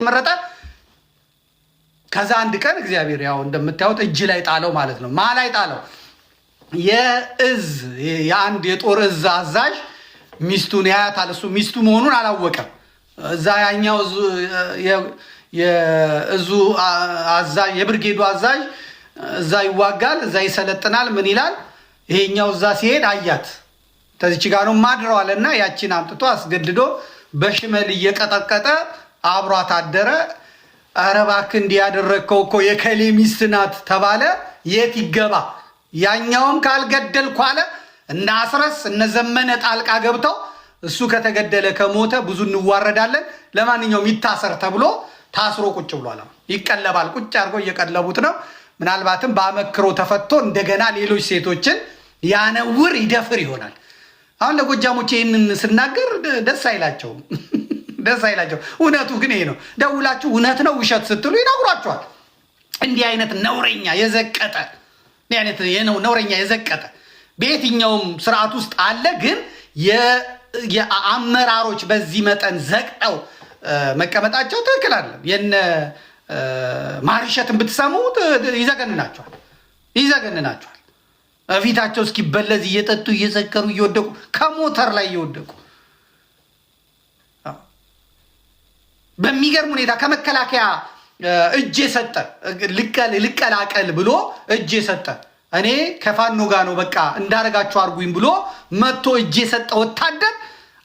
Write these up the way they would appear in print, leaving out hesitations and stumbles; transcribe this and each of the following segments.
መረጠ። ከዛ አንድ ቀን እግዚአብሔር ያው እንደምታዩት እጅ ላይ ጣለው ማለት ነው። ማ ላይ ጣለው? የአንድ የጦር እዝ አዛዥ ሚስቱን ያያታል። እሱ ሚስቱ መሆኑን አላወቀም። እዛ ያኛው የእዙ አዛዥ የብርጌዱ አዛዥ እዛ ይዋጋል፣ እዛ ይሰለጥናል። ምን ይላል? ይሄኛው እዛ ሲሄድ አያት። ተዚች ጋር ነው ማድረዋልና ያቺን አምጥቶ አስገድዶ በሽመል እየቀጠቀጠ አብሯት አደረ። ኧረ እባክህ እንዲህ ያደረግከው እኮ የከሌ ሚስት ናት ተባለ። የት ይገባ? ያኛውም ካልገደልኩ አለ። እነ አስረስ እነ ዘመነ ጣልቃ ገብተው እሱ ከተገደለ ከሞተ ብዙ እንዋረዳለን፣ ለማንኛውም ይታሰር ተብሎ ታስሮ ቁጭ ብሏል። ይቀለባል። ቁጭ አድርጎ እየቀለቡት ነው። ምናልባትም በአመክሮ ተፈቶ እንደገና ሌሎች ሴቶችን ያነውር ይደፍር ይሆናል። አሁን ለጎጃሞች ይህንን ስናገር ደስ አይላቸውም። ደስ አይላቸው። እውነቱ ግን ይሄ ነው። ደውላችሁ እውነት ነው ውሸት ስትሉ ይነግሯቸዋል። እንዲህ አይነት ነውረኛ የዘቀጠ ነውረኛ የዘቀጠ በየትኛውም ስርዓት ውስጥ አለ። ግን የአመራሮች በዚህ መጠን ዘቅጠው መቀመጣቸው ትክክል አለ። የነ ማርሸትን ብትሰሙ ይዘገንናቸዋል። ፊታቸው እስኪበለዝ እየጠጡ እየሰከሩ እየወደቁ ከሞተር ላይ እየወደቁ በሚገርም ሁኔታ ከመከላከያ እጅ የሰጠ ልቀላቀል ብሎ እጅ የሰጠ እኔ ከፋኖ ጋር ነው በቃ እንዳረጋችሁ አርጉኝ ብሎ መጥቶ እጅ የሰጠ ወታደር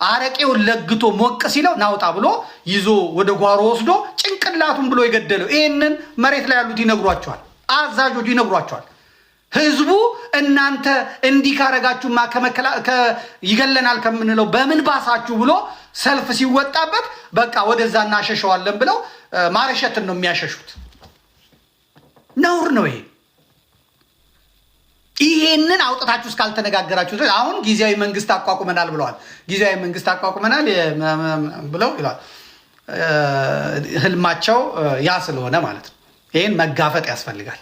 አረቄውን ለግቶ ሞቅ ሲለው ናውጣ ብሎ ይዞ ወደ ጓሮ ወስዶ ጭንቅላቱን ብሎ የገደለው። ይህንን መሬት ላይ ያሉት ይነግሯቸዋል፣ አዛዦቹ ይነግሯቸዋል። ህዝቡ እናንተ እንዲህ ካረጋችሁማ ይገለናል ከምንለው በምን ባሳችሁ ብሎ ሰልፍ ሲወጣበት በቃ ወደዛ እናሸሸዋለን ብለው ማረሸትን ነው የሚያሸሹት። ነውር ነው ይሄ። ይሄንን አውጥታችሁ እስካልተነጋገራችሁ አሁን ጊዜያዊ መንግስት አቋቁመናል ብለዋል። ጊዜያዊ መንግስት አቋቁመናል ብለው ይላል። ህልማቸው ያ ስለሆነ ማለት ነው። ይሄን መጋፈጥ ያስፈልጋል።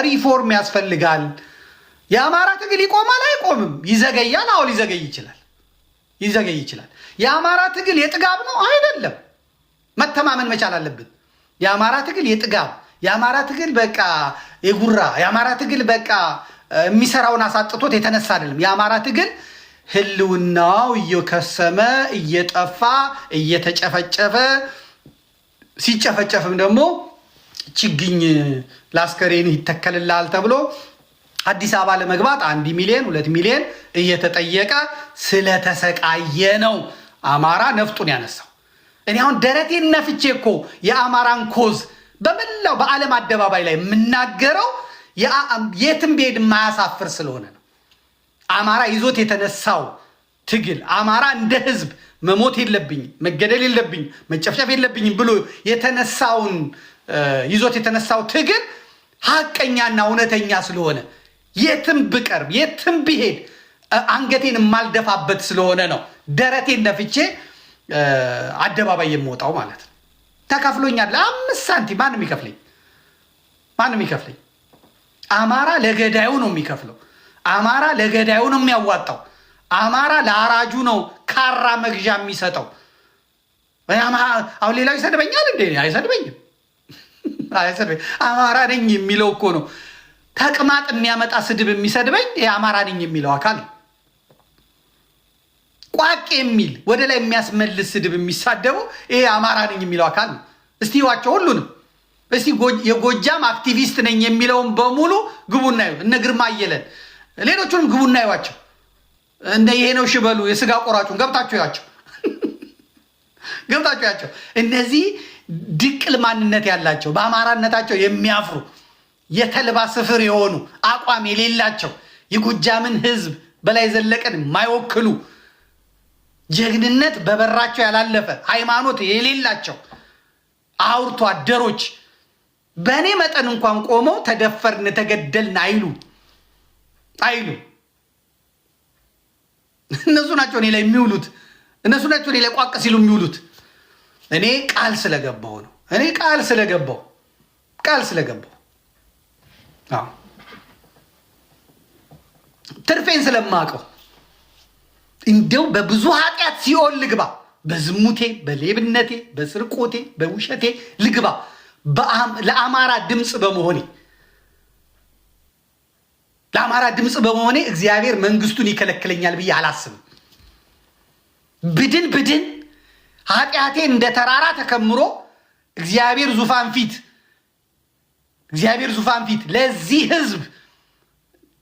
ሪፎርም ያስፈልጋል። የአማራ ትግል ይቆማል አይቆምም? ይዘገያል። አዎ ሊዘገይ ይችላል። የአማራ ትግል የጥጋብ ነው አይደለም። መተማመን መቻል አለብን። የአማራ ትግል የጥጋብ የአማራ ትግል በቃ የጉራ የአማራ ትግል በቃ የሚሰራውን አሳጥቶት የተነሳ አይደለም። የአማራ ትግል ህልውናው እየከሰመ እየጠፋ እየተጨፈጨፈ ሲጨፈጨፍም ደግሞ ችግኝ ላስከሬን ይተከልላል ተብሎ አዲስ አበባ ለመግባት 1 ሚሊዮን 2 ሚሊዮን እየተጠየቀ ስለተሰቃየ ነው አማራ ነፍጡን ያነሳው። እኔ አሁን ደረቴን ነፍቼ እኮ የአማራን ኮዝ በመላው በዓለም አደባባይ ላይ የምናገረው የትም ብሄድ የማያሳፍር ስለሆነ ነው። አማራ ይዞት የተነሳው ትግል አማራ እንደ ህዝብ መሞት የለብኝም መገደል የለብኝም መጨፍጨፍ የለብኝም ብሎ የተነሳውን ይዞት የተነሳው ትግል ሀቀኛና እውነተኛ ስለሆነ የትም ብቀርብ የትም ብሄድ አንገቴን የማልደፋበት ስለሆነ ነው ደረቴን ነፍቼ አደባባይ የምወጣው ማለት ነው። ተከፍሎኛል 5 ሳንቲም ማንም ይከፍለኝ? አማራ ለገዳዩ ነው የሚከፍለው። አማራ ለገዳዩ ነው የሚያዋጣው። አማራ ለአራጁ ነው ካራ መግዣ የሚሰጠው። አሁን ሌላው ይሰድበኛል እንዴ? አይሰድበኝም። አማራ ነኝ የሚለው እኮ ነው ተቅማጥ የሚያመጣ ስድብ የሚሰድበኝ የአማራ ነኝ የሚለው አካል። ቋቅ የሚል ወደ ላይ የሚያስመልስ ስድብ የሚሳደበው ይሄ አማራ ነኝ የሚለው አካል ነው። እስቲ ዋቸው ሁሉንም እስቲ የጎጃም አክቲቪስት ነኝ የሚለውን በሙሉ ግቡና ይዩ። እነ ግርማ አየለን ሌሎቹንም ግቡና ይዋቸው። እንደ ይሄ ነው ሽበሉ የስጋ ቆራጩን ገብታችሁ ያቸው። እነዚህ ድቅል ማንነት ያላቸው በአማራነታቸው የሚያፍሩ የተልባ ስፍር የሆኑ አቋም የሌላቸው የጎጃምን ህዝብ በላይ ዘለቀን የማይወክሉ ጀግንነት በበራቸው ያላለፈ ሃይማኖት የሌላቸው አውርቶ አደሮች በእኔ መጠን እንኳን ቆመው ተደፈርን ተገደልን አይሉ እነሱ ናቸው እኔ ላይ የሚውሉት። እነሱ ናቸው እኔ ላይ ቋቅ ሲሉ የሚውሉት። እኔ ቃል ስለገባው ነው። ትርፌን ስለማቀው እንደው በብዙ ኃጢአት ሲኦል ልግባ በዝሙቴ፣ በሌብነቴ፣ በስርቆቴ፣ በውሸቴ ልግባ ለአማራ ድምፅ በመሆኔ እግዚአብሔር መንግስቱን ይከለክለኛል ብዬ አላስብም። ብድን ኃጢአቴ እንደ ተራራ ተከምሮ እግዚአብሔር ዙፋን ፊት ለዚህ ህዝብ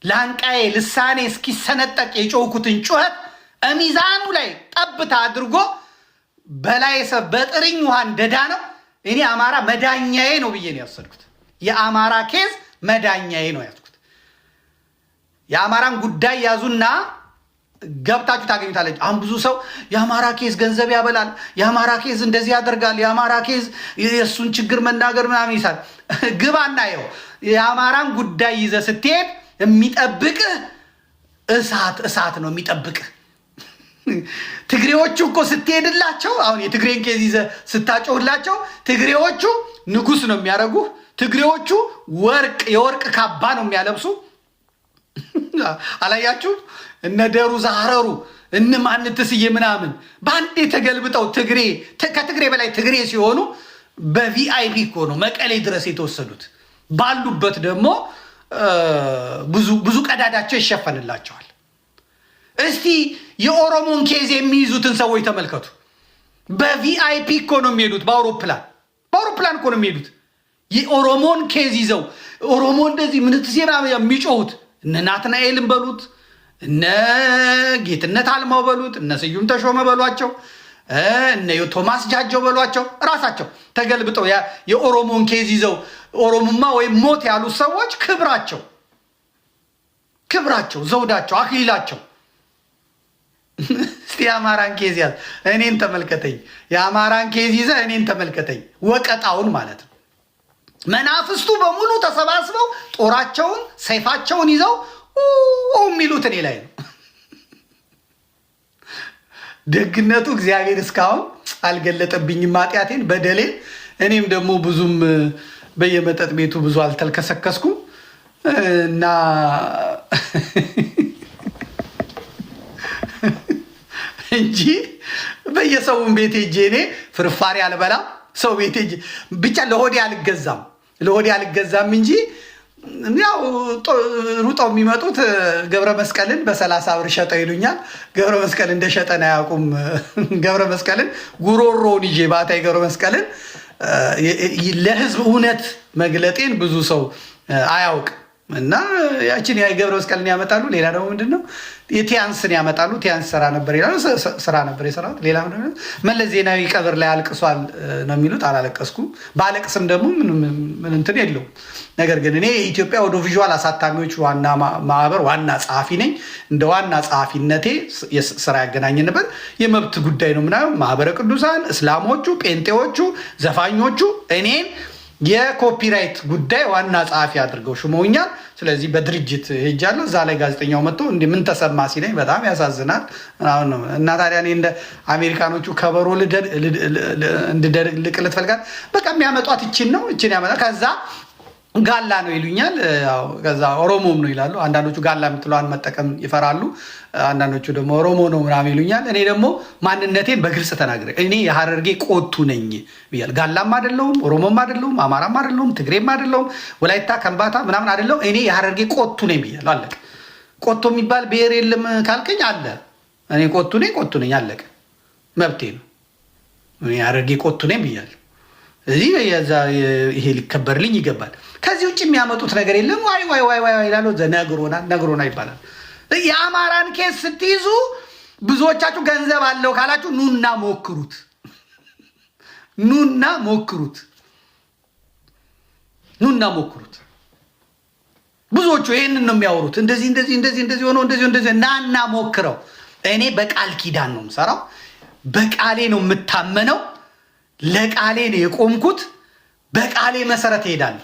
ላንቃዬ ልሳኔ እስኪሰነጠቅ የጮኩትን ጩኸት ሚዛኑ ላይ ጠብታ አድርጎ በላይ በጥርኝ ውሃ እንደዳ ነው። እኔ አማራ መዳኛዬ ነው ብዬ ነው ያሰድኩት። የአማራ ኬዝ መዳኛዬ ነው ያስኩት። የአማራን ጉዳይ ያዙና ገብታችሁ ታገኙታለች። አሁን ብዙ ሰው የአማራ ኬዝ ገንዘብ ያበላል፣ የአማራ ኬዝ እንደዚህ ያደርጋል፣ የአማራ ኬዝ የእሱን ችግር መናገር ምናምን ይሳል። ግባና ይኸው የአማራን ጉዳይ ይዘህ ስትሄድ የሚጠብቅህ እሳት ነው የሚጠብቅህ። ትግሬዎቹ እኮ ስትሄድላቸው አሁን የትግሬን ኬዝ ይዘህ ስታጮህላቸው ትግሬዎቹ ንጉስ ነው የሚያደርጉህ። ትግሬዎቹ የወርቅ ካባ ነው የሚያለብሱ። አላያችሁ? እነ ደሩ ዛረሩ እነ ማንትስዬ ምናምን በአንዴ ተገልብጠው ከትግሬ በላይ ትግሬ ሲሆኑ በቪአይፒ እኮ ነው መቀሌ ድረስ የተወሰዱት። ባሉበት ደግሞ ብዙ ቀዳዳቸው ይሸፈንላቸዋል። እስቲ የኦሮሞን ኬዝ የሚይዙትን ሰዎች ተመልከቱ። በቪአይፒ እኮ ነው የሚሄዱት። በአውሮፕላን እኮ ነው የሚሄዱት። የኦሮሞን ኬዝ ይዘው ኦሮሞ እንደዚህ ምንትሴና የሚጮሁት እነ ናትናኤልን በሉት፣ እነ ጌትነት አልማው በሉት፣ እነ ስዩም ተሾመ በሏቸው፣ እነ ቶማስ ጃጀው በሏቸው። ራሳቸው ተገልብጠው የኦሮሞን ኬዝ ይዘው ኦሮሞማ ወይም ሞት ያሉት ሰዎች ክብራቸው፣ ዘውዳቸው፣ አክሊላቸው። እስቲ የአማራን ኬዝ ያዝ፣ እኔን ተመልከተኝ። የአማራን ኬዝ ይዘ እኔን ተመልከተኝ። ወቀጣውን ማለት ነው። መናፍስቱ በሙሉ ተሰባስበው ጦራቸውን ሰይፋቸውን ይዘው የሚሉት እኔ ላይ ነው። ደግነቱ እግዚአብሔር እስካሁን አልገለጠብኝም ኃጢአቴን፣ በደሌን። እኔም ደግሞ ብዙም በየመጠጥ ቤቱ ብዙ አልተልከሰከስኩም እና እንጂ በየሰውን ቤት ሄጄ እኔ ፍርፋሪ አልበላም። ሰው ቤት ሄጄ ብቻ ለሆዴ አልገዛም እንጂ ያው ሩጠው የሚመጡት ገብረ መስቀልን በ30 ብር ሸጠው ይሉኛል። ገብረ መስቀል እንደሸጠን አያውቁም። ገብረ መስቀልን ጉሮሮውን ይዤ ባታይ ገብረ መስቀልን ለህዝብ እውነት መግለጤን ብዙ ሰው አያውቅም። እና ያችን የገብረ መስቀልን ያመጣሉ። ሌላ ደግሞ ምንድነው የቲያንስን ያመጣሉ። ቲያንስ ስራ ነበር ይላሉ። ስራ ነበር የሰራሁት። ሌላ ምንድነው መለስ ዜናዊ ቀብር ላይ አልቅሷል ነው የሚሉት። አላለቀስኩም። ባለቅስም ደግሞ ምን እንትን የለውም። ነገር ግን እኔ የኢትዮጵያ ኦዲዮ ቪዥዋል አሳታሚዎች ዋና ማህበር ዋና ጸሐፊ ነኝ። እንደ ዋና ጸሐፊነቴ ስራ ያገናኘንበት የመብት ጉዳይ ነው። ምናምን ማህበረ ቅዱሳን፣ እስላሞቹ፣ ጴንጤዎቹ፣ ዘፋኞቹ እኔን የኮፒራይት ጉዳይ ዋና ጸሐፊ አድርገው ሽመውኛል። ስለዚህ በድርጅት ሄጃለሁ። እዛ ላይ ጋዜጠኛው መጥቶ ምን ተሰማ ሲለኝ በጣም ያሳዝናል እና ታዲያ እኔ እንደ አሜሪካኖቹ ከበሮ ልቅልት ፈልጋል። በቃ የሚያመጧት እችን ያመጣ ከዛ ጋላ ነው ይሉኛል። ከዛ ኦሮሞም ነው ይላሉ። አንዳንዶቹ ጋላ የምትለዋን መጠቀም ይፈራሉ። አንዳንዶቹ ደግሞ ኦሮሞ ነው ምናምን ይሉኛል። እኔ ደግሞ ማንነቴን በግልጽ ተናግሬ እኔ የሀረርጌ ቆቱ ነኝ ብያለሁ። ጋላም አይደለሁም፣ ኦሮሞም አይደለሁም፣ አማራም አይደለሁም፣ ትግሬም አይደለሁም፣ ወላይታ ከምባታ ምናምን አይደለሁም። እኔ የሀረርጌ ቆቱ ነኝ ብያለሁ። አለቀ። ቆቶ የሚባል ብሔር የለም ካልከኝ አለ። እኔ ቆቱ ነኝ አለቀ። መብቴ ነው። እኔ የሀረርጌ ቆቱ ነኝ ብያለሁ። እዚህ ይሄ ሊከበርልኝ ይገባል። ከዚህ ውጭ የሚያመጡት ነገር የለም። ዋይ ይላሉ። ነግሮና ይባላል። የአማራን ኬስ ስትይዙ ብዙዎቻችሁ ገንዘብ አለው ካላችሁ ኑና ሞክሩት። ብዙዎቹ ይህንን ነው የሚያወሩት። እንደዚህ ሆኖ እንደዚህ ናና ሞክረው። እኔ በቃል ኪዳን ነው የምሰራው። በቃሌ ነው የምታመነው። ለቃሌ ነው የቆምኩት። በቃሌ መሰረት እሄዳለሁ።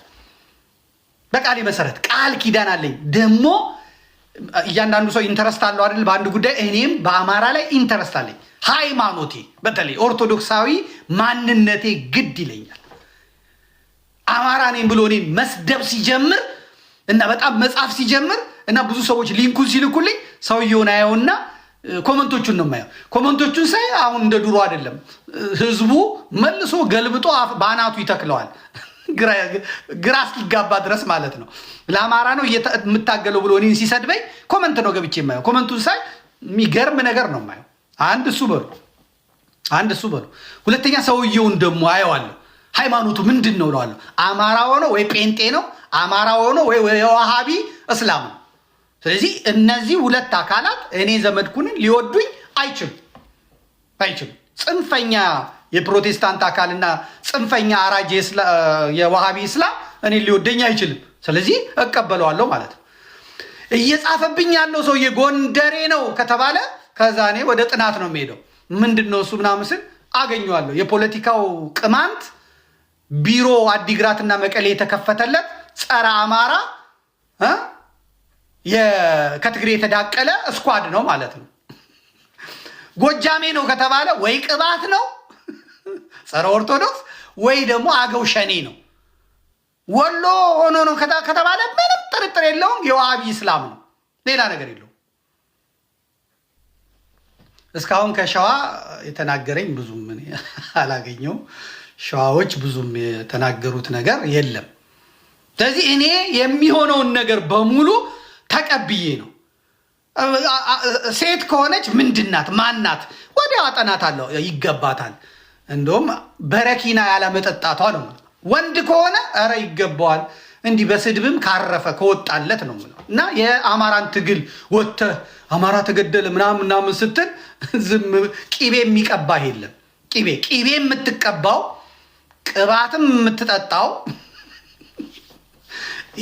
በቃሌ መሰረት ቃል ኪዳን አለኝ። ደግሞ እያንዳንዱ ሰው ኢንተረስት አለው አይደል? በአንድ ጉዳይ እኔም በአማራ ላይ ኢንተረስት አለኝ። ሃይማኖቴ በተለይ ኦርቶዶክሳዊ ማንነቴ ግድ ይለኛል። አማራ ነኝ ብሎ እኔን መስደብ ሲጀምር እና በጣም መጻፍ ሲጀምር እና ብዙ ሰዎች ሊንኩን ሲልኩልኝ ሰውየውን አየውና ኮመንቶቹን ነው የማየው። ኮመንቶቹን ሳይ አሁን እንደ ድሮ አይደለም። ህዝቡ መልሶ ገልብጦ ባናቱ ይተክለዋል። ግራ እስኪጋባ ድረስ ማለት ነው። ለአማራ ነው የምታገለው ብሎ እኔን ሲሰድበኝ ኮመንት ነው ገብቼ የማየው። ኮመንቱን ሳይ የሚገርም ነገር ነው የማየው። አንድ እሱ በሉ። ሁለተኛ ሰውየውን ደግሞ አየዋለሁ። ሃይማኖቱ ምንድን ነው እለዋለሁ። አማራ ሆኖ ወይ ጴንጤ ነው፣ አማራ ሆኖ ወይ የዋሃቢ እስላም ነው። ስለዚህ እነዚህ ሁለት አካላት እኔ ዘመድኩንን ሊወዱኝ አይችሉም። ጽንፈኛ የፕሮቴስታንት አካልና ጽንፈኛ አራጅ የዋሃቢ እስላም እኔ ሊወደኝ አይችልም። ስለዚህ እቀበለዋለሁ ማለት ነው። እየጻፈብኝ ያለው ሰውዬ ጎንደሬ ነው ከተባለ ከዛ እኔ ወደ ጥናት ነው የሚሄደው። ምንድን ነው እሱ ምናምን ስል አገኘዋለሁ። የፖለቲካው ቅማንት ቢሮ አዲግራትና መቀሌ የተከፈተለት ጸረ አማራ ከትግሬ የተዳቀለ ስኳድ ነው ማለት ነው። ጎጃሜ ነው ከተባለ ወይ ቅባት ነው ጸረ ኦርቶዶክስ ወይ ደግሞ አገው ሸኔ ነው። ወሎ ሆኖ ነው ከተባለ ምንም ጥርጥር የለውም የዋሃቢ እስላም ነው። ሌላ ነገር የለውም። እስካሁን ከሸዋ የተናገረኝ ብዙም አላገኘው። ሸዋዎች ብዙም የተናገሩት ነገር የለም። ስለዚህ እኔ የሚሆነውን ነገር በሙሉ ተቀብዬ ነው። ሴት ከሆነች ምንድናት ማናት ወዲያው አጠናታለሁ፣ ይገባታል። እንደውም በረኪና ያለመጠጣቷ ነው። ወንድ ከሆነ ኧረ ይገባዋል፣ እንዲህ በስድብም ካረፈ ከወጣለት ነው የምለው። እና የአማራን ትግል ወጥተህ አማራ ተገደለ ምናምን ስትል ዝም ቂቤ የሚቀባህ የለም። ቂቤ የምትቀባው ቅባትም የምትጠጣው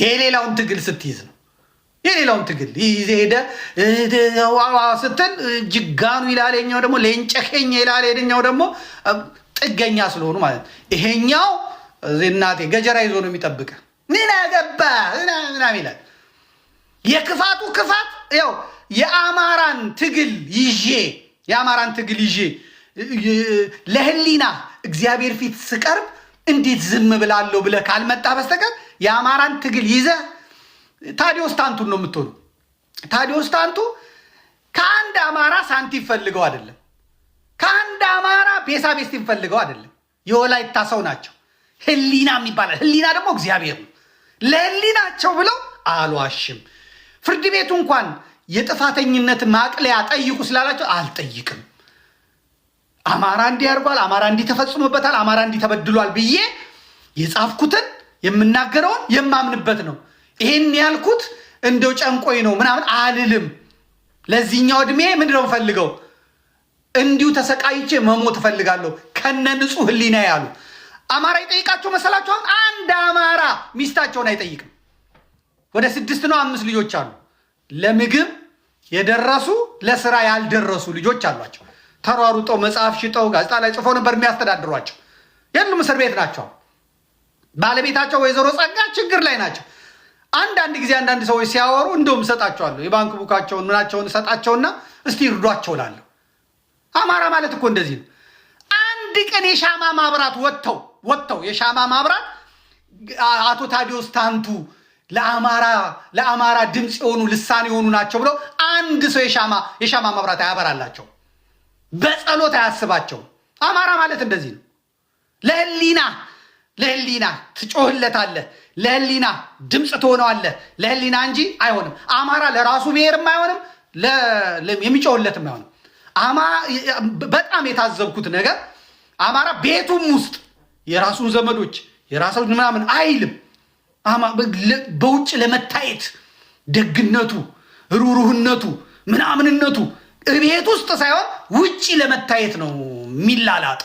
የሌላውን ትግል ስትይዝ ነው። የሌላውን ትግል ይዘህ ሄደህ ስትል ጅጋኑ ይላል፣ የኛው ደግሞ ሌንጨከኛ ይላል፣ የኛው ደግሞ ጥገኛ ስለሆኑ ማለት ነው። ይሄኛው እናቴ ገጀራ ይዞ ነው የሚጠብቀ ምን ያገባ ምናምን ይላል። የክፋቱ ክፋት ያው የአማራን ትግል ይዤ ለህሊና እግዚአብሔር ፊት ስቀርብ እንዴት ዝም ብላለሁ ብለህ ካልመጣ በስተቀር የአማራን ትግል ይዘህ ታዲዮስ ታንቱን ነው የምትሆኑ። ታዲዮስ ታንቱ ከአንድ አማራ ሳንቲም ፈልገው አይደለም፣ ከአንድ አማራ ቤሳቤስቲን ፈልገው አይደለም። የወላይታ ሰው ናቸው። ህሊና የሚባላል። ህሊና ደግሞ እግዚአብሔር ነው። ለህሊናቸው ብለው አልዋሽም። ፍርድ ቤቱ እንኳን የጥፋተኝነት ማቅለያ ጠይቁ ስላላቸው አልጠይቅም። አማራ እንዲህ አድርጓል፣ አማራ እንዲህ ተፈጽሞበታል፣ አማራ እንዲህ ተበድሏል ብዬ የጻፍኩትን የምናገረውን የማምንበት ነው። ይሄን ያልኩት እንደው ጨንቆይ ነው ምናምን አልልም። ለዚህኛው እድሜ ምንድነው ፈልገው እንዲሁ ተሰቃይቼ መሞት ፈልጋለሁ ከነ ንጹህ ህሊና ያሉ አማራ ይጠይቃቸው መሰላችሁ? አንድ አማራ ሚስታቸውን አይጠይቅም። ወደ 6 ነው 5 ልጆች አሉ። ለምግብ የደረሱ ለስራ ያልደረሱ ልጆች አሏቸው። ተሯሩጠው መጽሐፍ ሽጠው ጋዜጣ ላይ ጽፎ ነበር የሚያስተዳድሯቸው። የሉም፣ እስር ቤት ናቸው። ባለቤታቸው ወይዘሮ ጸጋ ችግር ላይ ናቸው። አንዳንድ ጊዜ አንዳንድ ሰዎች ሲያወሩ እንደውም እሰጣቸዋለሁ፣ የባንክ ቡካቸውን ምናቸውን እሰጣቸውና እስቲ ይርዷቸው እላለሁ። አማራ ማለት እኮ እንደዚህ ነው። አንድ ቀን የሻማ ማብራት ወጥተው የሻማ ማብራት አቶ ታዲዮስ ታንቱ ለአማራ ድምፅ የሆኑ ልሳን የሆኑ ናቸው ብለው አንድ ሰው የሻማ ማብራት አያበራላቸው፣ በጸሎት አያስባቸው። አማራ ማለት እንደዚህ ነው። ለህሊና ትጮህለታለህ፣ ለህሊና ድምፅ ትሆነዋለህ፣ ለህሊና እንጂ አይሆንም። አማራ ለራሱ ብሔርም አይሆንም፣ የሚጮህለትም አይሆንም። በጣም የታዘብኩት ነገር አማራ ቤቱም ውስጥ የራሱን ዘመዶች የራሱን ምናምን አይልም። በውጭ ለመታየት ደግነቱ፣ ሩሩህነቱ፣ ምናምንነቱ ቤት ውስጥ ሳይሆን ውጭ ለመታየት ነው የሚላላጥ።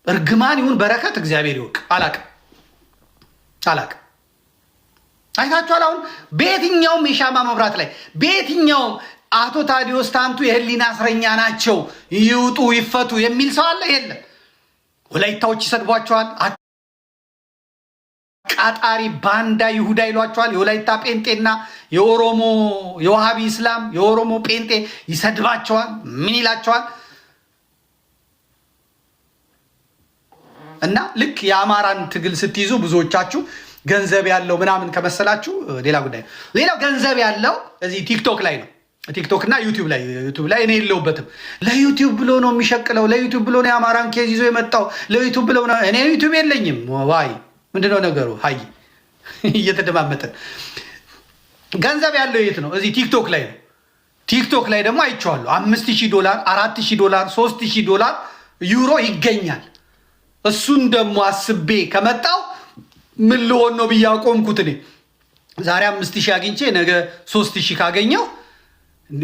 እርግማን ይሁን በረከት እግዚአብሔር ይወቅ። አላቅም። አይታችኋል። አሁን በየትኛውም የሻማ መብራት ላይ በየትኛውም አቶ ታዲዮስ ታንቱ የህሊና እስረኛ ናቸው ይውጡ ይፈቱ የሚል ሰው አለ? የለም። ወላይታዎች ይሰድቧቸዋል። ቃጣሪ ባንዳ ይሁዳ ይሏቸዋል። የወላይታ ጴንጤና የኦሮሞ የዋሃቢ እስላም የኦሮሞ ጴንጤ ይሰድባቸዋል። ምን ይላቸዋል? እና ልክ የአማራን ትግል ስትይዙ ብዙዎቻችሁ ገንዘብ ያለው ምናምን ከመሰላችሁ ሌላ ጉዳይ ነው። ሌላው ገንዘብ ያለው እዚህ ቲክቶክ ላይ ነው። ቲክቶክ እና ዩቲዩብ ላይ እኔ የለሁበትም። ለዩቲዩብ ብሎ ነው የሚሸቅለው፣ ለዩቲዩብ ብሎ ነው የአማራን ኬዝ ይዞ የመጣው፣ ለዩቲዩብ ብሎ ነው። እኔ ዩቲዩብ የለኝም። ዋይ ምንድነው ነገሩ? ሀይ እየተደማመጠን ገንዘብ ያለው የት ነው? እዚህ ቲክቶክ ላይ ነው። ቲክቶክ ላይ ደግሞ አይቼዋለሁ $5000 $4000 $3000 ዩሮ ይገኛል። እሱን ደግሞ አስቤ ከመጣው ምን ልሆን ነው ብዬ አቆምኩት። እኔ ዛሬ 5000 አግኝቼ ነገ 3000 ካገኘው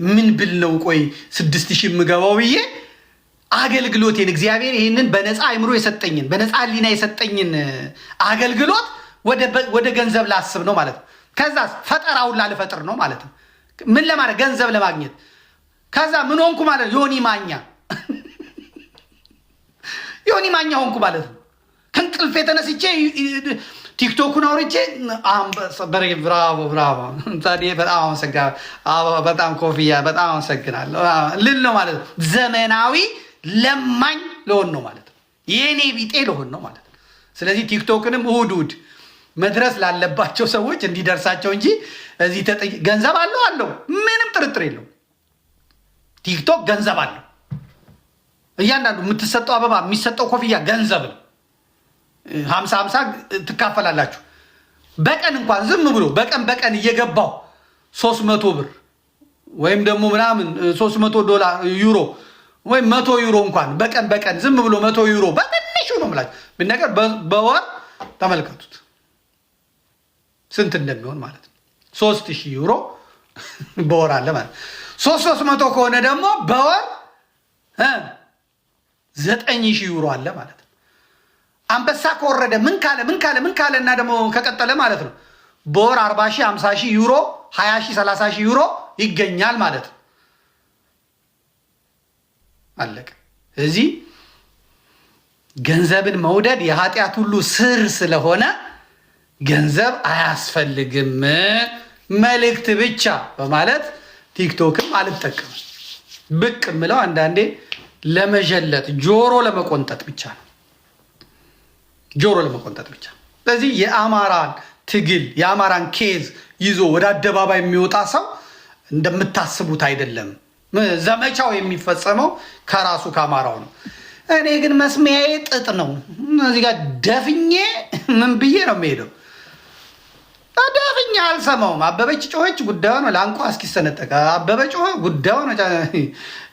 ምን ብል ነው ቆይ 6000 የምገባው ብዬ አገልግሎቴን እግዚአብሔር ይህንን በነፃ አይምሮ የሰጠኝን በነፃ ሊና የሰጠኝን አገልግሎት ወደ ገንዘብ ላስብ ነው ማለት ነው። ከዛ ፈጠራውን ላልፈጥር ነው ማለት ነው። ምን ለማድረግ ገንዘብ ለማግኘት። ከዛ ምን ሆንኩ ማለት ዮኒ ማኛ ሆንኩ ማለት ነው። ከእንቅልፌ ተነስቼ ቲክቶኩን አውርቼ ብራቮ በጣም አመሰግናለሁ፣ በጣም ኮፍያ በጣም አመሰግናለሁ ልል ነው ማለት ነው። ዘመናዊ ለማኝ ልሆን ነው ማለት ነው። የኔ ቢጤ ልሆን ነው ማለት ነው። ስለዚህ ቲክቶክንም እሑድ መድረስ ላለባቸው ሰዎች እንዲደርሳቸው እንጂ እዚህ ገንዘብ አለው ምንም ጥርጥር የለው። ቲክቶክ ገንዘብ አለው። እያንዳንዱ የምትሰጠው አበባ የሚሰጠው ኮፍያ ገንዘብ ነው። 50 ትካፈላላችሁ። በቀን እንኳን ዝም ብሎ በቀን እየገባው 300 ብር ወይም ደግሞ ምናምን $300 ዩሮ ወይም 100 ዩሮ እንኳን በቀን ዝም ብሎ 100 ዩሮ በትንሹ ነው የምላችሁ ምን ነገር በወር ተመልከቱት ስንት እንደሚሆን ማለት ነው። 3000 ዩሮ በወር አለ ማለት 300 ከሆነ ደግሞ በወር 9000 ዩሮ አለ ማለት ነው። አንበሳ ከወረደ ምን ካለ እና ደግሞ ከቀጠለ ማለት ነው በወር 40,000 50,000 ዩሮ 20,000 30,000 ዩሮ ይገኛል ማለት ነው። አለቀ። እዚህ ገንዘብን መውደድ የኃጢአት ሁሉ ስር ስለሆነ ገንዘብ አያስፈልግም መልእክት ብቻ በማለት ቲክቶክም አልጠቀምም። ብቅ ምለው አንዳንዴ ለመጀለጥ ጆሮ ለመቆንጠጥ ብቻ ነው። ስለዚህ የአማራን ትግል የአማራን ኬዝ ይዞ ወደ አደባባይ የሚወጣ ሰው እንደምታስቡት አይደለም። ዘመቻው የሚፈጸመው ከራሱ ከአማራው ነው። እኔ ግን መስሚያዬ ጥጥ ነው። እዚህ ጋር ደፍኜ ምን ብዬ ነው የምሄደው? ደፍኜ አልሰማውም። አበበች ጮኸች ጉዳዩ ነው። ላንቋ እስኪሰነጠቅ አበበ ጮኸ ጉዳዩ ነው።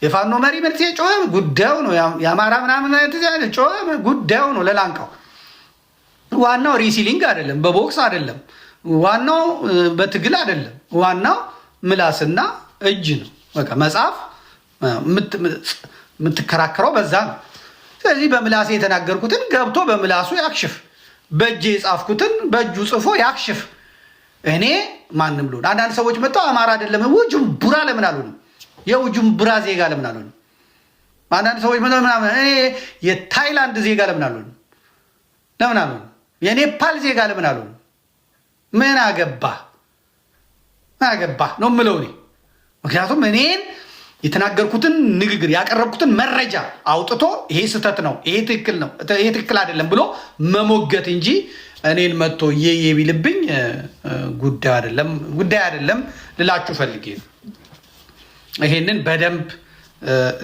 የፋኖ መሪ መልሴ ጮኸ ጉዳዩ ነው። የአማራ ምናምን ጮኸ ጉዳዩ ነው ለላንቃው። ዋናው ሪሲሊንግ አይደለም፣ በቦክስ አይደለም፣ ዋናው በትግል አይደለም። ዋናው ምላስና እጅ ነው። በቃ መጽሐፍ የምትከራከረው በዛ ነው። ስለዚህ በምላሴ የተናገርኩትን ገብቶ በምላሱ ያክሽፍ፣ በእጅ የጻፍኩትን በእጁ ጽፎ ያክሽፍ። እኔ ማንም ልሆን። አንዳንድ ሰዎች መጥተው አማራ አይደለም ውጁምቡራ ለምን አልሆንም? የውጁምቡራ ዜጋ ለምን አልሆንም? አንዳንድ ሰዎች መጥተው ምናምን እኔ የታይላንድ ዜጋ ለምን አልሆንም? የኔፓል ዜጋ ለምን አልሆንም? ምን አገባ ነው የምለው እኔ። ምክንያቱም እኔን የተናገርኩትን ንግግር ያቀረብኩትን መረጃ አውጥቶ ይሄ ስህተት ነው፣ ይሄ ትክክል ነው፣ ይሄ ትክክል አይደለም ብሎ መሞገት እንጂ እኔን መጥቶ ቢልብኝ ጉዳይ አይደለም ልላችሁ ፈልጌ ነው። ይሄንን በደንብ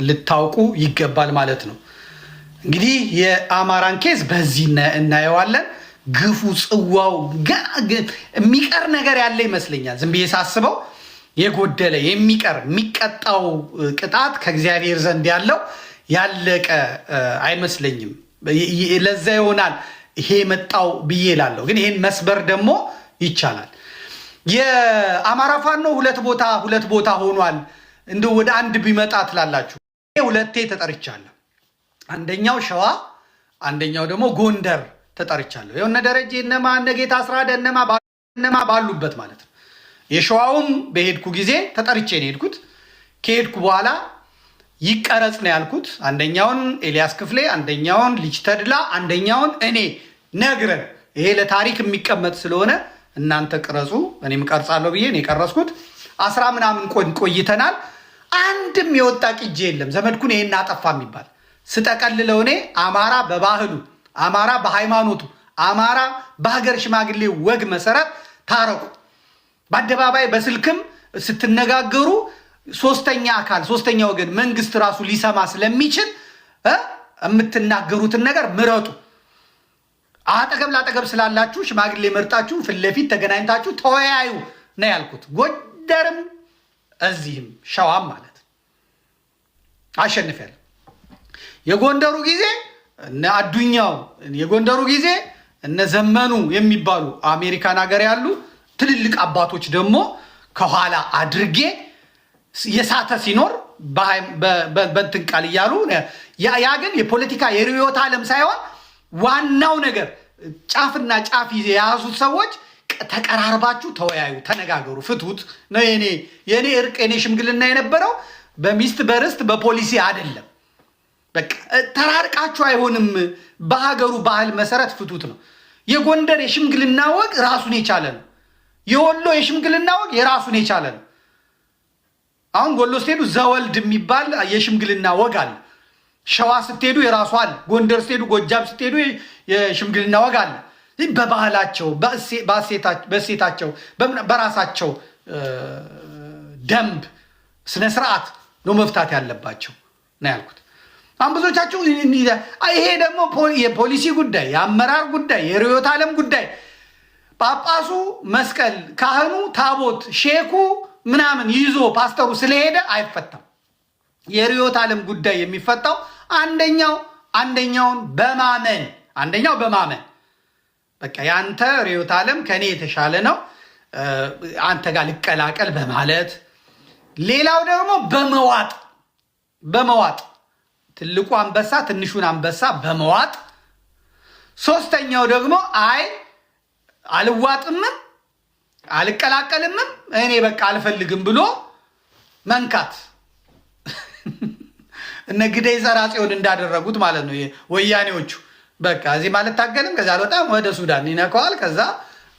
ልታውቁ ይገባል ማለት ነው። እንግዲህ የአማራን ኬዝ በዚህ እናየዋለን። ግፉ ጽዋው የሚቀር ነገር ያለ ይመስለኛል። ዝም ብዬ ሳስበው የጎደለ የሚቀጣው ቅጣት ከእግዚአብሔር ዘንድ ያለቀ አይመስለኝም። ለዛ ይሆናል ይሄ መጣው ብዬ እላለሁ። ግን ይሄን መስበር ደግሞ ይቻላል። የአማራ ፋኖ ሁለት ቦታ ሆኗል። እንደው ወደ አንድ ቢመጣ ትላላችሁ። ሁለቴ ተጠርቻለሁ። አንደኛው ሸዋ፣ አንደኛው ደግሞ ጎንደር ተጠርቻለሁ። የሆነ ደረጃ እነማ ጌታ አስራደ እነማ ባሉበት ማለት ነው። የሸዋውም በሄድኩ ጊዜ ተጠርቼ ነው የሄድኩት። ከሄድኩ በኋላ ይቀረጽ ነው ያልኩት። አንደኛውን ኤልያስ ክፍሌ፣ አንደኛውን ልጅ ተድላ፣ አንደኛውን እኔ ነግረን ይሄ ለታሪክ የሚቀመጥ ስለሆነ እናንተ ቅረጹ እኔም ቀርጻለሁ ብዬ ነው የቀረጽኩት። 10 ምናምን ቆይተናል። አንድም የወጣ ቅጄ የለም። ዘመድኩን ይሄን አጠፋ የሚባል ስጠቀልለው እኔ አማራ በባህሉ፣ አማራ በሃይማኖቱ፣ አማራ በሀገር ሽማግሌ ወግ መሰረት ታረቁ። በአደባባይ በስልክም ስትነጋገሩ ሶስተኛ አካል ሶስተኛ ወገን መንግስት ራሱ ሊሰማ ስለሚችል የምትናገሩትን ነገር ምረጡ። አጠገብ ላጠገብ ስላላችሁ ሽማግሌ መርጣችሁ ፊት ለፊት ተገናኝታችሁ ተወያዩ ነው ያልኩት። ጎንደርም እዚህም ሸዋም ማለት አሸንፈል። የጎንደሩ ጊዜ እነ አዱኛው፣ የጎንደሩ ጊዜ እነ ዘመኑ የሚባሉ አሜሪካን ሀገር ያሉ ትልልቅ አባቶች ደግሞ ከኋላ አድርጌ የሳተ ሲኖር በእንትን ቃል እያሉ ያ ግን የፖለቲካ የርዕዮተ ዓለም ሳይሆን ዋናው ነገር ጫፍና ጫፍ የያዙት ሰዎች ተቀራርባችሁ ተወያዩ፣ ተነጋገሩ፣ ፍቱት ነው የኔ እርቅ የኔ ሽምግልና የነበረው። በሚስት በርስት በፖሊሲ አይደለም። በቃ ተራርቃችሁ አይሆንም። በሀገሩ ባህል መሰረት ፍቱት ነው። የጎንደር የሽምግልና ወግ ራሱን የቻለ ነው። የወሎ የሽምግልና ወግ የራሱን የቻለ ነው። አሁን ጎሎ ስትሄዱ ዘወልድ የሚባል የሽምግልና ወግ አለ። ሸዋ ስትሄዱ የራሱ አለ። ጎንደር ስትሄዱ፣ ጎጃም ስትሄዱ የሽምግልና ወግ አለ። በባህላቸው በእሴታቸው በራሳቸው ደንብ ስነ ስርዓት ነው መፍታት ያለባቸው ነው ያልኩት። አሁን ብዙዎቻችሁ ይሄ ደግሞ የፖሊሲ ጉዳይ፣ የአመራር ጉዳይ፣ የርዕዮተ ዓለም ጉዳይ፣ ጳጳሱ መስቀል፣ ካህኑ ታቦት፣ ሼኩ ምናምን ይዞ ፓስተሩ ስለሄደ አይፈታም። የርዕዮተ ዓለም ጉዳይ የሚፈታው አንደኛውን በማመን በቃ ያንተ ርዕዮተ ዓለም ከኔ የተሻለ ነው አንተ ጋር ልቀላቀል በማለት፣ ሌላው ደግሞ በመዋጥ ትልቁ አንበሳ ትንሹን አንበሳ በመዋጥ፣ ሶስተኛው ደግሞ አልዋጥምም አልቀላቀልምም እኔ በቃ አልፈልግም ብሎ መንካት። እነ ግደይ ዘርአጽዮን እንዳደረጉት ማለት ነው ወያኔዎቹ። በቃ እዚህ ማለት ታገልም ከዛ በጣም ወደ ሱዳን ይነከዋል፣ ከዛ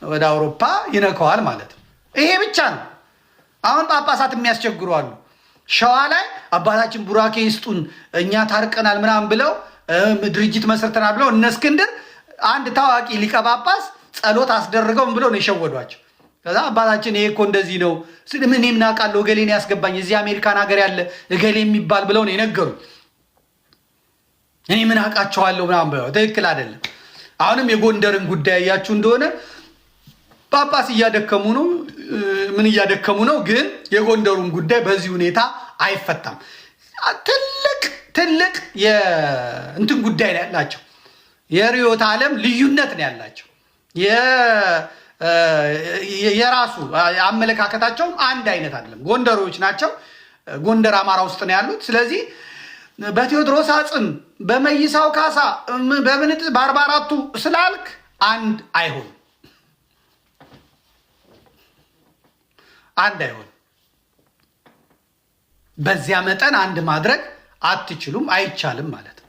ወደ አውሮፓ ይነከዋል ማለት ነው። ይሄ ብቻ ነው። አሁን ጳጳሳት የሚያስቸግሩ አሉ። ሸዋ ላይ አባታችን ቡራኬ ይስጡን እኛ ታርቀናል ምናምን ብለው ድርጅት መስርተናል ብለው እነ እስክንድር አንድ ታዋቂ ሊቀ ጳጳስ ጸሎት አስደርገውም ብለው ነው የሸወዷቸው። ከዛ አባታችን ይሄ እኮ እንደዚህ ነው ምን የምናውቃለሁ እገሌን ያስገባኝ እዚህ አሜሪካን ሀገር ያለ እገሌ የሚባል ብለው ነው የነገሩኝ። እኔ ምን አውቃቸዋለሁ ምናምን ብለው ትክክል አይደለም። አሁንም የጎንደርን ጉዳይ ያያችሁ እንደሆነ ጳጳስ እያደከሙ ነው፣ ምን እያደከሙ ነው። ግን የጎንደሩን ጉዳይ በዚህ ሁኔታ አይፈታም። ትልቅ የእንትን ጉዳይ ነው ያላቸው። የርዕዮተ ዓለም ልዩነት ነው ያላቸው። የራሱ አመለካከታቸውም አንድ አይነት አይደለም። ጎንደሮች ናቸው። ጎንደር አማራ ውስጥ ነው ያሉት። ስለዚህ በቴዎድሮስ አጽም በመይሳው ካሳ በምንጥ በ44ቱ ስላልክ አንድ አይሆን በዚያ መጠን አንድ ማድረግ አትችሉም፣ አይቻልም ማለት ነው።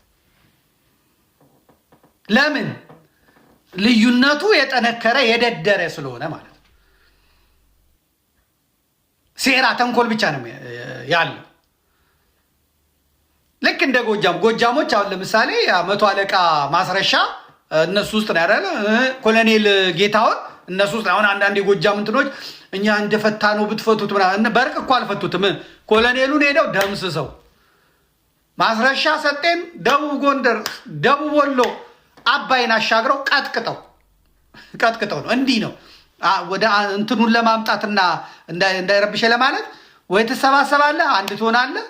ለምን? ልዩነቱ የጠነከረ የደደረ ስለሆነ ማለት ነው። ሴራ ተንኮል ብቻ ነው ያለው። ልክ እንደ ጎጃሞች አሁን ለምሳሌ መቶ አለቃ ማስረሻ እነሱ ውስጥ ነው ያለ፣ ኮሎኔል ጌታውን እነሱ ውስጥ። አሁን አንዳንድ የጎጃም እንትኖች እኛ እንደፈታ ነው ብትፈቱት ምናምን፣ በርቅ እኮ አልፈቱትም። ኮሎኔሉን ሄደው ደምስሰው ማስረሻ ሰጤን ደቡብ ጎንደር፣ ደቡብ ወሎ አባይን አሻግረው ቀጥቅጠው ነው። እንዲህ ነው ወደ እንትኑን ለማምጣትና እንዳይረብሽ ለማለት ወይ ትሰባሰባለህ አንድ ትሆናለህ፣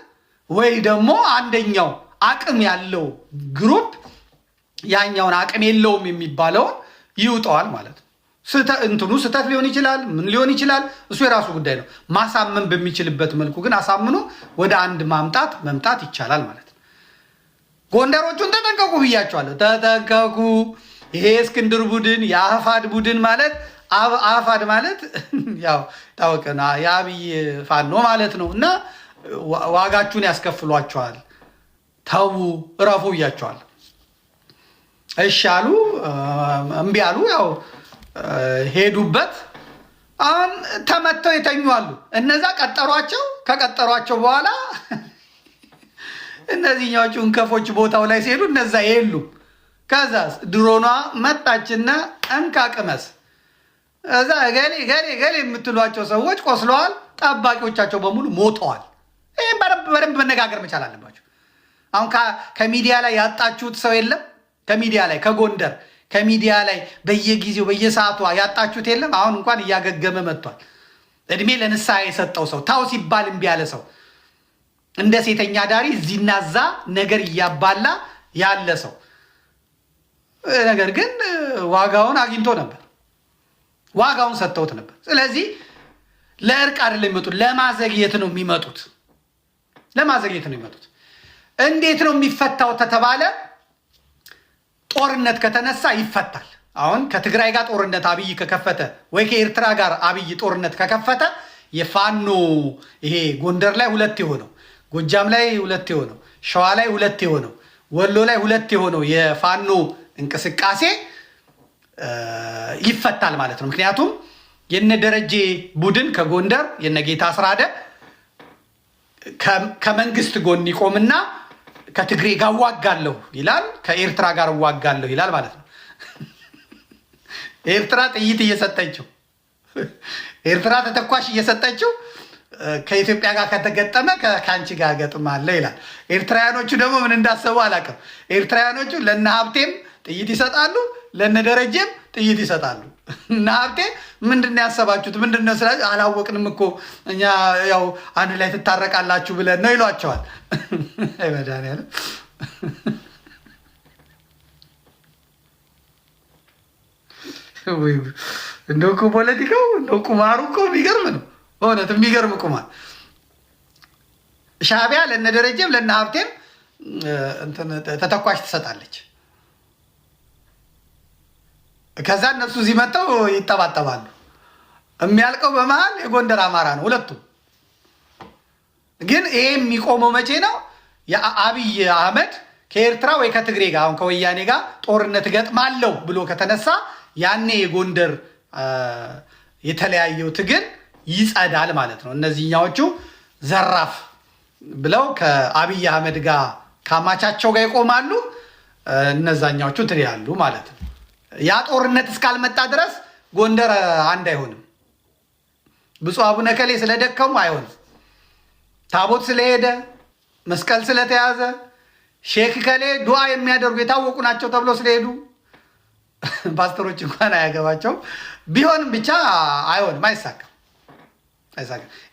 ወይ ደግሞ አንደኛው አቅም ያለው ግሩፕ ያኛውን አቅም የለውም የሚባለውን ይውጠዋል ማለት ነው። እንትኑ ስህተት ሊሆን ይችላል፣ ምን ሊሆን ይችላል፣ እሱ የራሱ ጉዳይ ነው። ማሳመን በሚችልበት መልኩ ግን አሳምኖ ወደ አንድ መምጣት ይቻላል ማለት ነው። ጎንደሮቹን ተጠንቀቁ ብያቸዋለሁ። ተጠንቀቁ። ይሄ እስክንድር ቡድን የአፋድ ቡድን ማለት አፋድ ማለት ያው ታወቀና የአብይ ፋኖ ማለት ነው እና ዋጋችሁን ያስከፍሏቸዋል። ተዉ እረፉ ብያቸዋል። እሺ አሉ፣ እምቢ አሉ። ያው ሄዱበት። አሁን ተመተው የተኙ አሉ። እነዛ ከቀጠሯቸው በኋላ እነዚህኛዎቹ እንከፎች ቦታው ላይ ሲሄዱ እነዛ የሉም። ከዛ ድሮኗ መጣችና እንካ ቅመስ። እዛ ገሌ የምትሏቸው ሰዎች ቆስለዋል። ጠባቂዎቻቸው በሙሉ ሞተዋል። ይህም በደንብ መነጋገር መቻል አለባቸው። አሁን ከሚዲያ ላይ ያጣችሁት ሰው የለም? ከሚዲያ ላይ ከጎንደር ከሚዲያ ላይ በየጊዜው በየሰዓቱ ያጣችሁት የለም? አሁን እንኳን እያገገመ መጥቷል። እድሜ ለንስሐ የሰጠው ሰው፣ ታው ሲባል እምቢ ያለ ሰው፣ እንደ ሴተኛ ዳሪ እዚህና እዛ ነገር እያባላ ያለ ሰው፣ ነገር ግን ዋጋውን አግኝቶ ነበር፣ ዋጋውን ሰጥተውት ነበር። ስለዚህ ለእርቅ አይደለም የሚመጡት፣ ለማዘግየት ነው የሚመጡት። ለማዘግየት ነው የሚመጡት። እንዴት ነው የሚፈታው ተተባለ፣ ጦርነት ከተነሳ ይፈታል። አሁን ከትግራይ ጋር ጦርነት አብይ ከከፈተ ወይ ከኤርትራ ጋር አብይ ጦርነት ከከፈተ የፋኖ ይሄ ጎንደር ላይ 2 የሆነው፣ ጎጃም ላይ 2 የሆነው፣ ሸዋ ላይ 2 የሆነው፣ ወሎ ላይ 2 የሆነው የፋኖ እንቅስቃሴ ይፈታል ማለት ነው። ምክንያቱም የነደረጀ ቡድን ከጎንደር የነጌታ አስራደ ከመንግስት ጎን ይቆምና ከትግሬ ጋር እዋጋለሁ ይላል፣ ከኤርትራ ጋር እዋጋለሁ ይላል ማለት ነው። ኤርትራ ጥይት እየሰጠችው፣ ኤርትራ ተተኳሽ እየሰጠችው ከኢትዮጵያ ጋር ከተገጠመ ከአንቺ ጋር ገጥማለሁ ይላል። ኤርትራውያኖቹ ደግሞ ምን እንዳሰቡ አላውቅም። ኤርትራውያኖቹ ለነ ሀብቴም ጥይት ይሰጣሉ፣ ለነ ደረጀም ጥይት ይሰጣሉ። እና ሀብቴ ምንድን ነው ያሰባችሁት? ምንድን ነው ስላችሁ አላወቅንም እኮ እኛ ያው አንድ ላይ ትታረቃላችሁ ብለን ነው ይሏቸዋል። መድኃኒዓለም እንደው እኮ ፖለቲካው እንደው ቁማሩ እኮ የሚገርም ነው። በእውነት የሚገርም ቁማር። ሻዕቢያ ለነ ደረጀም ለነ ሀብቴም ተተኳሽ ትሰጣለች። ከዛ እነሱ እዚህ መጥተው ይጠባጠባሉ። የሚያልቀው በመሀል የጎንደር አማራ ነው ሁለቱም። ግን ይሄ የሚቆመው መቼ ነው? የአብይ አህመድ ከኤርትራ ወይ ከትግሬ ጋር አሁን ከወያኔ ጋር ጦርነት ገጥማለሁ ብሎ ከተነሳ ያኔ የጎንደር የተለያየው ትግል ይጸዳል ማለት ነው። እነዚህኛዎቹ ዘራፍ ብለው ከአብይ አህመድ ጋር ከአማቻቸው ጋር ይቆማሉ፣ እነዛኛዎቹ እንትን ያሉ ማለት ነው። ያ ጦርነት እስካልመጣ ድረስ ጎንደር አንድ አይሆንም። ብፁዕ አቡነ ከሌ ስለደከሙ አይሆንም። ታቦት ስለሄደ መስቀል ስለተያዘ ሼክ ከሌ ዱዓ የሚያደርጉ የታወቁ ናቸው ተብሎ ስለሄዱ ፓስተሮች እንኳን አያገባቸውም። ቢሆንም ብቻ አይሆንም፣ አይሳካም።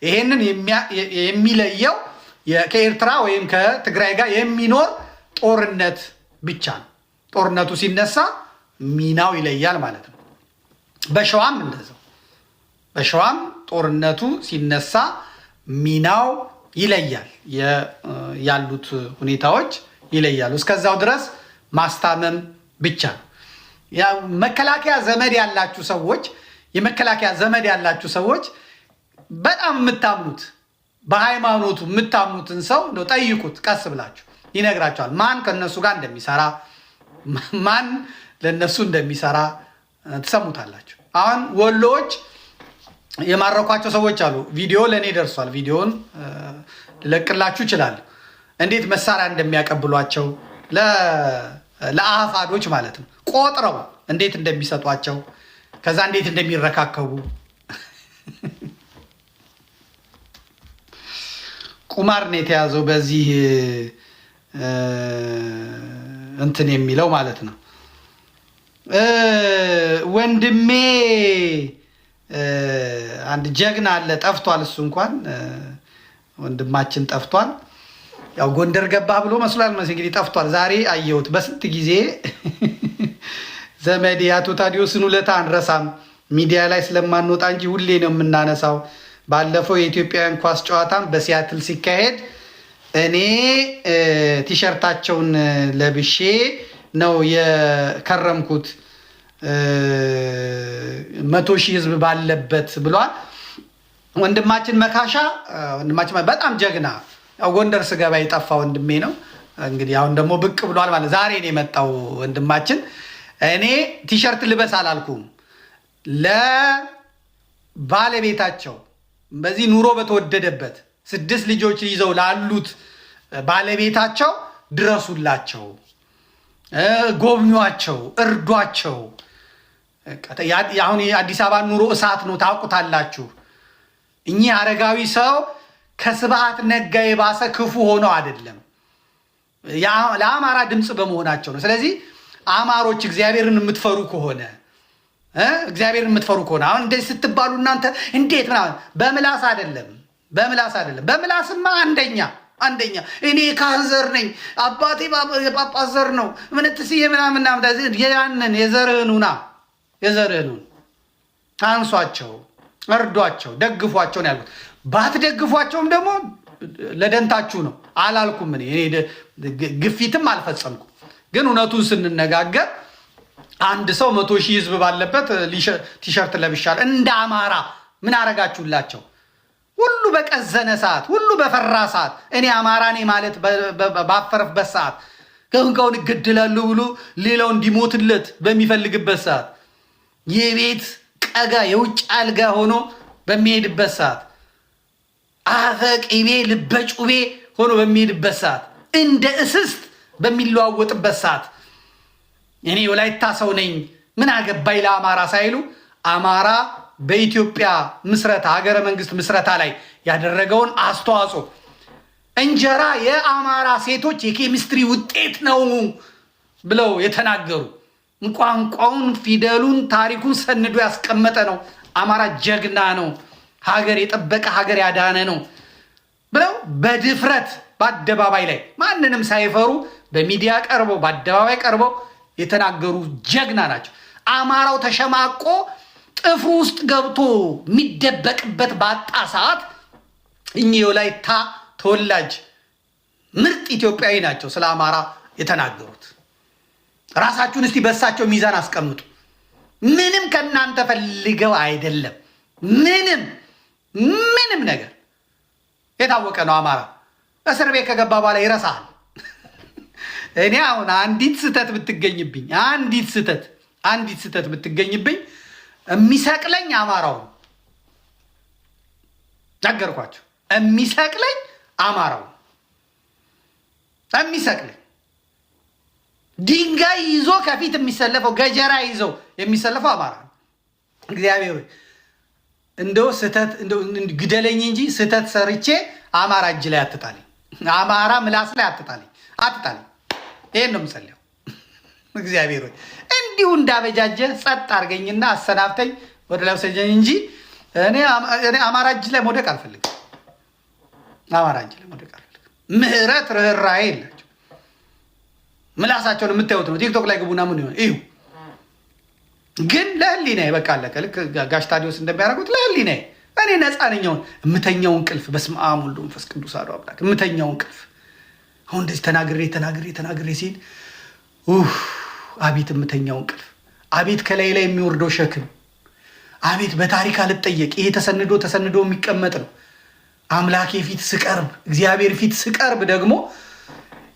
ይሄንን የሚለየው ከኤርትራ ወይም ከትግራይ ጋር የሚኖር ጦርነት ብቻ ነው። ጦርነቱ ሲነሳ ሚናው ይለያል ማለት ነው። በሸዋም እንደዛው፣ በሸዋም ጦርነቱ ሲነሳ ሚናው ይለያል፣ ያሉት ሁኔታዎች ይለያሉ። እስከዛው ድረስ ማስታመም ብቻ ነው። መከላከያ ዘመድ ያላችሁ ሰዎች፣ የመከላከያ ዘመድ ያላችሁ ሰዎች በጣም የምታምኑት በሃይማኖቱ የምታምኑትን ሰው እንደው ጠይቁት፣ ቀስ ብላችሁ ይነግራቸዋል። ማን ከነሱ ጋር እንደሚሰራ ማን ለነሱ እንደሚሰራ ትሰሙታላችሁ። አሁን ወሎዎች የማረኳቸው ሰዎች አሉ። ቪዲዮ ለእኔ ደርሷል። ቪዲዮን ልለቅላችሁ ይችላል። እንዴት መሳሪያ እንደሚያቀብሏቸው ለአፋዶች ማለት ነው፣ ቆጥረው እንዴት እንደሚሰጧቸው፣ ከዛ እንዴት እንደሚረካከቡ ቁማር ነው የተያዘው በዚህ እንትን የሚለው ማለት ነው። ወንድሜ አንድ ጀግና አለ፣ ጠፍቷል። እሱ እንኳን ወንድማችን ጠፍቷል። ያው ጎንደር ገባህ ብሎ መስሏል መሰለኝ እንግዲህ ጠፍቷል። ዛሬ አየሁት በስንት ጊዜ ዘመዴ አቶ ታዲዮስን ውለታ አንረሳም፣ ሚዲያ ላይ ስለማንወጣ እንጂ ሁሌ ነው የምናነሳው። ባለፈው የኢትዮጵያውያን ኳስ ጨዋታም በሲያትል ሲካሄድ እኔ ቲሸርታቸውን ለብሼ ነው የከረምኩት 100,000 ህዝብ ባለበት ብሏል ወንድማችን መካሻ። ወንድማችን በጣም ጀግና፣ ያው ጎንደር ስገባ የጠፋ ወንድሜ ነው። እንግዲህ አሁን ደግሞ ብቅ ብሏል ማለት ዛሬ ነው የመጣው ወንድማችን። እኔ ቲሸርት ልበስ አላልኩም፣ ለባለቤታቸው በዚህ ኑሮ በተወደደበት 6 ልጆች ይዘው ላሉት ባለቤታቸው ድረሱላቸው፣ ጎብኟቸው፣ እርዷቸው። አሁን የአዲስ አበባ ኑሮ እሳት ነው፣ ታውቁታላችሁ። እኚህ አረጋዊ ሰው ከስብሃት ነጋ የባሰ ክፉ ሆኖ አይደለም፣ ለአማራ ድምፅ በመሆናቸው ነው። ስለዚህ አማሮች እግዚአብሔርን የምትፈሩ ከሆነ አሁን እንደዚህ ስትባሉ እናንተ እንዴት ምናምን በምላስ አይደለም፣ በምላስማ አንደኛ እኔ ካህን ዘር ነኝ፣ አባቴ የጳጳስ ዘር ነው ምንትስዬ ምናምን ያንን የዘርህኑን አንሷቸው፣ እርዷቸው፣ ደግፏቸው ነው ያልኩት። ባትደግፏቸውም ደግሞ ለደንታችሁ ነው አላልኩም። እኔ ግፊትም አልፈጸምኩም። ግን እውነቱን ስንነጋገር አንድ ሰው 100,000 ህዝብ ባለበት ቲሸርት ለብሻል እንደ አማራ ምን አረጋችሁላቸው? ሁሉ በቀዘነ ሰዓት፣ ሁሉ በፈራ ሰዓት፣ እኔ አማራ ነኝ ማለት ባፈረፍበት ሰዓት፣ ከሁን እገድላለሁ ብሎ ሌላው እንዲሞትለት በሚፈልግበት ሰዓት፣ የቤት ቀጋ የውጭ አልጋ ሆኖ በሚሄድበት ሰዓት፣ አፈ ቅቤ ልበ ጩቤ ሆኖ በሚሄድበት ሰዓት፣ እንደ እስስት በሚለዋወጥበት ሰዓት እኔ ወላይታ ሰው ነኝ ምን አገባኝ ለአማራ ሳይሉ አማራ በኢትዮጵያ ምስረታ ሀገረ መንግስት ምስረታ ላይ ያደረገውን አስተዋጽኦ እንጀራ የአማራ ሴቶች የኬሚስትሪ ውጤት ነው ብለው የተናገሩ ቋንቋውን፣ ፊደሉን፣ ታሪኩን ሰንዶ ያስቀመጠ ነው። አማራ ጀግና ነው፣ ሀገር የጠበቀ ሀገር ያዳነ ነው ብለው በድፍረት በአደባባይ ላይ ማንንም ሳይፈሩ በሚዲያ ቀርበው በአደባባይ ቀርበው የተናገሩ ጀግና ናቸው። አማራው ተሸማቆ ጥፍሩ ውስጥ ገብቶ የሚደበቅበት ባጣ ሰዓት እኚህ የወላይታ ተወላጅ ምርጥ ኢትዮጵያዊ ናቸው ስለ አማራ የተናገሩት። ራሳችሁን እስቲ በሳቸው ሚዛን አስቀምጡ። ምንም ከእናንተ ፈልገው አይደለም። ምንም ነገር የታወቀ ነው። አማራ እስር ቤት ከገባ በኋላ ይረሳል። እኔ አሁን አንዲት ስህተት ብትገኝብኝ የሚሰቅለኝ አማራው ነገርኳቸው። የሚሰቅለኝ አማራው የሚሰቅለኝ ድንጋይ ይዞ ከፊት የሚሰለፈው ገጀራ ይዞ የሚሰለፈው አማራ ነው። እግዚአብሔር እንደው ስህተት እንደው ግደለኝ እንጂ ስህተት ሰርቼ አማራ እጅ ላይ አትጣለኝ፣ አማራ ምላስ ላይ አትጣለኝ። ይሄን ነው የምጸልየው። እግዚአብሔር ሆይ እንዲሁ እንዳበጃጀ ጸጥ አድርገኝና አሰናብተኝ ወደ ላይ ወሰደኝ እንጂ እኔ አማራ እጅ ላይ መውደቅ አልፈልግም። ምህረት ርህራሄ የላቸው። ምላሳቸውን የምታዩት ነው። ቲክቶክ ላይ ግቡና ምን ይሆን እዩ። ግን ለህሊናዬ በቃ አለቀ። ልክ ጋሽ ታዲዮስ እንደሚያደርጉት ለህሊናዬ እኔ ነፃ ነኝ። የምተኛው እንቅልፍ በስመ አብ ወወልድ ወመንፈስ ቅዱስ አሐዱ አምላክ የምተኛው እንቅልፍ አሁን እንደዚህ ተናግሬ ሲል አቤት የምተኛው እንቅልፍ፣ አቤት ከላይ ላይ የሚወርደው ሸክም፣ አቤት በታሪክ አልጠየቅ። ይሄ ተሰንዶ የሚቀመጥ ነው። አምላኬ ፊት ስቀርብ፣ እግዚአብሔር ፊት ስቀርብ ደግሞ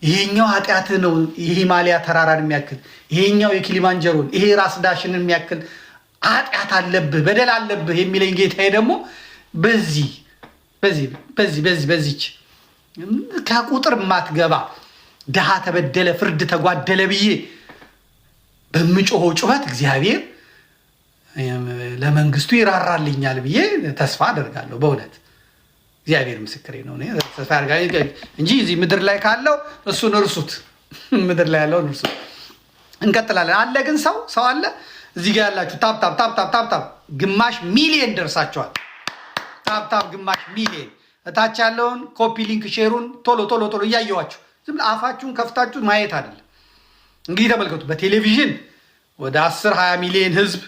ይሄኛው ኃጢአት ነው፣ የሂማሊያ ተራራን የሚያክል ይሄኛው የኪሊማንጀሮን ይሄ ራስ ዳሽንን የሚያክል ኃጢአት አለብህ፣ በደል አለብህ የሚለኝ ጌታዬ ደግሞ በዚች ከቁጥር ማትገባ ድሃ ተበደለ፣ ፍርድ ተጓደለ ብዬ በምጮኸው ጩኸት እግዚአብሔር ለመንግስቱ ይራራልኛል ብዬ ተስፋ አደርጋለሁ። በእውነት እግዚአብሔር ምስክሬ ነው። ተስፋ አደርጋለሁ እንጂ እዚህ ምድር ላይ ካለው እሱን እርሱት፣ ምድር ላይ ያለውን እርሱት። እንቀጥላለን። አለ ግን ሰው አለ እዚህ ጋር ያላችሁ ታፕ ግማሽ ሚሊየን ደርሳችኋል። ታፕ ግማሽ ሚሊየን እታች ያለውን ኮፒ ሊንክ ሼሩን ቶሎ እያየዋችሁ ዝም አፋችሁን ከፍታችሁ ማየት አይደለም። እንግዲህ ተመልከቱ። በቴሌቪዥን ወደ 10-20 ሚሊዮን ህዝብ፣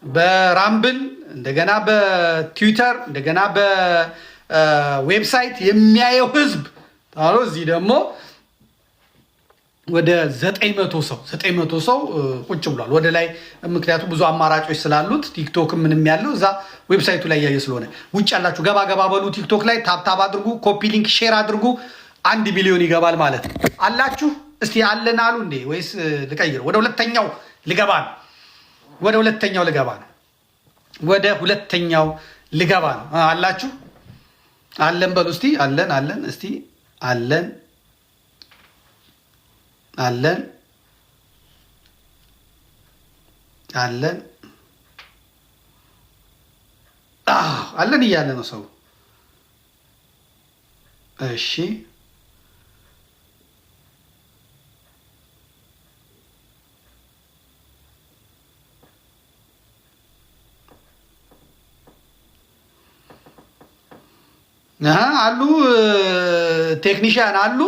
በራምብል እንደገና በትዊተር እንደገና በዌብሳይት የሚያየው ህዝብ ታሎ እዚህ ደግሞ ወደ 900 ሰው ቁጭ ብሏል ወደ ላይ። ምክንያቱም ብዙ አማራጮች ስላሉት ቲክቶክ ምንም ያለው እዛ ዌብሳይቱ ላይ ያየ ስለሆነ ውጭ ያላችሁ ገባ በሉ ቲክቶክ ላይ ታፕ አድርጉ፣ ኮፒ ሊንክ ሼር አድርጉ። 1 ሚሊዮን ይገባል ማለት ነው። አላችሁ እስቲ አለን አሉ እንዴ? ወይስ ልቀይር? ወደ ሁለተኛው ልገባ ነው። አላችሁ አለን በሉ እስቲ አለን እስቲ አለን እያለ ነው ሰው። እሺ አሉ ቴክኒሽያን አሉ።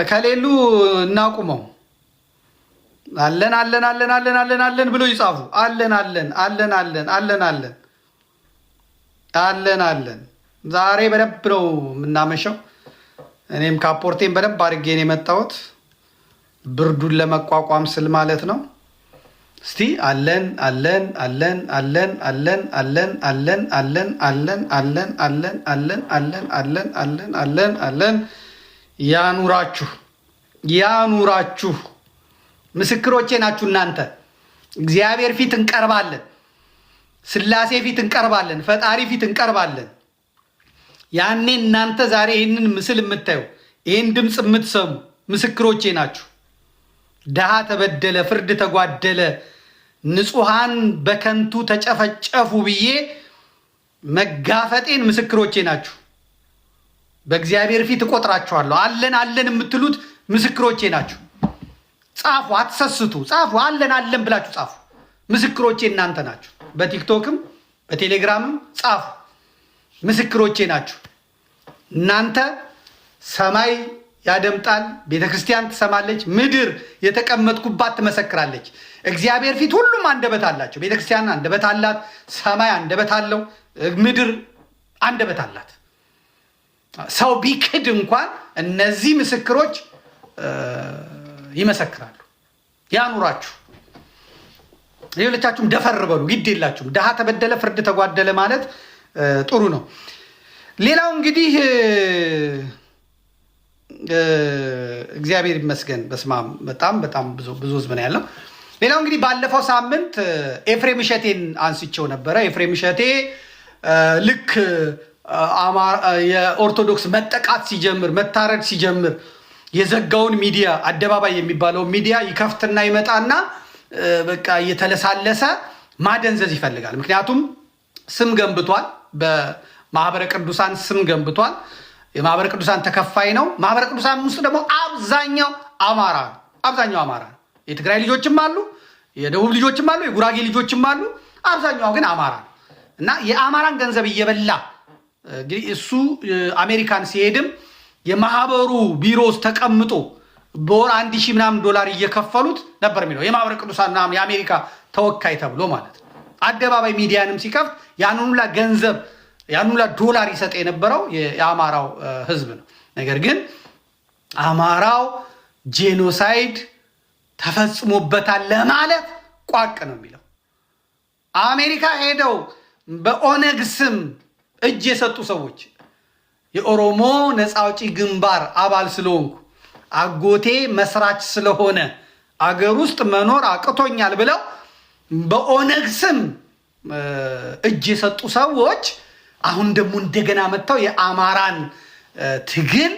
ከሌሉ እናቁመው። አለን አለን አለን አለን አለን አለን ብሎ ይጻፉ። አለን አለን አለን አለን አለን አለን አለን አለን። ዛሬ በደንብ ነው የምናመሸው። እኔም ካፖርቴን በደንብ አድርጌ ነው የመጣሁት ብርዱን ለመቋቋም ስል ማለት ነው። እስቲ አለን አለን አለን አለን አለን አለን አለን አለን አለን አለን አለን አለን አለን አለን አለን አለን አለን። ያኑራችሁ ያኑራችሁ። ምስክሮቼ ናችሁ እናንተ። እግዚአብሔር ፊት እንቀርባለን፣ ስላሴ ፊት እንቀርባለን፣ ፈጣሪ ፊት እንቀርባለን። ያኔ እናንተ ዛሬ ይህንን ምስል የምታዩ ይህን ድምፅ የምትሰሙ ምስክሮቼ ናችሁ። ድሃ ተበደለ፣ ፍርድ ተጓደለ፣ ንጹሐን በከንቱ ተጨፈጨፉ ብዬ መጋፈጤን ምስክሮቼ ናችሁ። በእግዚአብሔር ፊት እቆጥራችኋለሁ። አለን አለን የምትሉት ምስክሮቼ ናችሁ። ጻፉ፣ አትሰስቱ፣ ጻፉ። አለን አለን ብላችሁ ጻፉ። ምስክሮቼ እናንተ ናችሁ። በቲክቶክም በቴሌግራምም ጻፉ። ምስክሮቼ ናችሁ እናንተ። ሰማይ ያደምጣል፣ ቤተ ክርስቲያን ትሰማለች፣ ምድር የተቀመጥኩባት ትመሰክራለች። እግዚአብሔር ፊት ሁሉም አንደበት አላቸው። ቤተ ክርስቲያን አንደበት አላት፣ ሰማይ አንደበት አለው፣ ምድር አንደበት አላት። ሰው ቢክድ እንኳን እነዚህ ምስክሮች ይመሰክራሉ። ያኑራችሁ። ሌሎቻችሁም ደፈር በሉ፣ ግድ የላችሁም። ድሃ ተበደለ፣ ፍርድ ተጓደለ ማለት ጥሩ ነው። ሌላው እንግዲህ እግዚአብሔር ይመስገን። በስማም በጣም በጣም ብዙ ህዝብ ነው ያለው። ሌላው እንግዲህ ባለፈው ሳምንት ኤፍሬም እሸቴን አንስቼው ነበረ። ኤፍሬም እሸቴ ልክ የኦርቶዶክስ መጠቃት ሲጀምር፣ መታረድ ሲጀምር የዘጋውን ሚዲያ አደባባይ የሚባለውን ሚዲያ ይከፍትና ይመጣና በቃ እየተለሳለሰ ማደንዘዝ ይፈልጋል። ምክንያቱም ስም ገንብቷል፣ በማህበረ ቅዱሳን ስም ገንብቷል። የማህበረ ቅዱሳን ተከፋይ ነው። ማህበረ ቅዱሳን ውስጥ ደግሞ አብዛኛው አማራ ነው። አብዛኛው አማራ ነው። የትግራይ ልጆችም አሉ፣ የደቡብ ልጆችም አሉ፣ የጉራጌ ልጆችም አሉ። አብዛኛው ግን አማራ ነው እና የአማራን ገንዘብ እየበላ እንግዲህ እሱ አሜሪካን ሲሄድም የማህበሩ ቢሮ ውስጥ ተቀምጦ በወር 1,000 ምናምን ዶላር እየከፈሉት ነበር የሚለው የማህበረ ቅዱሳን ምናምን የአሜሪካ ተወካይ ተብሎ ማለት ነው። አደባባይ ሚዲያንም ሲከፍት ያንን ሁላ ገንዘብ ያንን ሁላ ዶላር ይሰጥ የነበረው የአማራው ህዝብ ነው። ነገር ግን አማራው ጄኖሳይድ ተፈጽሞበታል ለማለት ቋቅ ነው የሚለው። አሜሪካ ሄደው በኦነግ ስም እጅ የሰጡ ሰዎች የኦሮሞ ነፃ አውጪ ግንባር አባል ስለሆንኩ አጎቴ መስራች ስለሆነ አገር ውስጥ መኖር አቅቶኛል ብለው በኦነግ ስም እጅ የሰጡ ሰዎች አሁን ደግሞ እንደገና መጥተው የአማራን ትግል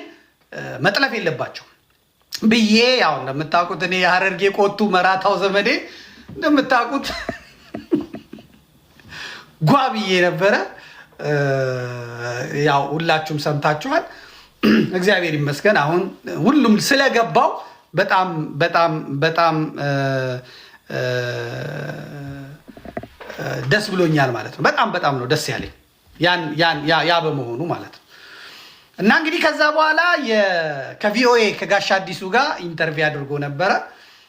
መጥለፍ የለባቸው ብዬ ያው እንደምታውቁት እኔ የሐረርጌ ቆቱ መራታው ዘመዴ እንደምታውቁት ጓ ብዬ ነበረ። ያው ሁላችሁም ሰምታችኋል። እግዚአብሔር ይመስገን አሁን ሁሉም ስለገባው በጣም በጣም በጣም ደስ ብሎኛል ማለት ነው። በጣም በጣም ነው ደስ ያለኝ ያ በመሆኑ ማለት ነው። እና እንግዲህ ከዛ በኋላ ከቪኦኤ ከጋሽ አዲሱ ጋር ኢንተርቪው አድርጎ ነበረ።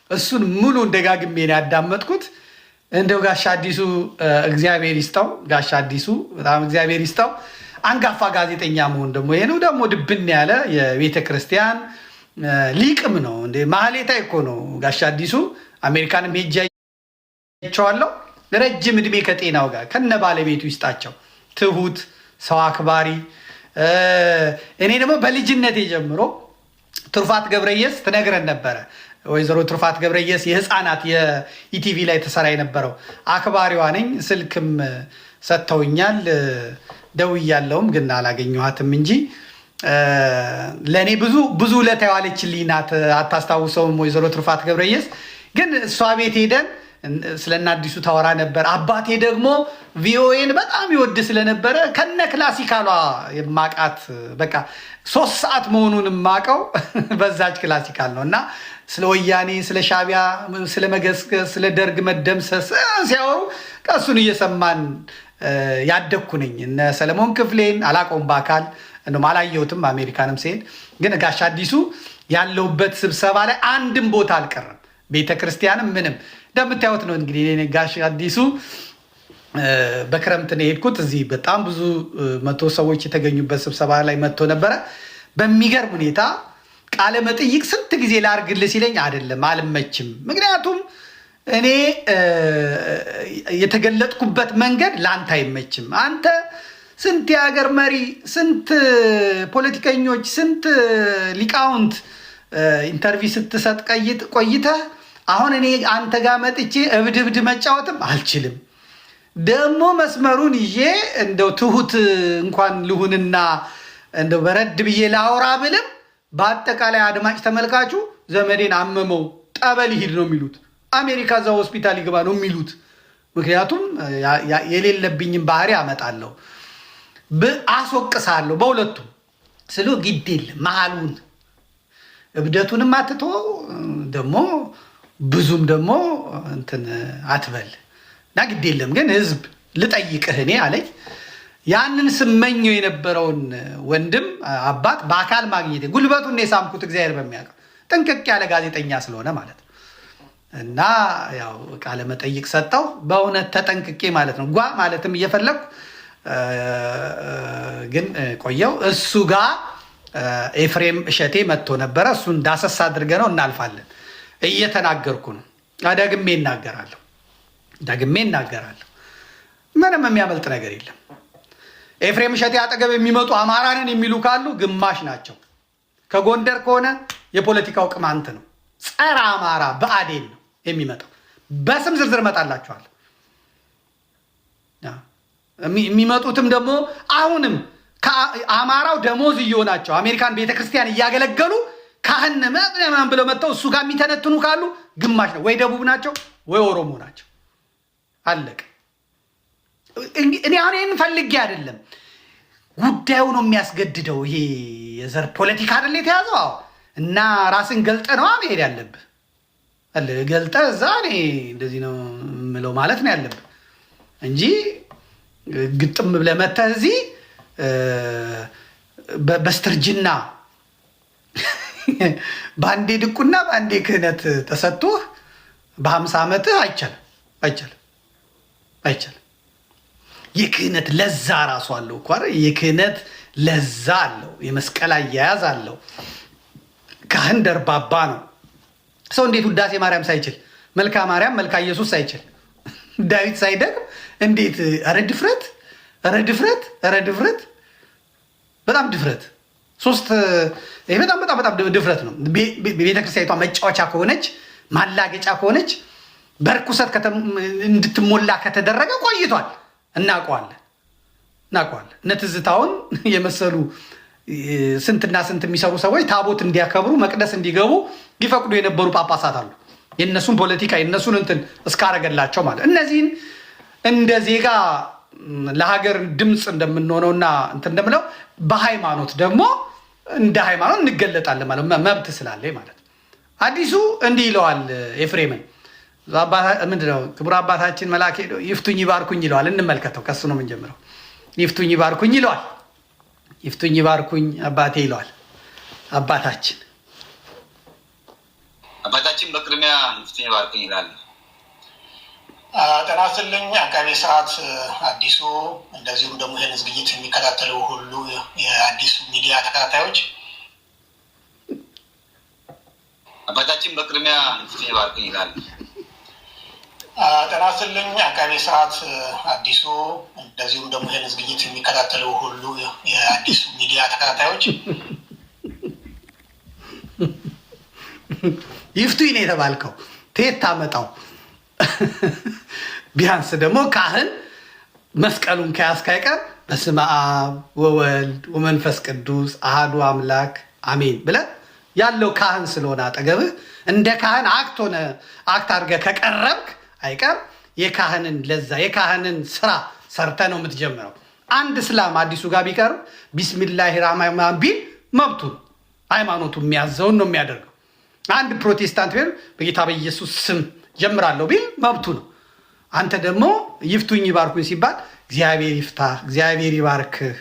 እሱን ሙሉ እንደጋግሜ ነው ያዳመጥኩት። እንደው ጋሽ አዲሱ እግዚአብሔር ይስጠው፣ ጋሽ አዲሱ በጣም እግዚአብሔር ይስጠው። አንጋፋ ጋዜጠኛ መሆን ደግሞ ይሄ ነው ደግሞ ድብን ያለ የቤተ ክርስቲያን ሊቅም ነው። እንደ ማህሌታይ እኮ ነው ጋሽ አዲሱ። አሜሪካንም ሄጄ አይቼዋለሁ። ረጅም እድሜ ከጤናው ጋር ከነ ባለቤቱ ይስጣቸው። ትሁት ሰው አክባሪ። እኔ ደግሞ በልጅነቴ ጀምሮ ትሩፋት ገብረየስ ትነግረን ነበረ። ወይዘሮ ትሩፋት ገብረየስ የህፃናት የኢቲቪ ላይ ተሰራ የነበረው አክባሪዋ ነኝ። ስልክም ሰጥተውኛል፣ ደውያለሁም ግን አላገኘኋትም እንጂ ለእኔ ብዙ ውለታ የዋለችልኝ ናት። አታስታውሰውም? ወይዘሮ ትሩፋት ገብረየስ ግን እሷ ቤት ሄደን ስለና አዲሱ ታወራ ነበር። አባቴ ደግሞ ቪኦኤን በጣም ይወድ ስለነበረ ከነ ክላሲካሏ የማቃት በቃ 3 ሰዓት መሆኑን የማቀው በዛች ክላሲካል ነው። እና ስለ ወያኔ፣ ስለ ሻቢያ፣ ስለ መገስገስ፣ ስለ ደርግ መደምሰስ ሲያወሩ ከእሱን እየሰማን ያደግኩ ነኝ። እነ ሰለሞን ክፍሌን አላውቀውም በአካል እንደውም አላየሁትም። አሜሪካንም ሲሄድ ግን ጋሽ አዲሱ ያለውበት ስብሰባ ላይ አንድም ቦታ አልቀረም። ቤተክርስቲያንም ምንም እንደምታዩት ነው። እንግዲህ ጋሽ አዲሱ በክረምት ነው የሄድኩት። እዚህ በጣም ብዙ 100 ሰዎች የተገኙበት ስብሰባ ላይ መጥቶ ነበረ። በሚገርም ሁኔታ ቃለ መጠይቅ ስንት ጊዜ ላርግልህ ሲለኝ አይደለም አልመችም። ምክንያቱም እኔ የተገለጥኩበት መንገድ ለአንተ አይመችም። አንተ ስንት የሀገር መሪ፣ ስንት ፖለቲከኞች፣ ስንት ሊቃውንት ኢንተርቪው ስትሰጥ ቆይተህ አሁን እኔ አንተ ጋር መጥቼ እብድ መጫወትም አልችልም። ደግሞ መስመሩን ይዤ እንደው ትሁት እንኳን ልሁንና እንደው በረድ ብዬ ላውራ ብልም በአጠቃላይ አድማጭ ተመልካቹ ዘመዴን አመመው ጠበል ይሂድ ነው የሚሉት። አሜሪካ እዛ ሆስፒታል ይገባ ነው የሚሉት። ምክንያቱም የሌለብኝም ባህሪ አመጣለሁ፣ አስወቅሳለሁ በሁለቱም ስሉ ግድ የለም መሀሉን እብደቱንም አትቶ ደግሞ ብዙም ደግሞ እንትን አትበል እና ግድ የለም ግን ህዝብ ልጠይቅህ እኔ አለኝ። ያንን ስመኘው የነበረውን ወንድም አባት በአካል ማግኘት ጉልበቱን የሳምኩት እግዚአብሔር በሚያውቀው ጥንቅቅ ያለ ጋዜጠኛ ስለሆነ ማለት ነው። እና ያው ቃለ መጠይቅ ሰጠው በእውነት ተጠንቅቄ ማለት ነው። ጓ ማለትም እየፈለግኩ ግን ቆየው። እሱ ጋር ኤፍሬም እሸቴ መጥቶ ነበረ። እሱን ዳሰሳ አድርገ ነው እናልፋለን። እየተናገርኩ ነው። ደግሜ እናገራለሁ። ምንም የሚያመልጥ ነገር የለም። ኤፍሬም እሸቴ አጠገብ የሚመጡ አማራንን የሚሉ ካሉ ግማሽ ናቸው። ከጎንደር ከሆነ የፖለቲካው ቅማንት ነው፣ ጸረ አማራ ብአዴን ነው የሚመጣው። በስም ዝርዝር እመጣላችኋል። የሚመጡትም ደግሞ አሁንም አማራው ደሞዝ እየሆናቸው አሜሪካን ቤተክርስቲያን እያገለገሉ ካህን ምናምን ብለው መጥተው እሱ ጋር የሚተነትኑ ካሉ ግማሽ ነው፣ ወይ ደቡብ ናቸው ወይ ኦሮሞ ናቸው። አለቅ። እኔ አሁን ይህን ፈልጌ አይደለም፣ ጉዳዩ ነው የሚያስገድደው። ይሄ የዘር ፖለቲካ አይደል የተያዘው። እና ራስን ገልጠ ነው መሄድ ያለብህ። ገልጠ እዛ እኔ እንደዚህ ነው የምለው ማለት ነው ያለብህ እንጂ ግጥም ብለህ መተህ እዚህ በስተርጅና በአንዴ ድቁና በአንዴ ክህነት ተሰጥቶህ በ50 ዓመትህ አይቻልም። የክህነት ለዛ ራሱ አለው እኮ አይደል? የክህነት ለዛ አለው። የመስቀል አያያዝ አለው። ካህን ደርባባ ነው። ሰው እንዴት ውዳሴ ማርያም ሳይችል፣ መልካ ማርያም መልካ ኢየሱስ ሳይችል፣ ዳዊት ሳይደግም እንዴት! ኧረ ድፍረት! በጣም ድፍረት። ይሄ በጣም ድፍረት ነው። ቤተክርስቲያኒቷ መጫወቻ ከሆነች ማላገጫ ከሆነች በርኩሰት እንድትሞላ ከተደረገ ቆይቷል። እናውቀዋለን። እነ ትዝታውን የመሰሉ ስንትና ስንት የሚሰሩ ሰዎች ታቦት እንዲያከብሩ መቅደስ እንዲገቡ ሊፈቅዱ የነበሩ ጳጳሳት አሉ። የእነሱን ፖለቲካ የእነሱን እንትን እስካረገላቸው ማለት እነዚህን እንደ ዜጋ ለሀገር ድምፅ እንደምንሆነውና እንትን እንደምለው በሃይማኖት ደግሞ እንደ ሃይማኖት እንገለጣለን ማለት መብት ስላለ ማለት ነው። አዲሱ እንዲህ ይለዋል ኤፍሬምን ምንድነው ክቡር አባታችን መልአክ ሄዶ ይፍቱኝ ይባርኩኝ ይለዋል። እንመልከተው። ከሱ ነው የምንጀምረው። ይፍቱኝ ይባርኩኝ ይለዋል። ይፍቱኝ ይባርኩኝ አባቴ ይለዋል። አባታችን በቅድሚያ ይፍቱኝ ይባርኩኝ ይላል። ጤና ይስጥልኝ አቃቤ ስርዓት አዲሱ፣ እንደዚሁም ደግሞ ይህን ዝግጅት የሚከታተሉ ሁሉ የአዲሱ ሚዲያ ተከታታዮች አባታችን በቅድሚያ ይፍቱኝ ይባርኩኝ ይላል። ጤና ይስጥልኝ አቃቤ ስርዓት አዲሱ፣ እንደዚሁም ደግሞ ይህን ዝግጅት የሚከታተሉ ሁሉ የአዲሱ ሚዲያ ተከታታዮች ይፍቱኝ ነው የተባልከው። ትሄድ ታመጣው ቢያንስ ደግሞ ካህን መስቀሉን ከያዝክ አይቀር በስመ አብ ወወልድ ወመንፈስ ቅዱስ አሃዱ አምላክ አሜን ብለህ ያለው ካህን ስለሆነ አጠገብህ እንደ ካህን አክት አድርገህ ከቀረብክ አይቀር የካህንን ለዛ የካህንን ስራ ሰርተ ነው የምትጀምረው። አንድ እስላም አዲሱ ጋር ቢቀር ቢስሚላሂ ራህማን ቢል መብቱ ነው። ሃይማኖቱ የሚያዘውን ነው የሚያደርገው። አንድ ፕሮቴስታንት ቢሆን በጌታ በኢየሱስ ስም ጀምራለሁ ቢል መብቱ ነው። አንተ ደግሞ ይፍቱኝ ይባርኩኝ ሲባል እግዚአብሔር ይፍታ፣ እግዚአብሔር ይባርክህ፣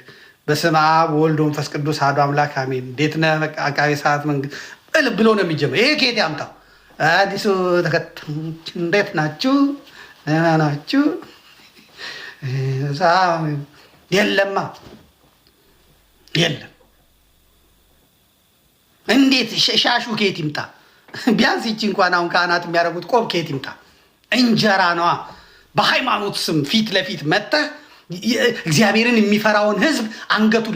በስመ አብ ወልድ ወመንፈስ ቅዱስ አሐዱ አምላክ አሜን፣ እንዴት ነህ አቃቤ ሰዓት መንግስት ብሎ ነው የሚጀምረው። ይሄ ከየት ያምጣው? አዲሱ ተከታዮች እንዴት ናችሁ? ደህና ናችሁ? የለማ የለም። እንዴት ሻሹ ከየት ይምጣ? ቢያንስ ይቺ እንኳን አሁን ካህናት የሚያደርጉት ቆብ ከየት ይምጣ? እንጀራ ነዋ። በሃይማኖት ስም ፊት ለፊት መጥተህ እግዚአብሔርን የሚፈራውን ህዝብ አንገቱን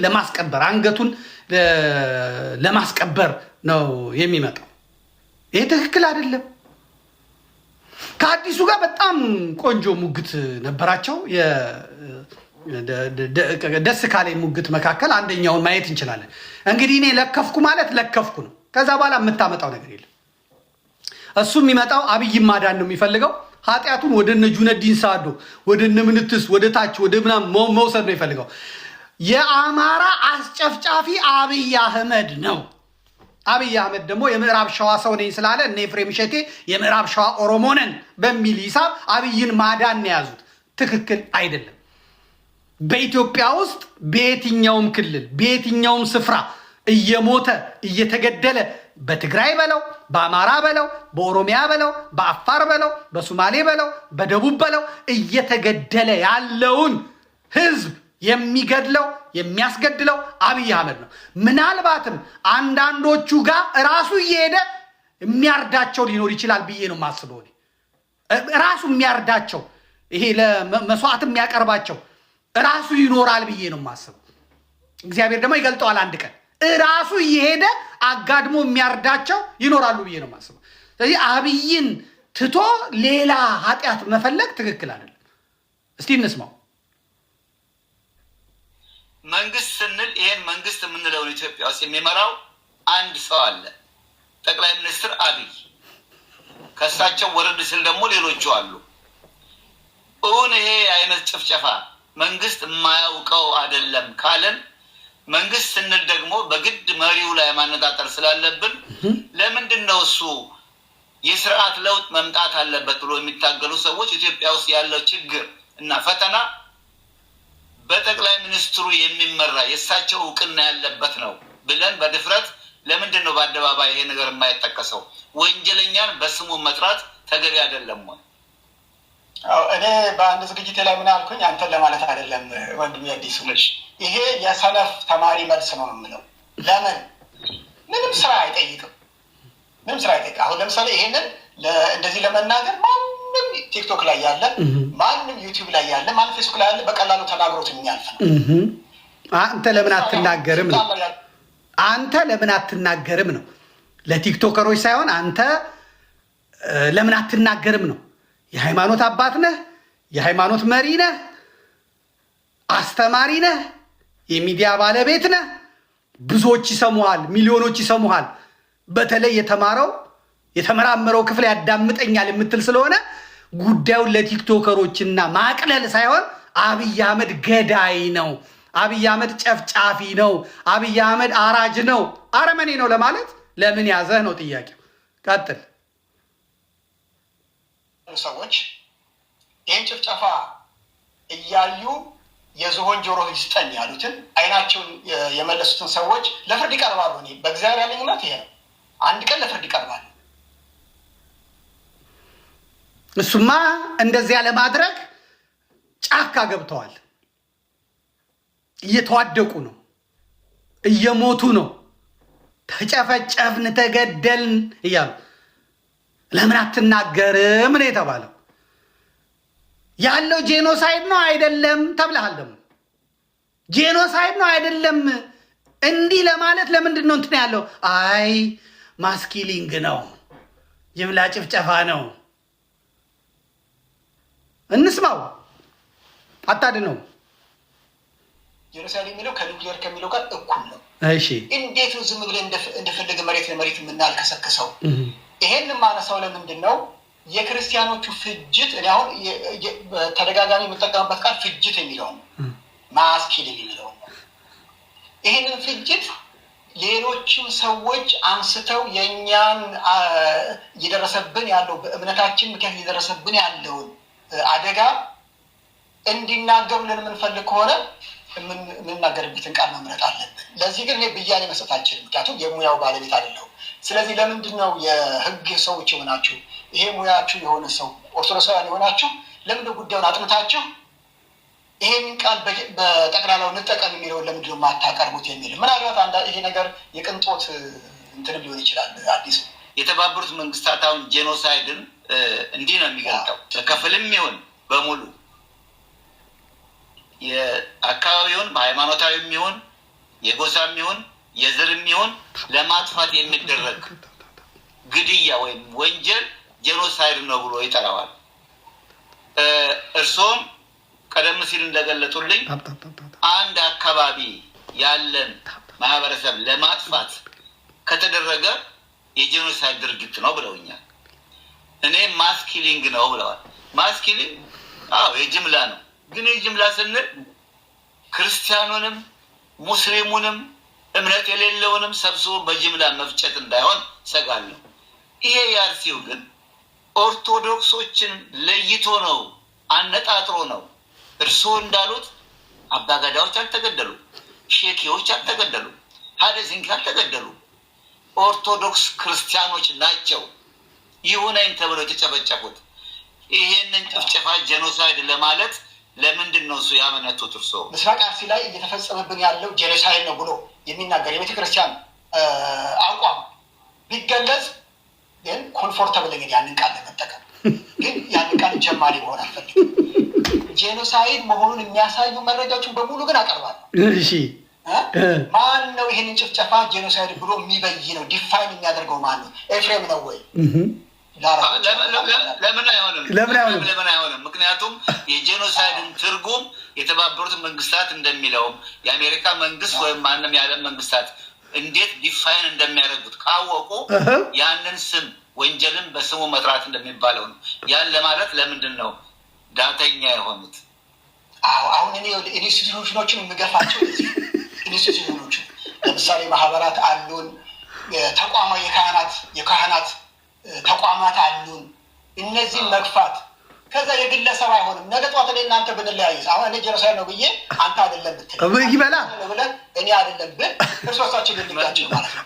ለማስቀበር ነው የሚመጣው። ይሄ ትክክል አይደለም። ከአዲሱ ጋር በጣም ቆንጆ ሙግት ነበራቸው። ደስ ካለኝ ሙግት መካከል አንደኛውን ማየት እንችላለን። እንግዲህ እኔ ለከፍኩ ማለት ለከፍኩ ነው። ከዛ በኋላ የምታመጣው ነገር የለም። እሱ የሚመጣው አብይን ማዳን ነው የሚፈልገው። ኃጢአቱን ወደ እነ ጁነዲን ሳዶ ወደ እነ ምንትስ ወደ ታች ወደ ምናምን መውሰድ ነው የሚፈልገው። የአማራ አስጨፍጫፊ አብይ አህመድ ነው። አብይ አህመድ ደግሞ የምዕራብ ሸዋ ሰው ነኝ ስላለ እነ ኤፍሬም እሸቴ የምዕራብ ሸዋ ኦሮሞ ነን በሚል ሂሳብ አብይን ማዳን የያዙት ትክክል አይደለም። በኢትዮጵያ ውስጥ በየትኛውም ክልል በየትኛውም ስፍራ እየሞተ እየተገደለ በትግራይ በለው በአማራ በለው በኦሮሚያ በለው በአፋር በለው በሶማሌ በለው በደቡብ በለው እየተገደለ ያለውን ህዝብ የሚገድለው የሚያስገድለው አብይ አህመድ ነው። ምናልባትም አንዳንዶቹ ጋር ራሱ እየሄደ የሚያርዳቸው ሊኖር ይችላል ብዬ ነው የማስበው። ራሱ የሚያርዳቸው ይሄ ለመስዋዕት የሚያቀርባቸው ራሱ ይኖራል ብዬ ነው የማስበው። እግዚአብሔር ደግሞ ይገልጠዋል አንድ ቀን ራሱ እየሄደ አጋድሞ የሚያርዳቸው ይኖራሉ ብዬ ነው የማስበው። ስለዚህ አብይን ትቶ ሌላ ኃጢአት መፈለግ ትክክል አይደለም። እስቲ እንስማው። መንግስት ስንል ይሄን መንግስት የምንለውን ኢትዮጵያ ውስጥ የሚመራው አንድ ሰው አለ፣ ጠቅላይ ሚኒስትር አብይ። ከእሳቸው ወረድ ስል ደግሞ ሌሎቹ አሉ። እውን ይሄ አይነት ጭፍጨፋ መንግስት የማያውቀው አይደለም ካለን መንግስት ስንል ደግሞ በግድ መሪው ላይ ማነጣጠር ስላለብን ለምንድን ነው እሱ የስርዓት ለውጥ መምጣት አለበት ብሎ የሚታገሉ ሰዎች ኢትዮጵያ ውስጥ ያለው ችግር እና ፈተና በጠቅላይ ሚኒስትሩ የሚመራ የእሳቸው እውቅና ያለበት ነው ብለን በድፍረት ለምንድን ነው በአደባባይ ይሄ ነገር የማይጠቀሰው? ወንጀለኛን በስሙ መጥራት ተገቢ አይደለም ወይ? እኔ በአንድ ዝግጅት ላይ ምን አልኩኝ? አንተን ለማለት አይደለም ወንድሜ አዲሱ፣ ይሄ የሰነፍ ተማሪ መልስ ነው የምለው። ለምን ምንም ስራ አይጠይቅም። አሁን ለምሳሌ ይሄንን እንደዚህ ለመናገር ማንም ቲክቶክ ላይ ያለ፣ ማንም ዩቲዩብ ላይ ያለ፣ ማንም ፌስቡክ ላይ ያለ በቀላሉ ተናግሮት የሚያልፍ ነው። አንተ ለምን አትናገርም ነው? ለቲክቶከሮች ሳይሆን አንተ ለምን አትናገርም ነው። የሃይማኖት አባት ነህ፣ የሃይማኖት መሪ ነህ፣ አስተማሪ ነህ፣ የሚዲያ ባለቤት ነህ። ብዙዎች ይሰሙሃል፣ ሚሊዮኖች ይሰሙሃል። በተለይ የተመራመረው ክፍል ያዳምጠኛል የምትል ስለሆነ ጉዳዩን ለቲክቶከሮችና ማቅለል ሳይሆን አብይ አህመድ ገዳይ ነው፣ አብይ አህመድ ጨፍጫፊ ነው፣ አብይ አህመድ አራጅ ነው፣ አረመኔ ነው ለማለት ለምን ያዘህ ነው ጥያቄው። ቀጥል። ሰዎች ይህን ጭፍጨፋ እያዩ የዝሆን ጆሮ ይስጠን ያሉትን አይናቸውን የመለሱትን ሰዎች ለፍርድ ይቀርባሉ። እኔ በእግዚአብሔር ያለኝ እምነት ይሄ ነው። አንድ ቀን ለፍርድ ይቀርባሉ። እሱማ እንደዚያ ለማድረግ ጫካ ገብተዋል። እየተዋደቁ ነው፣ እየሞቱ ነው፣ ተጨፈጨፍን፣ ተገደልን እያሉ ለምን አትናገርም ነው የተባለው። ያለው ጄኖሳይድ ነው አይደለም ተብለሃል። ደግሞ ጄኖሳይድ ነው አይደለም እንዲህ ለማለት ለምንድን ነው እንትን ያለው? አይ ማስኪሊንግ ነው፣ ጅምላ ጭፍጨፋ ነው። እንስማው፣ አታድነው። ጄኖሳይድ የሚለው ከኒውክሌር ከሚለው ጋር እኩል ነው። እሺ፣ እንዴት ነው ዝም ብለን እንደፈለገ መሬት ለመሬት የምናልከሰክሰው? ይሄን ማነሳው ለምንድን ነው? የክርስቲያኖቹ ፍጅት እኔ አሁን ተደጋጋሚ የምጠቀምበት ቃል ፍጅት የሚለው ነው፣ ማስኪል የሚለው ነው። ይህንን ፍጅት ሌሎችም ሰዎች አንስተው የእኛን እየደረሰብን ያለው በእምነታችን ምክንያት እየደረሰብን ያለውን አደጋ እንዲናገሩልን የምንፈልግ ከሆነ የምንናገርበትን ቃል መምረጥ አለብን። ለዚህ ግን እኔ ብያኔ መስጠት አልችልም፣ ምክንያቱም የሙያው ባለቤት አይደለሁም። ስለዚህ ለምንድን ነው የህግ ሰዎች የሆናችሁ ይሄ ሙያችሁ የሆነ ሰው ኦርቶዶክሳውያን የሆናችሁ ለምንድን ጉዳዩን አጥንታችሁ ይሄንን ቃል በጠቅላላው እንጠቀም የሚለውን ለምንድን ነው የማታቀርቡት የሚል ምናልባት ይሄ ነገር የቅንጦት እንትን ሊሆን ይችላል። አዲስ የተባበሩት መንግስታት አሁን ጄኖሳይድን እንዲህ ነው የሚገልጠው። በከፍልም ይሁን በሙሉ የአካባቢውን በሃይማኖታዊም ይሁን የጎሳም ይሁን የዘርም ይሁን ለማጥፋት የሚደረግ ግድያ ወይም ወንጀል ጄኖሳይድ ነው ብሎ ይጠራዋል። እርሶም ቀደም ሲል እንደገለጡልኝ አንድ አካባቢ ያለን ማህበረሰብ ለማጥፋት ከተደረገ የጄኖሳይድ ድርጊት ነው ብለውኛል። እኔ ማስኪሊንግ ነው ብለዋል። ማስኪሊንግ የጅምላ ነው። ግን የጅምላ ስንል ክርስቲያኑንም ሙስሊሙንም እምነት የሌለውንም ሰብስቦ በጅምላ መፍጨት እንዳይሆን ሰጋለሁ። ይሄ የአርሲው ግን ኦርቶዶክሶችን ለይቶ ነው፣ አነጣጥሮ ነው። እርስዎ እንዳሉት አባገዳዎች አልተገደሉ፣ ሼኪዎች አልተገደሉ፣ ሀደሲንኪ አልተገደሉ። ኦርቶዶክስ ክርስቲያኖች ናቸው ይሁነኝ ተብለው የተጨፈጨፉት። ይሄንን ጭፍጨፋ ጄኖሳይድ ለማለት ለምንድን ነው እሱ ያመነቱት? እርስዎ ምስራቅ አርሲ ላይ እየተፈጸመብን ያለው ጄኖሳይድ ነው ብሎ የሚናገር የቤተክርስቲያን አቋም ቢገለጽ ግን ኮንፎርተብል እንግዲህ ያንን ቃል ለመጠቀም ግን ያንን ቃል ጀማሪ መሆን አልፈልግም። ጄኖሳይድ መሆኑን የሚያሳዩ መረጃዎችን በሙሉ ግን አቀርባለሁ። እሺ ማን ነው ይህንን ጭፍጨፋ ጄኖሳይድ ብሎ የሚበይ ነው ዲፋይን የሚያደርገው ማን ነው? ኤፍሬም ነው ወይ? ለምን አይሆንም? ምክንያቱም የጄኖሳይድን ትርጉም የተባበሩት መንግስታት እንደሚለውም የአሜሪካ መንግስት ወይም ማንም የዓለም መንግስታት እንዴት ዲፋይን እንደሚያደርጉት ካወቁ ያንን ስም ወንጀልን በስሙ መጥራት እንደሚባለው ነው። ያን ለማለት ለምንድን ነው ዳተኛ የሆኑት? አሁን እኔ ኢንስቲትዩሽኖችን የምገፋቸው ኢንስቲትዩሽኖችን ለምሳሌ ማህበራት አሉን፣ ተቋማ የካህናት ተቋማት አሉን። እነዚህን መግፋት ከዛ የግለሰብ አይሆንም። ነገ ጠዋት ላይ እናንተ ብንለያይስ አሁን እኔ ጄኖሳይድ ነው ብዬ አንተ አይደለም ብትል ይበላ ብለን እኔ አይደለም ብል እርሶሳችን ልንጋጭ ማለት ነው።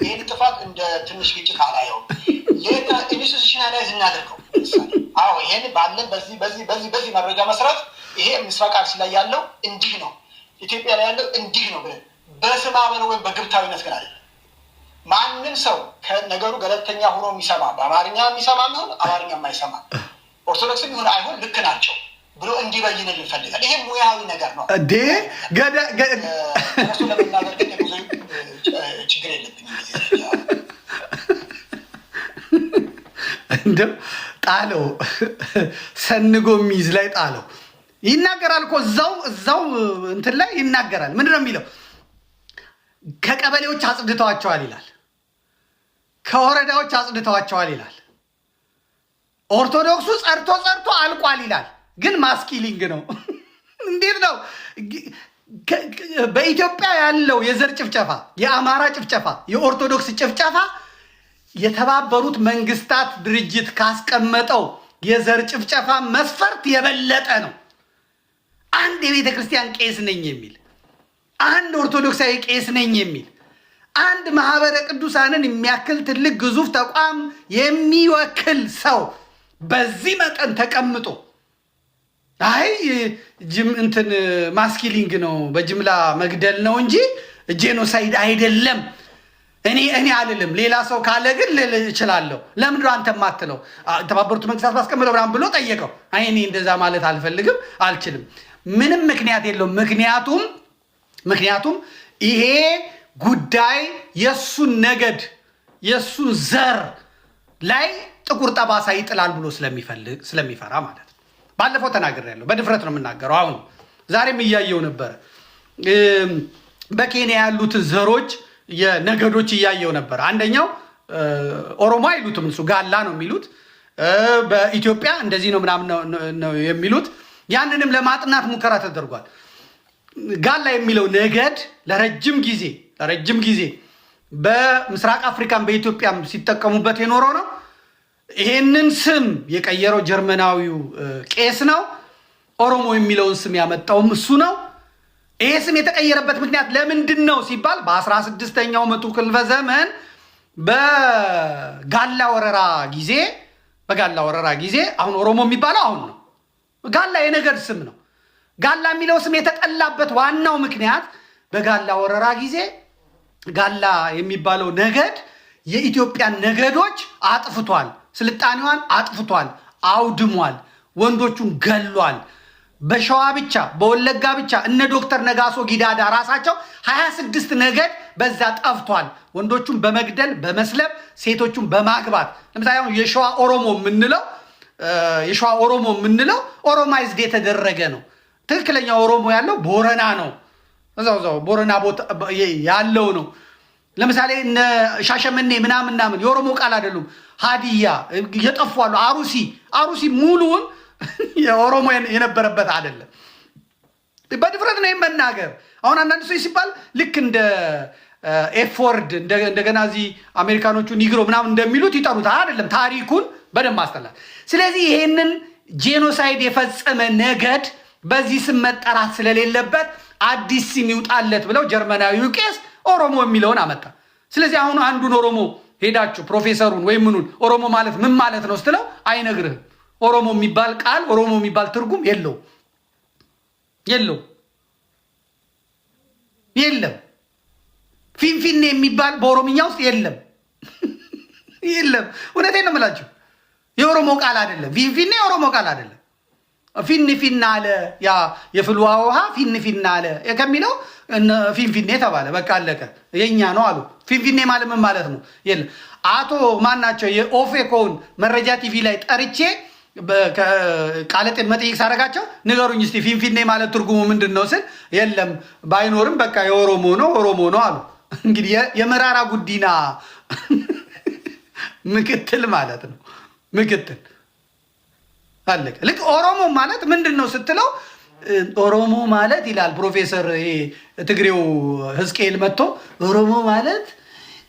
ይህን ጥፋት እንደ ትንሽ ግጭት አላየውም። ኢንስቲቱሽናላይዝ እናደርገው። ይሄን ባለን በዚህ መረጃ መሰረት ይሄ ምስራቅ አርሲ ላይ ያለው እንዲህ ነው፣ ኢትዮጵያ ላይ ያለው እንዲህ ነው ብለን በስማመን ወይም በግብታዊነት ግን አይደለም። ማንም ሰው ከነገሩ ገለልተኛ ሆኖ የሚሰማ በአማርኛ የሚሰማ ሆን አማርኛ የማይሰማ ኦርቶዶክስም ይሁን አይሁን ልክ ናቸው ብሎ እንዲበይን እንፈልጋል። ይሄ ሙያዊ ነገር ነው። እሱ ለመናገር ግን ብዙ ችግር የለብኝም። እንደው ጣለው ሰንጎ ሚዝ ላይ ጣለው ይናገራል እኮ እዛው እንትን ላይ ይናገራል። ምንድን ነው የሚለው? ከቀበሌዎች አጽድተዋቸዋል ይላል፣ ከወረዳዎች አጽድተዋቸዋል ይላል። ኦርቶዶክሱ ጸርቶ አልቋል ይላል። ግን ማስኪሊንግ ነው። እንዴት ነው በኢትዮጵያ ያለው የዘር ጭፍጨፋ፣ የአማራ ጭፍጨፋ፣ የኦርቶዶክስ ጭፍጨፋ የተባበሩት መንግስታት ድርጅት ካስቀመጠው የዘር ጭፍጨፋ መስፈርት የበለጠ ነው። አንድ የቤተ ክርስቲያን ቄስ ነኝ የሚል፣ አንድ ኦርቶዶክሳዊ ቄስ ነኝ የሚል፣ አንድ ማህበረ ቅዱሳንን የሚያክል ትልቅ ግዙፍ ተቋም የሚወክል ሰው በዚህ መጠን ተቀምጦ እንትን ማስኪሊንግ ነው በጅምላ መግደል ነው እንጂ ጄኖሳይድ አይደለም እኔ አልልም። ሌላ ሰው ካለ ግን ልል እችላለሁ። ለምንድን ነው አንተ የማትለው? የተባበሩት መንግስታት ማስቀመጠው ምናምን ብሎ ጠየቀው። እኔ እንደዛ ማለት አልፈልግም፣ አልችልም። ምንም ምክንያት የለውም። ምክንያቱም ይሄ ጉዳይ የእሱን ነገድ የእሱን ዘር ላይ ጥቁር ጠባሳ ይጥላል ብሎ ስለሚፈራ ማለት ነው። ባለፈው ተናግሬያለሁ። በድፍረት ነው የምናገረው። አሁን ዛሬም እያየው ነበረ። በኬንያ ያሉት ዘሮች የነገዶች እያየው ነበር። አንደኛው ኦሮሞ አይሉትም፣ እሱ ጋላ ነው የሚሉት። በኢትዮጵያ እንደዚህ ነው ምናምን ነው የሚሉት። ያንንም ለማጥናት ሙከራ ተደርጓል። ጋላ የሚለው ነገድ ለረጅም ጊዜ በምስራቅ አፍሪካም በኢትዮጵያም ሲጠቀሙበት የኖረው ነው። ይሄንን ስም የቀየረው ጀርመናዊው ቄስ ነው። ኦሮሞ የሚለውን ስም ያመጣውም እሱ ነው። ይሄ ስም የተቀየረበት ምክንያት ለምንድን ነው ሲባል በ16ኛው መቶ ክፍለ ዘመን በጋላ ወረራ ጊዜ አሁን ኦሮሞ የሚባለው አሁን ነው። ጋላ የነገድ ስም ነው። ጋላ የሚለው ስም የተጠላበት ዋናው ምክንያት በጋላ ወረራ ጊዜ ጋላ የሚባለው ነገድ የኢትዮጵያን ነገዶች አጥፍቷል፣ ስልጣኔዋን አጥፍቷል፣ አውድሟል፣ ወንዶቹን ገሏል። በሸዋ ብቻ በወለጋ ብቻ እነ ዶክተር ነጋሶ ጊዳዳ ራሳቸው 26 ነገድ በዛ ጠፍቷል። ወንዶቹን በመግደል በመስለብ ሴቶቹን በማግባት ለምሳሌ አሁን የሸዋ ኦሮሞ የምንለው ኦሮማይዝድ የተደረገ ነው። ትክክለኛ ኦሮሞ ያለው ቦረና ነው። እዛው ቦረና ቦታ ያለው ነው። ለምሳሌ እነ ሻሸመኔ ምናምን የኦሮሞ ቃል አይደሉም። ሀዲያ የጠፏሉ። አሩሲ ሙሉውን የኦሮሞ የነበረበት አይደለም። በድፍረት ነው መናገር። አሁን አንዳንድ ሰው ሲባል ልክ እንደ ኤፎርድ እንደገና እዚህ አሜሪካኖቹ ኒግሮ ምናምን እንደሚሉት ይጠሩታል። አይደለም፣ ታሪኩን በደንብ ማስተላል። ስለዚህ ይሄንን ጄኖሳይድ የፈጸመ ነገድ በዚህ ስም መጠራት ስለሌለበት አዲስ ስም ይውጣለት ብለው ጀርመናዊው ቄስ ኦሮሞ የሚለውን አመጣ። ስለዚህ አሁን አንዱን ኦሮሞ ሄዳችሁ ፕሮፌሰሩን ወይም ምኑን ኦሮሞ ማለት ምን ማለት ነው ስትለው አይነግርህም። ኦሮሞ የሚባል ቃል ኦሮሞ የሚባል ትርጉም የለም። ፊንፊኔ የሚባል በኦሮምኛ ውስጥ የለም። እውነቴን ነው የምላችሁ። የኦሮሞ ቃል አይደለም። ፊንፊኔ የኦሮሞ ቃል አይደለም። ፊንፊና አለ ያ የፍልውሃ ውሃ ፊንፊና አለ ከሚለው ፊንፊኔ ተባለ። በቃ አለቀ። የኛ ነው አሉ። ፊንፊኔ ማለት ምን ማለት ነው? የለም። አቶ ማናቸው የኦፌኮውን መረጃ ቲቪ ላይ ጠርቼ ቃለጤ መጠይቅ ሳደርጋቸው ንገሩኝ እስቲ ፊንፊኔ ማለት ትርጉሙ ምንድን ነው ስል የለም ባይኖርም በቃ የኦሮሞ ነው አሉ። እንግዲህ የመራራ ጉዲና ምክትል ማለት ነው። ምክትል አለቀ። ልክ ኦሮሞ ማለት ምንድን ነው ስትለው ኦሮሞ ማለት ይላል ፕሮፌሰር ትግሬው ህዝቅኤል መጥቶ ኦሮሞ ማለት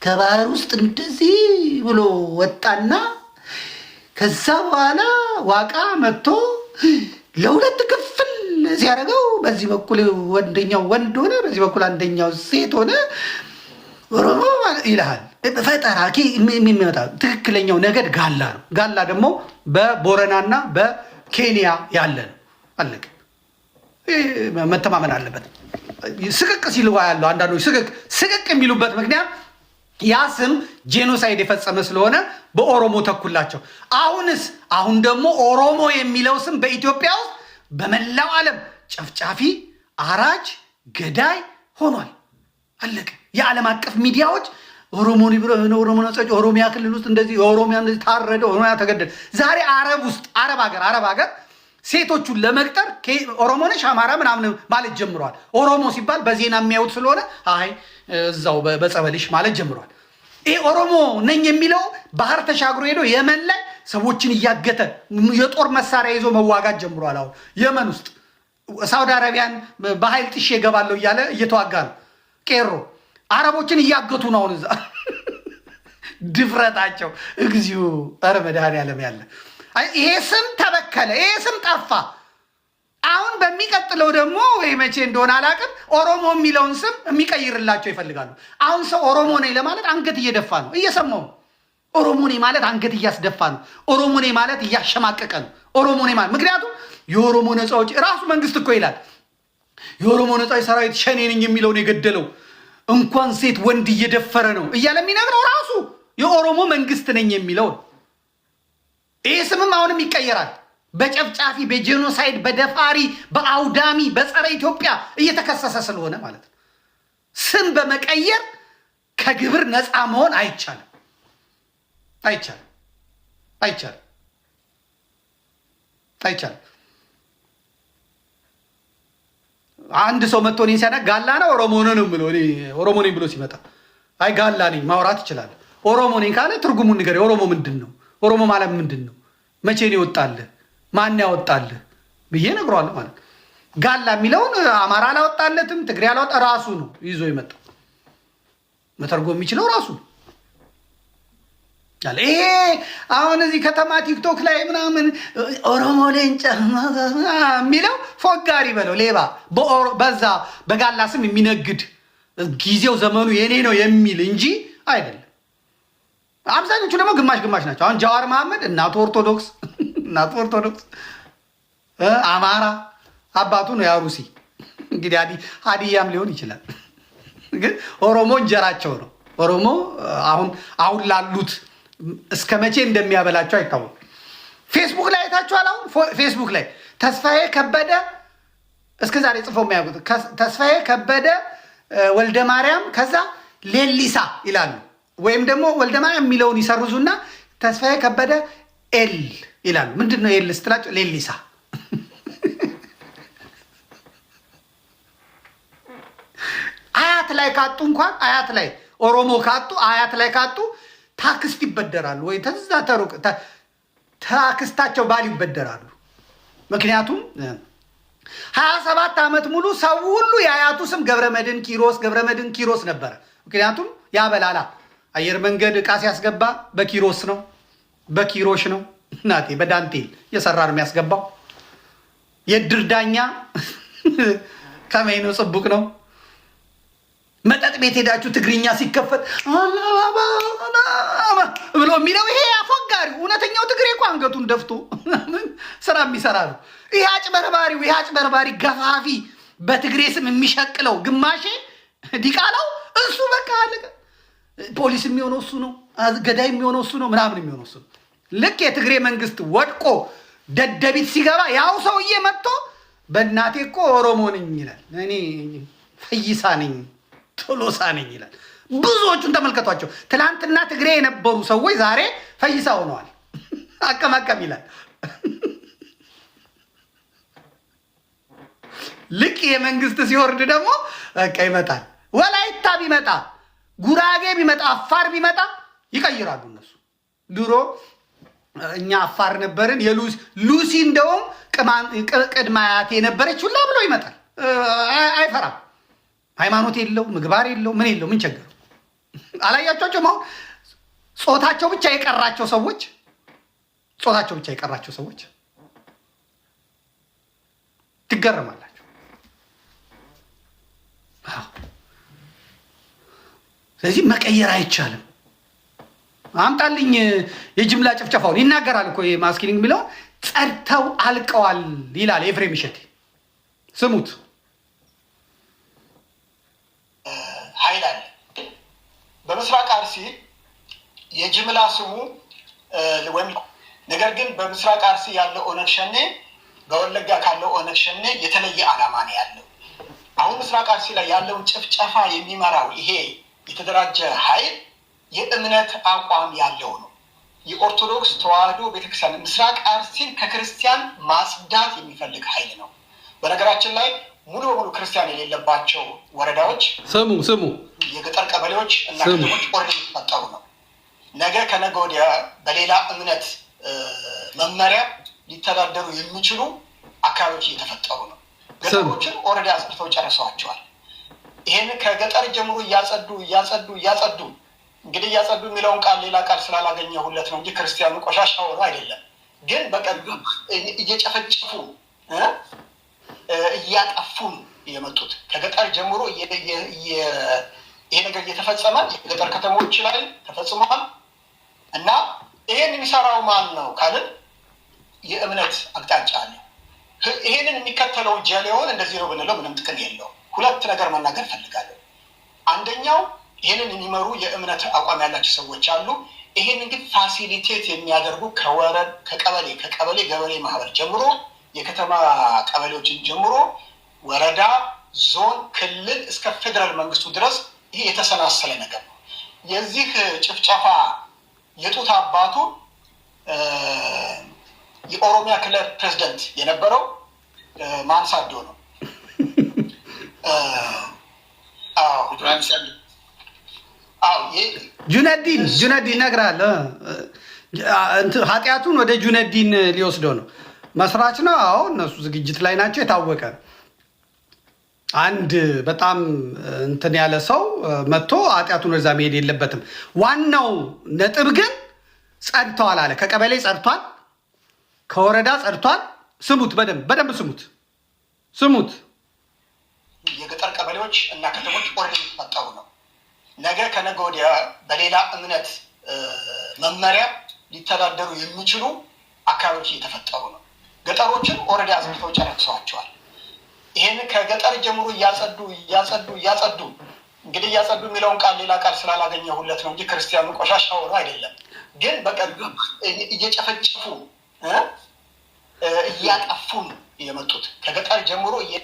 ከባህር ውስጥ እንደዚህ ብሎ ወጣና ከዛ በኋላ ዋቃ መጥቶ ለሁለት ክፍል ሲያደርገው በዚህ በኩል ወንደኛው ወንድ ሆነ፣ በዚህ በኩል አንደኛው ሴት ሆነ። ኦሮሞ ይልሃል። ፈጠራ የሚመጣ ትክክለኛው ነገድ ጋላ ነው። ጋላ ደግሞ በቦረናና በኬንያ ያለ ነው። አለቀ። መተማመን አለበት። ስቅቅ ሲል ያለው አንዳንዶች ስቅቅ የሚሉበት ምክንያት ያ ስም ጄኖሳይድ የፈጸመ ስለሆነ በኦሮሞ ተኩላቸው። አሁን ደግሞ ኦሮሞ የሚለው ስም በኢትዮጵያ ውስጥ በመላው ዓለም ጨፍጫፊ፣ አራጅ፣ ገዳይ ሆኗል። አለቀ። የዓለም አቀፍ ሚዲያዎች ኦሮሚያ ክልል ውስጥ እንደዚህ ኦሮሚያ እንደዚህ ታረደ፣ ኦሮሚያ ተገደለ። ዛሬ አረብ ሀገር ሴቶቹን ለመቅጠር ኦሮሞ ነሽ አማራ ምናምን ማለት ጀምሯል። ኦሮሞ ሲባል በዜና የሚያዩት ስለሆነ አይ እዛው በጸበልሽ ማለት ጀምሯል። ይሄ ኦሮሞ ነኝ የሚለው ባህር ተሻግሮ ሄዶ የመን ላይ ሰዎችን እያገተ የጦር መሳሪያ ይዞ መዋጋት ጀምሯል። አሁን የመን ውስጥ ሳውዲ አረቢያን በኃይል ጥሼ እገባለሁ እያለ እየተዋጋ ነው። ቄሮ አረቦችን እያገቱ ነው። አሁን እዛ ድፍረታቸው እግዚኦ! ኧረ መድኃኒዓለም ያለ ይሄ ስም ተበከለ። ይሄ ስም ጠፋ። አሁን በሚቀጥለው ደግሞ ወይ መቼ እንደሆነ አላውቅም፣ ኦሮሞ የሚለውን ስም የሚቀይርላቸው ይፈልጋሉ። አሁን ሰው ኦሮሞ ነኝ ለማለት አንገት እየደፋ ነው። እየሰማው ነው። ኦሮሞ ነኝ ማለት አንገት እያስደፋ ነው። ኦሮሞ ነኝ ማለት እያሸማቀቀ ነው። ኦሮሞ ነኝ ማለት ምክንያቱም የኦሮሞ ነፃ አውጪ ራሱ መንግስት እኮ ይላል የኦሮሞ ነፃ አውጪ ሰራዊት ሸኔ ነኝ የሚለውን የገደለው እንኳን ሴት ወንድ እየደፈረ ነው እያለ የሚነግረው ራሱ የኦሮሞ መንግስት ነኝ የሚለው። ይህ ስምም አሁንም ይቀየራል። በጨፍጫፊ፣ በጄኖሳይድ፣ በደፋሪ፣ በአውዳሚ፣ በጸረ ኢትዮጵያ እየተከሰሰ ስለሆነ ማለት ነው። ስም በመቀየር ከግብር ነፃ መሆን አይቻልም። አንድ ሰው መጥቶ እኔን ሲያደርግ ጋላ ነው ኦሮሞ ነው ብሎ ኦሮሞ ነኝ ብሎ ሲመጣ ጋላ ነኝ ማውራት ይችላል። ኦሮሞ ነኝ ካለ ትርጉሙን ንገረኝ። ኦሮሞ ምንድን ነው? ኦሮሞ ማለት ምንድን ነው? መቼ ነው ይወጣልህ? ማን ያወጣልህ ብዬ ነግሯለሁ ማለት ጋላ የሚለውን አማራ አላወጣለትም፣ ትግሬ አላወጣ ራሱ ነው ይዞ የመጣው መተርጎም የሚችለው ራሱ ያለ። ይሄ አሁን እዚህ ከተማ ቲክቶክ ላይ ምናምን ኦሮሞ ሌንጫ የሚለው ፎጋሪ በለው ሌባ በዛ በጋላ ስም የሚነግድ ጊዜው ዘመኑ የኔ ነው የሚል እንጂ አይደለም። አብዛኞቹ ደግሞ ግማሽ ግማሽ ናቸው። አሁን ጃዋር መሐመድ እናቱ ኦርቶዶክስ አማራ አባቱ ነው ያሩሲ። እንግዲህ ሀዲያም ሊሆን ይችላል፣ ግን ኦሮሞ እንጀራቸው ነው። ኦሮሞ አሁን ላሉት እስከ መቼ እንደሚያበላቸው አይታወቅም። ፌስቡክ ላይ አይታችኋል። አሁን ፌስቡክ ላይ ተስፋዬ ከበደ እስከ ዛሬ ጽፎ የሚያውቁት ተስፋዬ ከበደ ወልደ ማርያም ከዛ ሌሊሳ ይላሉ። ወይም ደግሞ ወልደ ማርያም የሚለውን ይሰርዙና ተስፋዬ ከበደ ኤል ይላሉ። ምንድን ነው ኤል ስትላቸው ሌሊሳ። አያት ላይ ካጡ እንኳን አያት ላይ ኦሮሞ ካጡ አያት ላይ ካጡ ታክስት ይበደራሉ ወይ ተዛ ተሩቅ ታክስታቸው ባል ይበደራሉ። ምክንያቱም 27 ዓመት ሙሉ ሰው ሁሉ የአያቱ ስም ገብረመድህን ኪሮስ ነበረ። ምክንያቱም ያበላላ አየር መንገድ ዕቃ ሲያስገባ በኪሮስ ነው በኪሮሽ ነው እናቴ በዳንቴል እየሰራ ነው የሚያስገባው። የድር ዳኛ ከመይኑ ጽቡቅ ነው። መጠጥ ቤት ሄዳችሁ ትግርኛ ሲከፈት ብሎ የሚለው ይሄ አፎጋሪ እውነተኛው ትግሬ እኮ አንገቱን ደፍቶ ስራ የሚሰራ ነው። ይሄ አጭበርባሪ ገፋፊ በትግሬ ስም የሚሸቅለው ግማሼ ዲቃላው እሱ በቃ አለቀ። ፖሊስ የሚሆነው እሱ ነው፣ ገዳይ የሚሆነው እሱ ነው፣ ምናምን የሚሆነው እሱ ነው። ልክ የትግሬ መንግስት ወድቆ ደደቢት ሲገባ ያው ሰውዬ መጥቶ በእናቴ እኮ ኦሮሞ ነኝ ይላል። እኔ ፈይሳ ነኝ ቶሎሳ ነኝ ይላል። ብዙዎቹን ተመልከቷቸው። ትናንትና ትግሬ የነበሩ ሰዎች ዛሬ ፈይሳ ሆነዋል። አቀማቀም ይላል። ልክ የመንግስት ሲወርድ ደግሞ በቃ ይመጣል። ወላይታ ቢመጣ፣ ጉራጌ ቢመጣ፣ አፋር ቢመጣ ይቀይራሉ እነሱ። ድሮ እኛ አፋር ነበርን የሉሲ እንደውም ቅድመ አያቴ የነበረች ሁላ ብሎ ይመጣል። አይፈራም። ሃይማኖት የለው ምግባር የለው ምን የለው ምን ቸገረው? አላያቸውም? አሁን ጾታቸው ብቻ የቀራቸው ሰዎች ትገረማላችሁ። ስለዚህ መቀየር አይቻልም። አምጣልኝ የጅምላ ጭፍጨፋውን ይናገራል እኮ ማስኪኒንግ የሚለውን ጸድተው አልቀዋል ይላል ኤፍሬም እሸቴ። ስሙት። ኃይል አለ በምስራቅ አርሲ የጅምላ ስሙ ወይም ነገር ግን በምስራቅ አርሲ ያለው ኦነግ ሸኔ በወለጋ ካለው ኦነግ ሸኔ የተለየ ዓላማ ነው ያለው። አሁን ምስራቅ አርሲ ላይ ያለውን ጭፍጨፋ የሚመራው ይሄ የተደራጀ ኃይል የእምነት አቋም ያለው ነው። የኦርቶዶክስ ተዋህዶ ቤተክርስቲያን ምስራቅ አርሲን ከክርስቲያን ማጽዳት የሚፈልግ ኃይል ነው። በነገራችን ላይ ሙሉ በሙሉ ክርስቲያን የሌለባቸው ወረዳዎች ስሙ የገጠር ቀበሌዎች እና ከተሞች ኦርደር የሚፈጠሩ ነው። ነገ ከነገ ወዲያ በሌላ እምነት መመሪያ ሊተዳደሩ የሚችሉ አካባቢዎች እየተፈጠሩ ነው። ገጠሮችን ኦልሬዲ አጽድተው ጨርሰዋቸዋል። ይሄን ከገጠር ጀምሮ እያጸዱ እንግዲህ እያጸዱ የሚለውን ቃል ሌላ ቃል ስላላገኘሁለት ነው እንጂ ክርስቲያኑ ቆሻሻ ሆኖ አይደለም። ግን በቀዱ እየጨፈጨፉ እያጠፉን የመጡት ከገጠር ጀምሮ ይሄ ነገር እየተፈጸመ የገጠር ከተሞች ላይ ተፈጽሟል። እና ይሄን የሚሰራው ማን ነው ካልን የእምነት አቅጣጫ አለ። ይሄንን የሚከተለው ጀሌውን እንደዚህ ነው ብንለው ምንም ጥቅም የለው። ሁለት ነገር መናገር ፈልጋለሁ። አንደኛው ይሄንን የሚመሩ የእምነት አቋም ያላቸው ሰዎች አሉ። ይሄንን ግን ፋሲሊቴት የሚያደርጉ ከቀበሌ ገበሬ ማህበር ጀምሮ የከተማ ቀበሌዎችን ጀምሮ ወረዳ፣ ዞን፣ ክልል እስከ ፌደራል መንግስቱ ድረስ ይሄ የተሰናሰለ ነገር ነው። የዚህ ጭፍጨፋ የጡት አባቱ የኦሮሚያ ክልል ፕሬዝዳንት የነበረው ማንሳዶ ነው። ጁነዲን እነግርሃለሁ። ኃጢአቱን ወደ ጁነዲን ሊወስደው ነው። መስራች ነው። አዎ እነሱ ዝግጅት ላይ ናቸው። የታወቀ አንድ በጣም እንትን ያለ ሰው መጥቶ ኃጢአቱን ወደዛ መሄድ የለበትም። ዋናው ነጥብ ግን ጸድተዋል አለ። ከቀበሌ ጸድቷል፣ ከወረዳ ጸድቷል። ስሙት፣ በደንብ ስሙት። የገጠር ቀበሌዎች እና ከተሞች ኦልሬዲ የተፈጠሩ ነው። ነገ ከነገ ወዲያ በሌላ እምነት መመሪያ ሊተዳደሩ የሚችሉ አካባቢዎች እየተፈጠሩ ነው። ገጠሮችን ኦልሬዲ አዝምተው ጨረሰዋቸዋል። ይሄን ከገጠር ጀምሮ እያጸዱ እንግዲህ እያጸዱ የሚለውን ቃል ሌላ ቃል ስላላገኘሁለት ነው እንጂ ክርስቲያኑ ቆሻሻ ሆኖ አይደለም። ግን በቀን እየጨፈጨፉ እያጠፉ የመጡት ከገጠር ጀምሮ ይሄ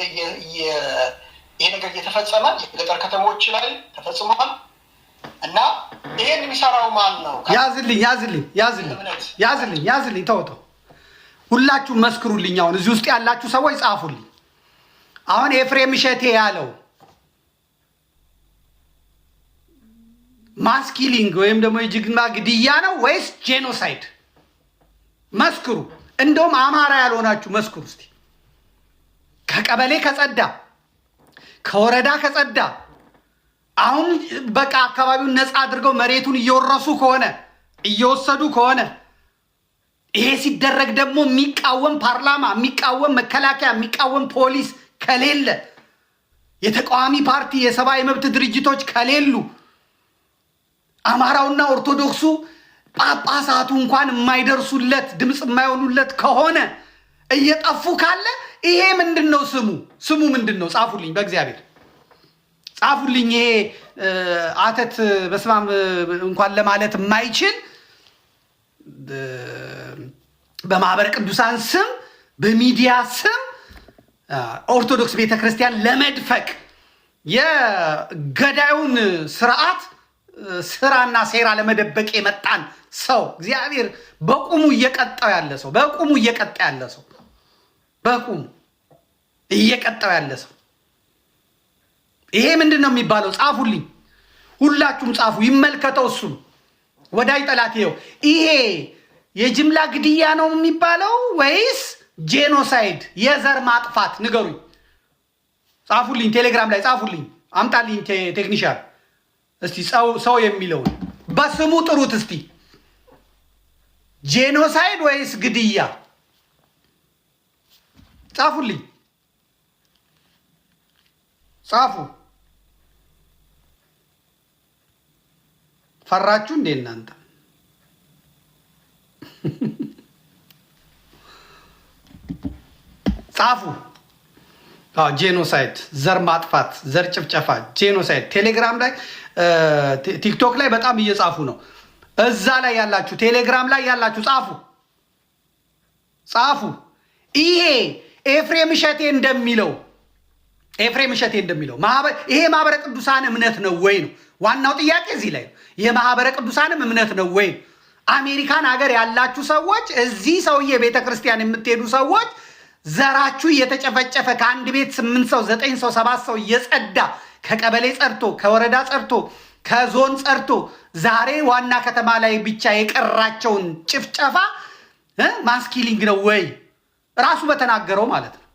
ነገር እየተፈጸመ የገጠር ከተሞች ላይ ተፈጽሟል። እና ይሄን የሚሰራው ማን ነው? ያዝልኝ ተውተው ሁላችሁ መስክሩልኝ። አሁን እዚህ ውስጥ ያላችሁ ሰዎች ጻፉልኝ። አሁን ኤፍሬም እሸቴ ያለው ማስኪሊንግ ወይም ደግሞ የጅግና ግድያ ነው ወይስ ጄኖሳይድ? መስክሩ። እንደውም አማራ ያልሆናችሁ መስክሩ እስቲ። ከቀበሌ ከጸዳ፣ ከወረዳ ከጸዳ፣ አሁን በቃ አካባቢውን ነፃ አድርገው መሬቱን እየወረሱ ከሆነ እየወሰዱ ከሆነ ይሄ ሲደረግ ደግሞ የሚቃወም ፓርላማ፣ የሚቃወም መከላከያ፣ የሚቃወም ፖሊስ ከሌለ፣ የተቃዋሚ ፓርቲ የሰብአዊ መብት ድርጅቶች ከሌሉ፣ አማራውና ኦርቶዶክሱ ጳጳሳቱ እንኳን የማይደርሱለት ድምፅ የማይሆኑለት ከሆነ እየጠፉ ካለ ይሄ ምንድን ነው? ስሙ ምንድን ነው? ጻፉልኝ፣ በእግዚአብሔር ጻፉልኝ። ይሄ አተት በስማም እንኳን ለማለት የማይችል በማህበረ ቅዱሳን ስም በሚዲያ ስም ኦርቶዶክስ ቤተክርስቲያን ለመድፈቅ የገዳዩን ስርዓት ስራና ሴራ ለመደበቅ የመጣን ሰው እግዚአብሔር በቁሙ እየቀጣው ያለ ሰው ይሄ ምንድን ነው የሚባለው? ጻፉልኝ፣ ሁላችሁም ጻፉ። ይመልከተው እሱም ወዳይ ጠላት። ይኸው ይሄ የጅምላ ግድያ ነው የሚባለው ወይስ ጄኖሳይድ የዘር ማጥፋት? ንገሩኝ፣ ጻፉልኝ። ቴሌግራም ላይ ጻፉልኝ። አምጣልኝ ቴክኒሻን። እስቲ ሰው የሚለውን በስሙ ጥሩት እስቲ። ጄኖሳይድ ወይስ ግድያ? ጻፉልኝ፣ ጻፉ። ፈራችሁ እንዴ እናንተ? ጻፉ። ጄኖሳይድ፣ ዘር ማጥፋት፣ ዘር ጭፍጨፋ፣ ጄኖሳይድ። ቴሌግራም ላይ ቲክቶክ ላይ በጣም እየጻፉ ነው። እዛ ላይ ያላችሁ ቴሌግራም ላይ ያላችሁ ጻፉ። ይሄ ኤፍሬም እሸቴ እንደሚለው ይሄ ማህበረ ቅዱሳን እምነት ነው ወይ ነው ዋናው ጥያቄ። እዚህ ላይ የማህበረ ቅዱሳንም እምነት ነው ወይ? አሜሪካን ሀገር ያላችሁ ሰዎች፣ እዚህ ሰውዬ ቤተክርስቲያን የምትሄዱ ሰዎች ዘራችሁ እየተጨፈጨፈ ከአንድ ቤት 8 ሰው 9 ሰው 7 ሰው እየጸዳ ከቀበሌ ጸድቶ ከወረዳ ጸድቶ ከዞን ጸድቶ ዛሬ ዋና ከተማ ላይ ብቻ የቀራቸውን ጭፍጨፋ ማስኪሊንግ ነው ወይ? ራሱ በተናገረው ማለት ነው።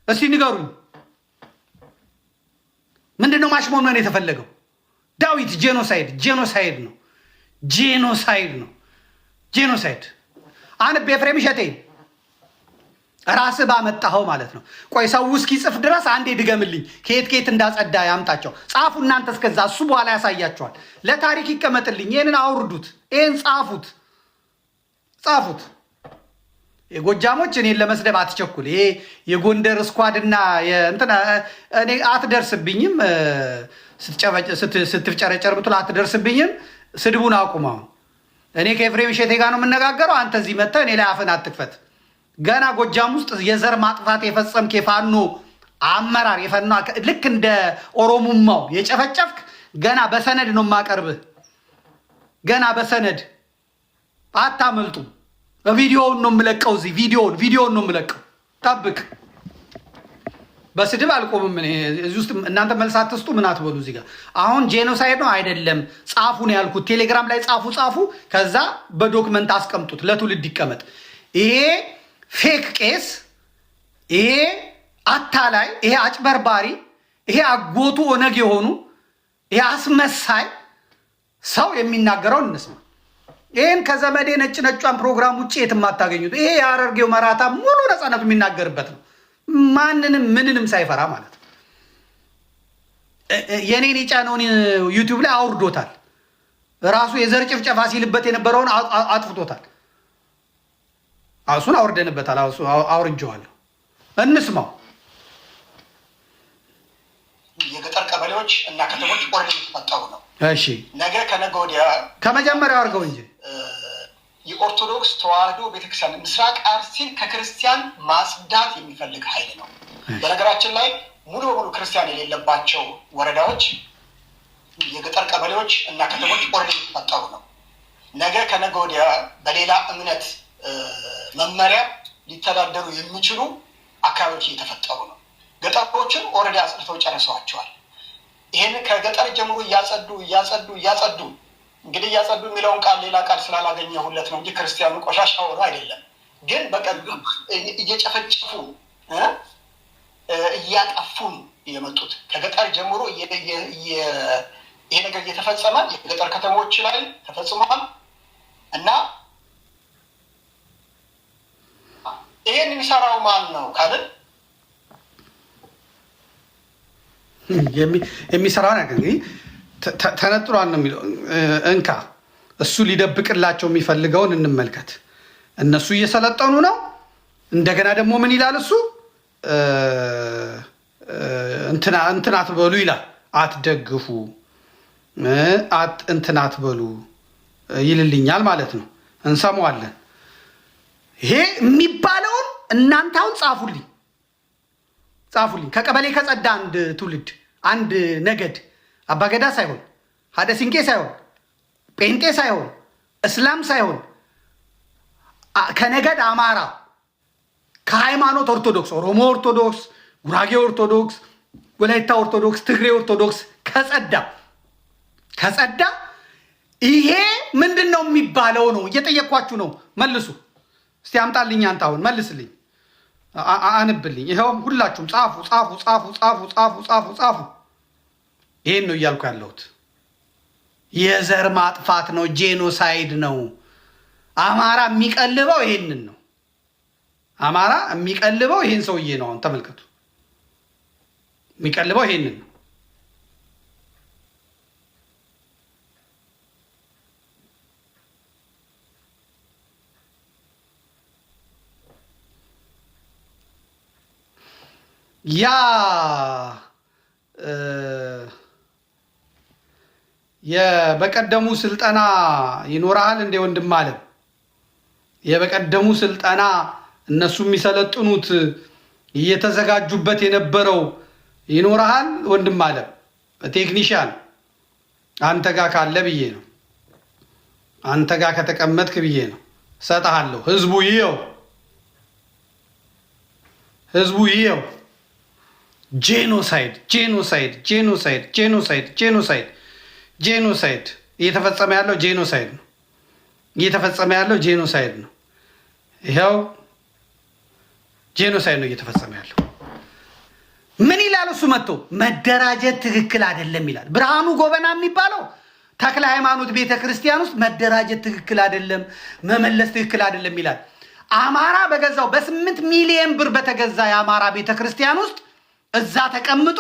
እስቲ ንገሩኝ፣ ምንድነው ማሽሞንመን የተፈለገው? ዳዊት ጄኖሳይድ ነው። አንብ ኤፍሬም እሸቴ ራስህ ባመጣኸው ማለት ነው። ቆይ ሰው እስኪጽፍ ድረስ አንዴ ድገምልኝ፣ ከየት እንዳጸዳ ያምጣቸው። ጻፉ እናንተ እስከዛ፣ እሱ በኋላ ያሳያቸዋል። ለታሪክ ይቀመጥልኝ። ይህንን አውርዱት፣ ይህን ጻፉት። የጎጃሞች እኔን ለመስደብ አትቸኩል። ይሄ የጎንደር ስኳድና እኔ አትደርስብኝም። ስትፍጨረጨር ብትል አትደርስብኝም። ስድቡን አቁመው። እኔ ከኤፍሬም እሸቴ ጋር ነው የምነጋገረው። አንተ እዚህ መጥተህ እኔ ላይ አፍን አትክፈት። ገና ጎጃም ውስጥ የዘር ማጥፋት የፈጸምክ የፋኖ አመራር ልክ እንደ ኦሮሙማው የጨፈጨፍክ ገና በሰነድ ነው የማቀርብህ። ገና በሰነድ አታመልጡም። ቪዲዮውን ነው የምለቀው። እዚህ ቪዲዮውን ነው የምለቀው። ጠብቅ። በስድብ አልቆምም። እዚህ ውስጥ እናንተ መልስ አትስጡ፣ ምን አትበሉ። እዚህ ጋር አሁን ጄኖሳይድ ነው አይደለም ጻፉ ነው ያልኩት። ቴሌግራም ላይ ጻፉ፣ ከዛ በዶክመንት አስቀምጡት፣ ለትውልድ ይቀመጥ። ይሄ ፌክ ቄስ፣ ይሄ አታላይ፣ ይሄ አጭበርባሪ፣ ይሄ አጎቱ ኦነግ የሆኑ ይሄ አስመሳይ ሰው የሚናገረውን እንስማ። ይህን ከዘመዴ ነጭ ነጯን ፕሮግራም ውጭ የትም አታገኙት። ይሄ የሐረርጌው መራታ ሙሉ ነፃነቱ የሚናገርበት ነው። ማንንም ምንንም ሳይፈራ ማለት ነው። የኔን የጫነውን ዩቲዩብ ላይ አውርዶታል። ራሱ የዘር ጭፍጨፋ ሲልበት የነበረውን አጥፍቶታል። እሱን አውርደንበታል። አውርጄዋለሁ። እንስማው። የገጠር ቀበሌዎች እና ከተሞች ኦልሬዲ የተፈጠሩ ነው። እሺ ነገ ከነገ ወዲያ ከመጀመሪያው አድርገው እንጂ የኦርቶዶክስ ተዋህዶ ቤተክርስቲያን ምስራቅ አርሲን ከክርስቲያን ማጽዳት የሚፈልግ ኃይል ነው። በነገራችን ላይ ሙሉ በሙሉ ክርስቲያን የሌለባቸው ወረዳዎች፣ የገጠር ቀበሌዎች እና ከተሞች ኦልሬዲ የተፈጠሩ ነው። ነገ ከነገ ወዲያ በሌላ እምነት መመሪያ ሊተዳደሩ የሚችሉ አካባቢዎች እየተፈጠሩ ነው። ገጠሮችን ኦልሬዲ አጽድተው ጨርሰዋቸዋል። ይህን ከገጠር ጀምሮ እያጸዱ እንግዲህ እያጸዱ የሚለውን ቃል ሌላ ቃል ስላላገኘሁለት ነው እንጂ ክርስቲያኑ ቆሻሻ ሆኖ አይደለም። ግን በቀደም እየጨፈጨፉ እያጠፉን የመጡት ከገጠር ጀምሮ ይሄ ነገር እየተፈጸመ የገጠር ከተሞች ላይ ተፈጽሟል እና ይሄን የሚሰራው ማን ነው ካልን የሚሰራው ነገር እንግዲህ ተነጥሏል ነው የሚለው። እንካ እሱ ሊደብቅላቸው የሚፈልገውን እንመልከት። እነሱ እየሰለጠኑ ነው። እንደገና ደግሞ ምን ይላል እሱ? እንትን አትበሉ ይላል። አትደግፉ፣ እንትን አትበሉ ይልልኛል ማለት ነው። እንሰማዋለን። ይሄ የሚባለውን እናንተ አሁን ጻፉልኝ። ከቀበሌ ከጸዳ አንድ ትውልድ፣ አንድ ነገድ፣ አባገዳ ሳይሆን ሀደ ሲንቄ ሳይሆን ጴንጤ ሳይሆን እስላም ሳይሆን ከነገድ አማራ፣ ከሃይማኖት ኦርቶዶክስ፣ ኦሮሞ ኦርቶዶክስ፣ ጉራጌ ኦርቶዶክስ፣ ወላይታ ኦርቶዶክስ፣ ትግሬ ኦርቶዶክስ ከጸዳ ይሄ ምንድን ነው የሚባለው ነው እየጠየኳችሁ ነው። መልሱ እስቲ። አምጣልኝ አንተ አሁን መልስልኝ፣ አንብልኝ። ይኸው ሁላችሁም ጻፉ። ይሄን ነው እያልኩ ያለሁት። የዘር ማጥፋት ነው፣ ጄኖሳይድ ነው። አማራ የሚቀልበው ይሄንን ነው። አማራ የሚቀልበው ይሄን ሰውዬ ነው። አሁን ተመልከቱ፣ የሚቀልበው ይሄንን ነው። ያ የበቀደሙ ስልጠና ይኖርሃል እንደ ወንድም አለም? የበቀደሙ ስልጠና እነሱ የሚሰለጥኑት እየተዘጋጁበት የነበረው ይኖርሃል ወንድም አለም? ቴክኒሽያን አንተ ጋር ካለ ብዬ ነው። አንተ ጋር ከተቀመጥክ ብዬ ነው። ሰጣለሁ። ህዝቡ ይየው። ጄኖሳይድ እየተፈጸመ ያለው ጄኖሳይድ ነው። ይኸው ጄኖሳይድ ነው እየተፈጸመ ያለው። ምን ይላል እሱ? መጥቶ መደራጀት ትክክል አይደለም ይላል። ብርሃኑ ጎበና የሚባለው ተክለ ሃይማኖት ቤተ ክርስቲያን ውስጥ መደራጀት ትክክል አይደለም፣ መመለስ ትክክል አይደለም ይላል። አማራ በገዛው በ8 ሚሊዮን ብር በተገዛ የአማራ ቤተ ክርስቲያን ውስጥ እዛ ተቀምጦ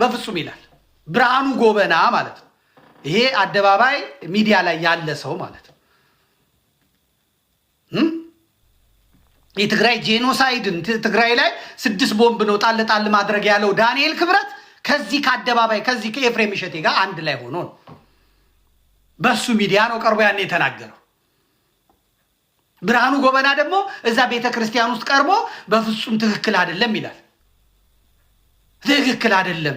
በፍጹም ይላል ብርሃኑ ጎበና ማለት ነው። ይሄ አደባባይ ሚዲያ ላይ ያለ ሰው ማለት ነው። የትግራይ ጄኖሳይድን ትግራይ ላይ 6 ቦምብ ነው ጣል ማድረግ ያለው ዳንኤል ክብረት ከዚህ ከአደባባይ ከዚህ ከኤፍሬም እሸቴ ጋር አንድ ላይ ሆኖ ነው። በሱ ሚዲያ ነው ቀርቦ ያን የተናገረው። ብርሃኑ ጎበና ደግሞ እዛ ቤተ ክርስቲያን ውስጥ ቀርቦ በፍጹም ትክክል አይደለም ይላል። ትክክል አይደለም፣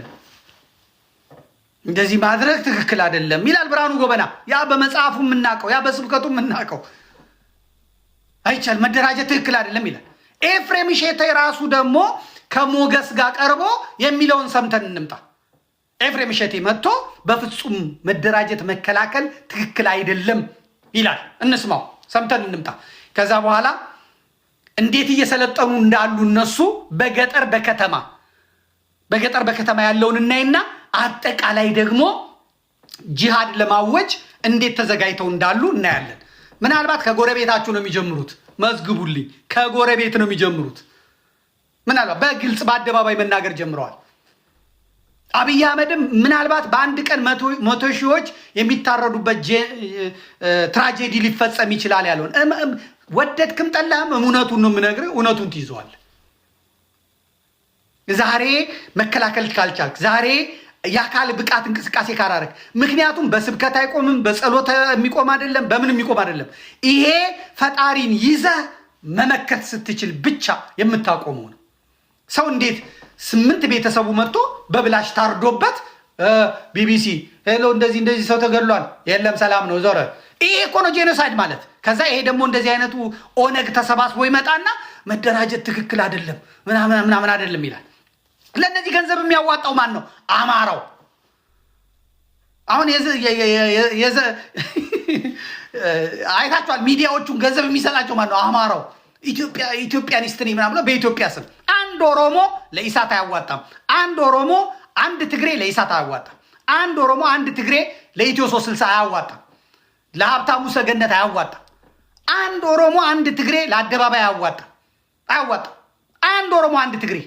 እንደዚህ ማድረግ ትክክል አይደለም ይላል ብርሃኑ ጎበና። ያ በመጽሐፉ የምናውቀው፣ ያ በስብከቱ የምናውቀው አይቻል መደራጀት ትክክል አይደለም ይላል። ኤፍሬም እሸቴ ራሱ ደግሞ ከሞገስ ጋር ቀርቦ የሚለውን ሰምተን እንምጣ። ኤፍሬም እሸቴ መጥቶ በፍጹም መደራጀት መከላከል ትክክል አይደለም ይላል። እንስማው፣ ሰምተን እንምጣ። ከዛ በኋላ እንዴት እየሰለጠኑ እንዳሉ እነሱ በገጠር በከተማ ያለውን እናይና አጠቃላይ ደግሞ ጂሃድ ለማወጅ እንዴት ተዘጋጅተው እንዳሉ እናያለን። ምናልባት ከጎረቤታችሁ ነው የሚጀምሩት። መዝግቡልኝ፣ ከጎረቤት ነው የሚጀምሩት። ምናልባት በግልጽ በአደባባይ መናገር ጀምረዋል። አብይ አህመድም ምናልባት በአንድ ቀን መቶ ሺዎች የሚታረዱበት ትራጀዲ ሊፈጸም ይችላል ያለውን ወደድክም ጠላህም እውነቱን ነው የምነግርህ። እውነቱን ትይዘዋለህ። ዛሬ መከላከል ካልቻልክ፣ ዛሬ የአካል ብቃት እንቅስቃሴ ካላረግ፣ ምክንያቱም በስብከት አይቆምም፣ በጸሎት የሚቆም አይደለም፣ በምን የሚቆም አይደለም። ይሄ ፈጣሪን ይዘህ መመከት ስትችል ብቻ የምታቆመው ነው። ሰው እንዴት 8 ቤተሰቡ መጥቶ በብላሽ ታርዶበት ቢቢሲ ሄሎ እንደዚህ ሰው ተገድሏል፣ የለም ሰላም ነው ዞረ። ይሄ እኮ ነው ጄኖሳይድ ማለት። ከዛ ይሄ ደግሞ እንደዚህ አይነቱ ኦነግ ተሰባስቦ ይመጣና መደራጀት ትክክል አይደለም ምናምን አይደለም ይላል። ለእነዚህ ገንዘብ የሚያዋጣው ማን ነው? አማራው። አሁን አይታችኋል። ሚዲያዎቹን ገንዘብ የሚሰጣቸው ማን ነው? አማራው። ኢትዮጵያኒስት ነኝ ምናምን በኢትዮጵያ ስም አንድ ኦሮሞ ለኢሳት አያዋጣም። አንድ ኦሮሞ አንድ ትግሬ ለኢሳት አያዋጣም። አንድ ኦሮሞ አንድ ትግሬ ለኢትዮ 360 አያዋጣም። ለሀብታሙ ሰገነት አያዋጣም። አንድ ኦሮሞ አንድ ትግሬ ለአደባባይ አያዋጣም። አንድ ኦሮሞ አንድ ትግሬ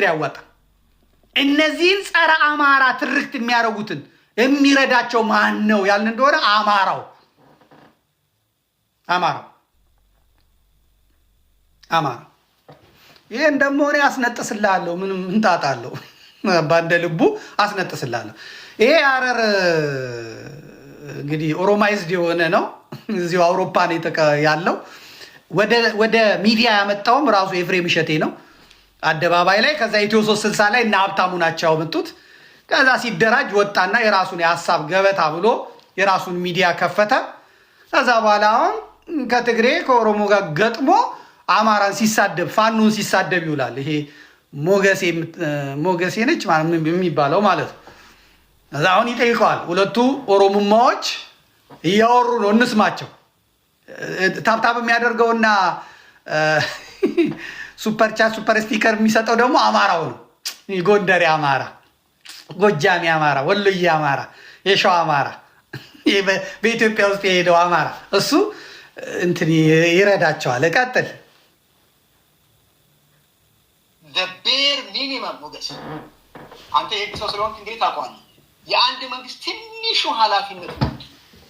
አያዋጣም። እነዚህን ጸረ አማራ ትርክት የሚያደርጉትን የሚረዳቸው ማን ነው ያልን እንደሆነ አማራው። ይህን ደግሞ እኔ አስነጥስልሃለሁ። ምንም እንጣጣለሁ ባንደ ልቡ አስነጥስልሃለሁ። ይሄ ሐረር እንግዲህ ኦሮማይዝድ የሆነ ነው። እዚሁ አውሮፓ ነው ያለው። ወደ ሚዲያ ያመጣውም ራሱ ኤፍሬም እሸቴ ነው አደባባይ ላይ። ከዛ ኢትዮ 360 ላይ እና ሀብታሙ ናቸው ያመጡት። ከዛ ሲደራጅ ወጣና የራሱን የሀሳብ ገበታ ብሎ የራሱን ሚዲያ ከፈተ። ከዛ በኋላ አሁን ከትግሬ ከኦሮሞ ጋር ገጥሞ አማራን ሲሳደብ ፋኖን ሲሳደብ ይውላል። ይሄ ሞገሴ ነች የሚባለው ማለት ነው። ከዛ አሁን ይጠይቀዋል። ሁለቱ ኦሮሞማዎች እያወሩ ነው፣ እንስማቸው። ታብታብ የሚያደርገውና ሱፐር ቻት ሱፐር ስቲከር የሚሰጠው ደግሞ አማራው ነው። ጎንደሬ አማራ፣ ጎጃሜ አማራ፣ ወሎዬ አማራ፣ የሸዋ አማራ፣ በኢትዮጵያ ውስጥ የሄደው አማራ እሱ እንትን ይረዳቸዋል። ቀጥል። ቤር ሚኒመም ሞገስ፣ አንተ የህግ ሰው ስለሆንክ እንግዲህ ታውቀዋለህ። የአንድ መንግስት ትንሹ ኃላፊነት ነው።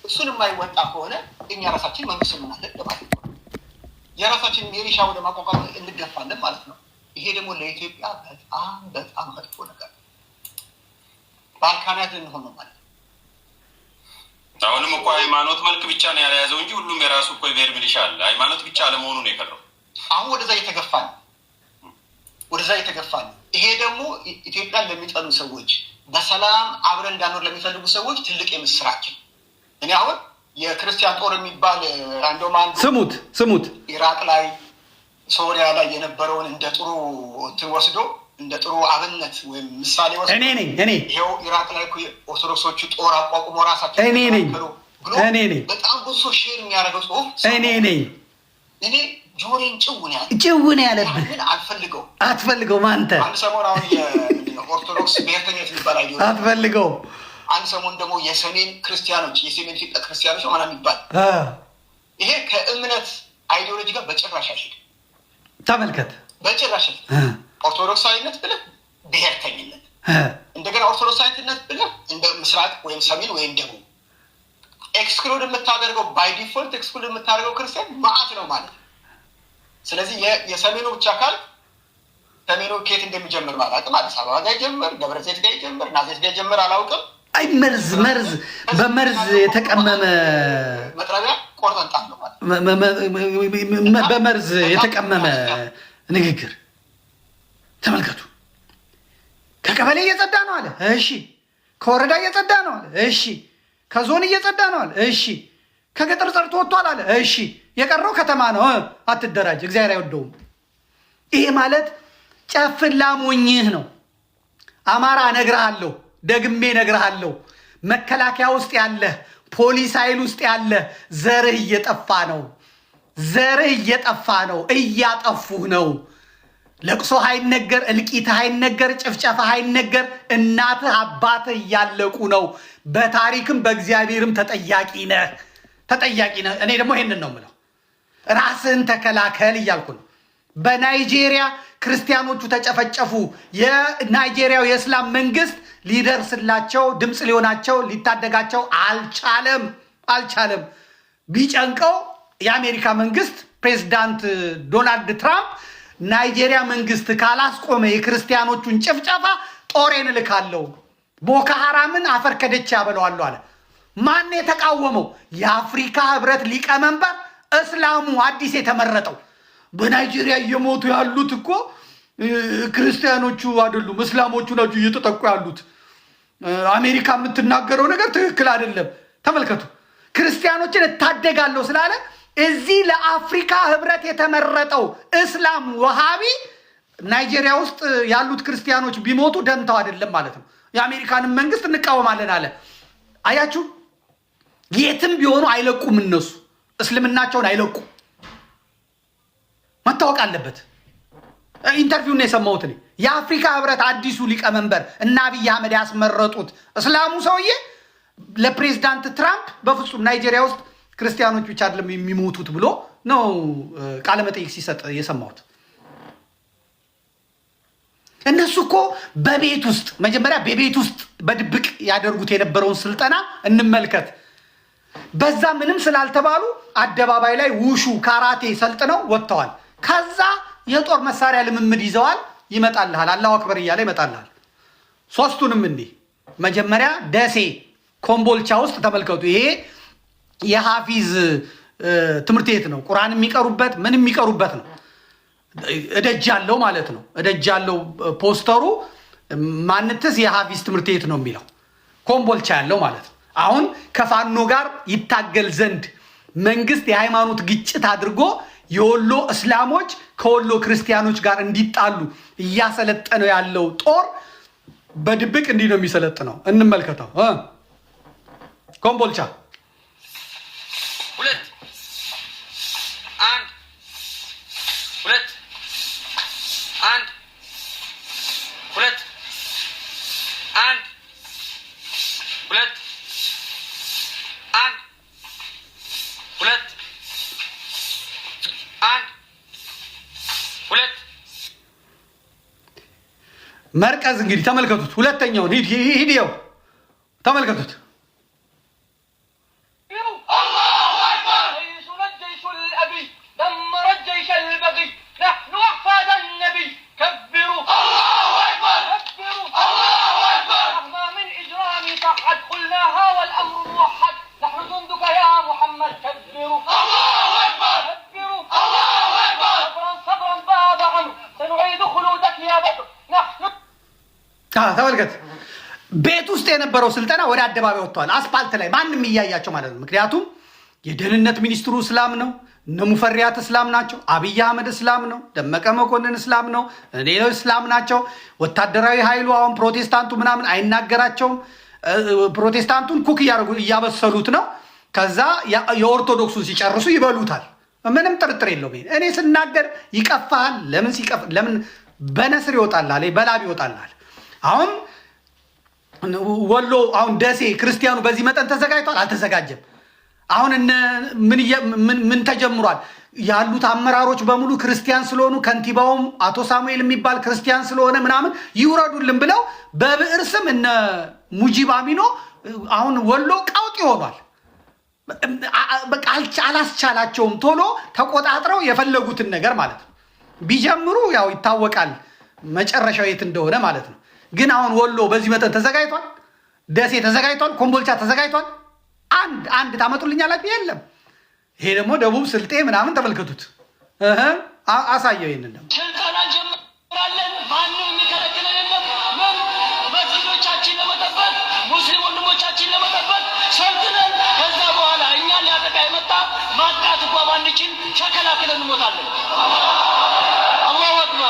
እሱን የማይወጣ ከሆነ እኛ ራሳችን መንግስት እንሆናለን ለማለት ነው። የራሳችን ሚሊሻ ወደ ማቋቋም እንገፋለን ማለት ነው። ይሄ ደግሞ ለኢትዮጵያ በጣም መጥፎ ነገር፣ ባልካናት ልንሆን ነው ማለት ነው። አሁንም እኮ ሃይማኖት መልክ ብቻ ነው ያልያዘው እንጂ ሁሉም የራሱ እኮ የብሔር ሚሊሻ አለ። ሃይማኖት ብቻ አለመሆኑ ነው የቀረው። አሁን ወደዛ እየተገፋ ነው። ይሄ ደግሞ ኢትዮጵያን ለሚጠሉ ሰዎች፣ በሰላም አብረን እንዳኖር ለሚፈልጉ ሰዎች ትልቅ የምስራችን። እኔ አሁን የክርስቲያን ጦር የሚባል አንዶማን ስሙት ኢራቅ ላይ ሶሪያ ላይ የነበረውን እንደ ጥሩ እንትን ወስዶ እንደ ጥሩ አብነት ወይም ምሳሌ ወስዶ እኔ ይኸው ኢራቅ ላይ ኦርቶዶክሶቹ ጦር አቋቁሞ ራሳቸው እኔ በጣም ብዙ ሰው ሼር የሚያደርገው ጽሁፍ እኔ ጆሮን ጭውን ያለብህ ግን አትፈልገውም አንተ። አንድ ሰሞን አሁን የኦርቶዶክስ ብሔርተኝነት የሚባል አትፈልገውም። አንድ ሰሞን ደግሞ የሰሜን ክርስቲያኖች የሰሜን ኢትዮጵያ ክርስቲያኖች ምናምን የሚባል ይሄ ከእምነት አይዲዮሎጂ ጋር በጭራሽ አይሄድም። ተመልከት፣ በጭራሽ ኦርቶዶክሳዊነት ብለህ ብሔርተኝነት፣ እንደገና ኦርቶዶክሳዊነት ብለህ እንደ ምስራቅ ወይም ሰሜን ወይም ደቡብ ኤክስክሉድ የምታደርገው ባይ ዲፎልት ኤክስክሉድ የምታደርገው ክርስቲያን ማዕት ነው ማለት ነው። ስለዚህ የሰሜኑ ብቻ ካል ሰሜኑ ከየት እንደሚጀምር አላውቅም። አዲስ አበባ ጋር ይጀምር፣ ደብረ ዘይት ጋር ይጀምር፣ ናዝሬት ጋር ይጀምር አላውቅም። አይ መርዝ በመርዝ የተቀመመ መጥረቢያ ቆርጠንጣን ነው ማለት በመርዝ የተቀመመ ንግግር ተመልከቱ። ከቀበሌ እየጸዳ ነው አለ፣ እሺ። ከወረዳ እየጸዳ ነው አለ፣ እሺ። ከዞን እየጸዳ ነው አለ፣ እሺ። ከገጠር ጸድቶ ወጥቷል አለ፣ እሺ። የቀረው ከተማ ነው። አትደራጅ፣ እግዚአብሔር አይወደውም። ይሄ ማለት ጨፍላሞኝህ ነው። አማራ እነግርሃለሁ፣ ደግሜ እነግርሃለሁ፣ መከላከያ ውስጥ ያለ ፖሊስ ኃይል ውስጥ ያለ ዘርህ እየጠፋ ነው። ዘርህ እየጠፋ ነው። እያጠፉህ ነው። ለቅሶ አይነገር፣ እልቂት አይነገር፣ ጭፍጨፋ አይነገር። እናትህ አባትህ እያለቁ ነው። በታሪክም በእግዚአብሔርም ተጠያቂ ነህ። እኔ ደግሞ ይሄንን ነው የምለው። ራስህን ተከላከል እያልኩ ነው። በናይጄሪያ ክርስቲያኖቹ ተጨፈጨፉ። የናይጄሪያው የእስላም መንግስት ሊደርስላቸው ድምፅ ሊሆናቸው ሊታደጋቸው አልቻለም። ቢጨንቀው የአሜሪካ መንግስት ፕሬዚዳንት ዶናልድ ትራምፕ ናይጄሪያ መንግስት ካላስቆመ የክርስቲያኖቹን ጭፍጨፋ ጦሬን እልካለሁ፣ ቦኮ ሐራምን አፈር ከደች ያበለዋለሁ አለ። ማን የተቃወመው? የአፍሪካ ህብረት ሊቀመንበር እስላሙ አዲስ የተመረጠው። በናይጄሪያ እየሞቱ ያሉት እኮ ክርስቲያኖቹ አይደሉም፣ እስላሞቹ ናቸው እየተጠቁ ያሉት። አሜሪካ የምትናገረው ነገር ትክክል አይደለም። ተመልከቱ። ክርስቲያኖችን እታደጋለሁ ስላለ እዚህ ለአፍሪካ ህብረት የተመረጠው እስላም ወሃቢ ናይጄሪያ ውስጥ ያሉት ክርስቲያኖች ቢሞቱ ደንታው አይደለም ማለት ነው። የአሜሪካንን መንግስት እንቃወማለን አለ። አያችሁ፣ የትም ቢሆኑ አይለቁም። እነሱ እስልምናቸውን አይለቁም። መታወቅ አለበት። ኢንተርቪውን የሰማሁት እኔ የአፍሪካ ህብረት አዲሱ ሊቀመንበር እና አብይ አህመድ ያስመረጡት እስላሙ ሰውዬ ለፕሬዚዳንት ትራምፕ በፍጹም ናይጄሪያ ውስጥ ክርስቲያኖች ብቻ አይደለም የሚሞቱት ብሎ ነው ቃለ መጠይቅ ሲሰጥ የሰማሁት። እነሱ እኮ በቤት ውስጥ መጀመሪያ በቤት ውስጥ በድብቅ ያደርጉት የነበረውን ስልጠና እንመልከት። በዛ ምንም ስላልተባሉ አደባባይ ላይ ውሹ ካራቴ ሰልጥነው ወጥተዋል። ከዛ የጦር መሳሪያ ልምምድ ይዘዋል። ይመጣልሃል፣ አላሁ አክበር እያለ ይመጣልሃል። ሶስቱንም እንዲህ መጀመሪያ ደሴ ኮምቦልቻ ውስጥ ተመልከቱ። ይሄ የሐፊዝ ትምህርት ቤት ነው። ቁርአን የሚቀሩበት ምን የሚቀሩበት ነው። እደጃለው ማለት ነው። እደጃለው ፖስተሩ ማንትስ የሐፊዝ ትምህርት ቤት ነው የሚለው ኮምቦልቻ ያለው ማለት ነው። አሁን ከፋኖ ጋር ይታገል ዘንድ መንግስት የሃይማኖት ግጭት አድርጎ የወሎ እስላሞች ከወሎ ክርስቲያኖች ጋር እንዲጣሉ እያሰለጠነው ያለው ጦር በድብቅ እንዲህ ነው የሚሰለጥነው። እንመልከተው። ኮምቦልቻ 2 1 2 1 2 1 2 1 2 1 2 መርቀዝ እንግዲህ ተመልከቱት። ሁለተኛውን ሂድ ይኸው ተመልከቱት። ተመልከት። ቤት ውስጥ የነበረው ስልጠና ወደ አደባባይ ወጥቷል። አስፓልት ላይ ማንም እያያቸው ማለት ነው። ምክንያቱም የደህንነት ሚኒስትሩ እስላም ነው፣ እነ ሙፈሪያት እስላም ናቸው፣ አብይ አህመድ እስላም ነው፣ ደመቀ መኮንን እስላም ነው፣ ሌሎች እስላም ናቸው። ወታደራዊ ኃይሉ አሁን ፕሮቴስታንቱ ምናምን አይናገራቸውም። ፕሮቴስታንቱን ኩክ እያበሰሉት ነው። ከዛ የኦርቶዶክሱን ሲጨርሱ ይበሉታል። ምንም ጥርጥር የለውም። እኔ ስናገር ይቀፋል። ለምን በነስር ይወጣላል፣ በላብ ይወጣላል። አሁን ወሎ አሁን ደሴ ክርስቲያኑ በዚህ መጠን ተዘጋጅቷል? አልተዘጋጀም። አሁን ምን ተጀምሯል? ያሉት አመራሮች በሙሉ ክርስቲያን ስለሆኑ ከንቲባውም አቶ ሳሙኤል የሚባል ክርስቲያን ስለሆነ ምናምን ይውረዱልን ብለው በብዕር ስም እነ ሙጂብ አሚኖ አሁን ወሎ ቀውጥ ይሆኗል። በቃ አላስቻላቸውም። ቶሎ ተቆጣጥረው የፈለጉትን ነገር ማለት ነው ቢጀምሩ ያው ይታወቃል መጨረሻው የት እንደሆነ ማለት ነው። ግን አሁን ወሎ በዚህ መጠን ተዘጋጅቷል። ደሴ ተዘጋጅቷል። ኮምቦልቻ ተዘጋጅቷል። አንድ ታመጡልኛላችሁ? የለም። ይሄ ደግሞ ደቡብ ስልጤ ምናምን ተመልከቱት። አሳየው። ይሄንን ደግሞ ስልጠና ጀምራለን። ማንም የሚከለክለን የለም። ምን መስጊዶቻችን ለመጠበቅ ሙስሊም ወንድሞቻችን ለመጠበቅ ሰልጥነን ከዛ በኋላ እኛን ሊያጠቃ የመጣ ማጥቃት እንኳ ባንችል ተከላክለን እንሞታለን። አላሁ አክበር።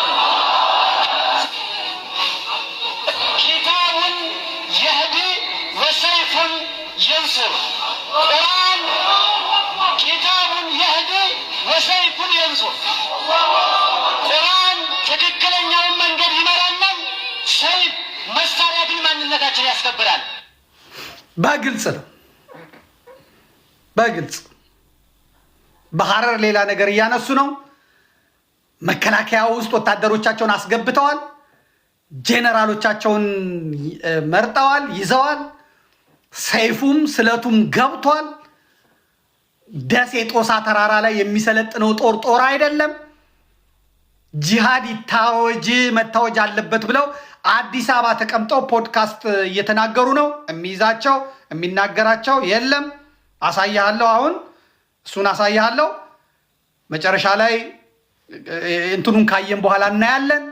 ረሱል። ቁርአን ትክክለኛውን መንገድ ይመራናል። ሰይፍ መሳሪያ ግን ማንነታችን ያስከብራል። በግልጽ ነው፣ በግልጽ በሐረር ሌላ ነገር እያነሱ ነው። መከላከያ ውስጥ ወታደሮቻቸውን አስገብተዋል። ጄኔራሎቻቸውን መርጠዋል፣ ይዘዋል። ሰይፉም ስለቱም ገብቷል። ደሴ ጦሳ ተራራ ላይ የሚሰለጥነው ጦር አይደለም። ጂሃድ ይታወጅ መታወጅ አለበት ብለው አዲስ አበባ ተቀምጠው ፖድካስት እየተናገሩ ነው። የሚይዛቸው የሚናገራቸው የለም። አሳያለሁ፣ አሁን እሱን አሳያለሁ። መጨረሻ ላይ እንትኑን ካየን በኋላ እናያለን።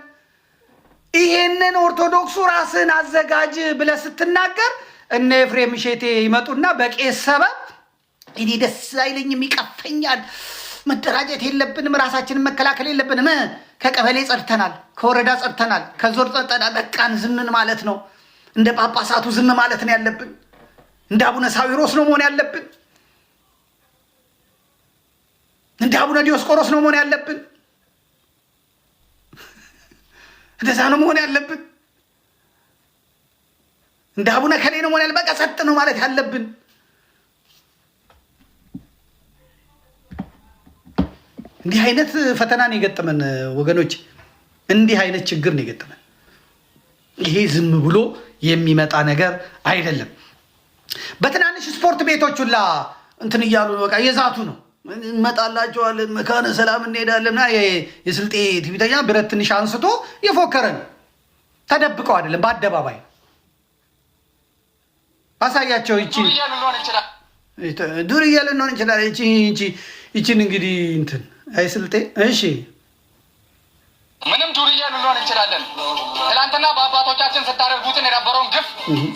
ይሄንን ኦርቶዶክሱ ራስን አዘጋጅ ብለህ ስትናገር እነ ኤፍሬም እሸቴ ይመጡና በቄስ ሰበብ እኔ ደስ አይለኝም፣ ይቀፈኛል፣ መደራጀት የለብንም፣ ራሳችንን መከላከል የለብንም፣ ከቀበሌ ጸድተናል፣ ከወረዳ ጸድተናል፣ ከዞር ጸድተናል፣ በቃን ዝምን ማለት ነው፣ እንደ ጳጳሳቱ ዝም ማለት ነው ያለብን፣ እንደ አቡነ ሳዊሮስ ነው መሆን ያለብን፣ እንደ አቡነ ዲዮስቆሮስ ነው መሆን ያለብን፣ እንደዛ ነው መሆን ያለብን፣ እንደ አቡነ ከሌ ነው መሆን ያለብን፣ በቃ ጸጥ ነው ማለት ያለብን። እንዲህ አይነት ፈተና ነው የገጠመን ወገኖች፣ እንዲህ አይነት ችግር ነው የገጠመን። ይሄ ዝም ብሎ የሚመጣ ነገር አይደለም። በትናንሽ ስፖርት ቤቶች ሁላ እንትን እያሉ በቃ የዛቱ ነው። እንመጣላቸዋለን፣ መካነ ሰላም እንሄዳለን እና የስልጤ ትዕቢተኛ ብረት ትንሽ አንስቶ የፎከረ ነው። ተደብቀው አይደለም፣ በአደባባይ አሳያቸው። ዱርዬ ልንሆን ይችላል። ይቺን እንግዲህ እንትን አይ ስልጤ እሺ፣ ምንም ዱርዬ ልንሆን እንችላለን። ትናንትና በአባቶቻችን ስታደርጉትን የነበረውን ግፍ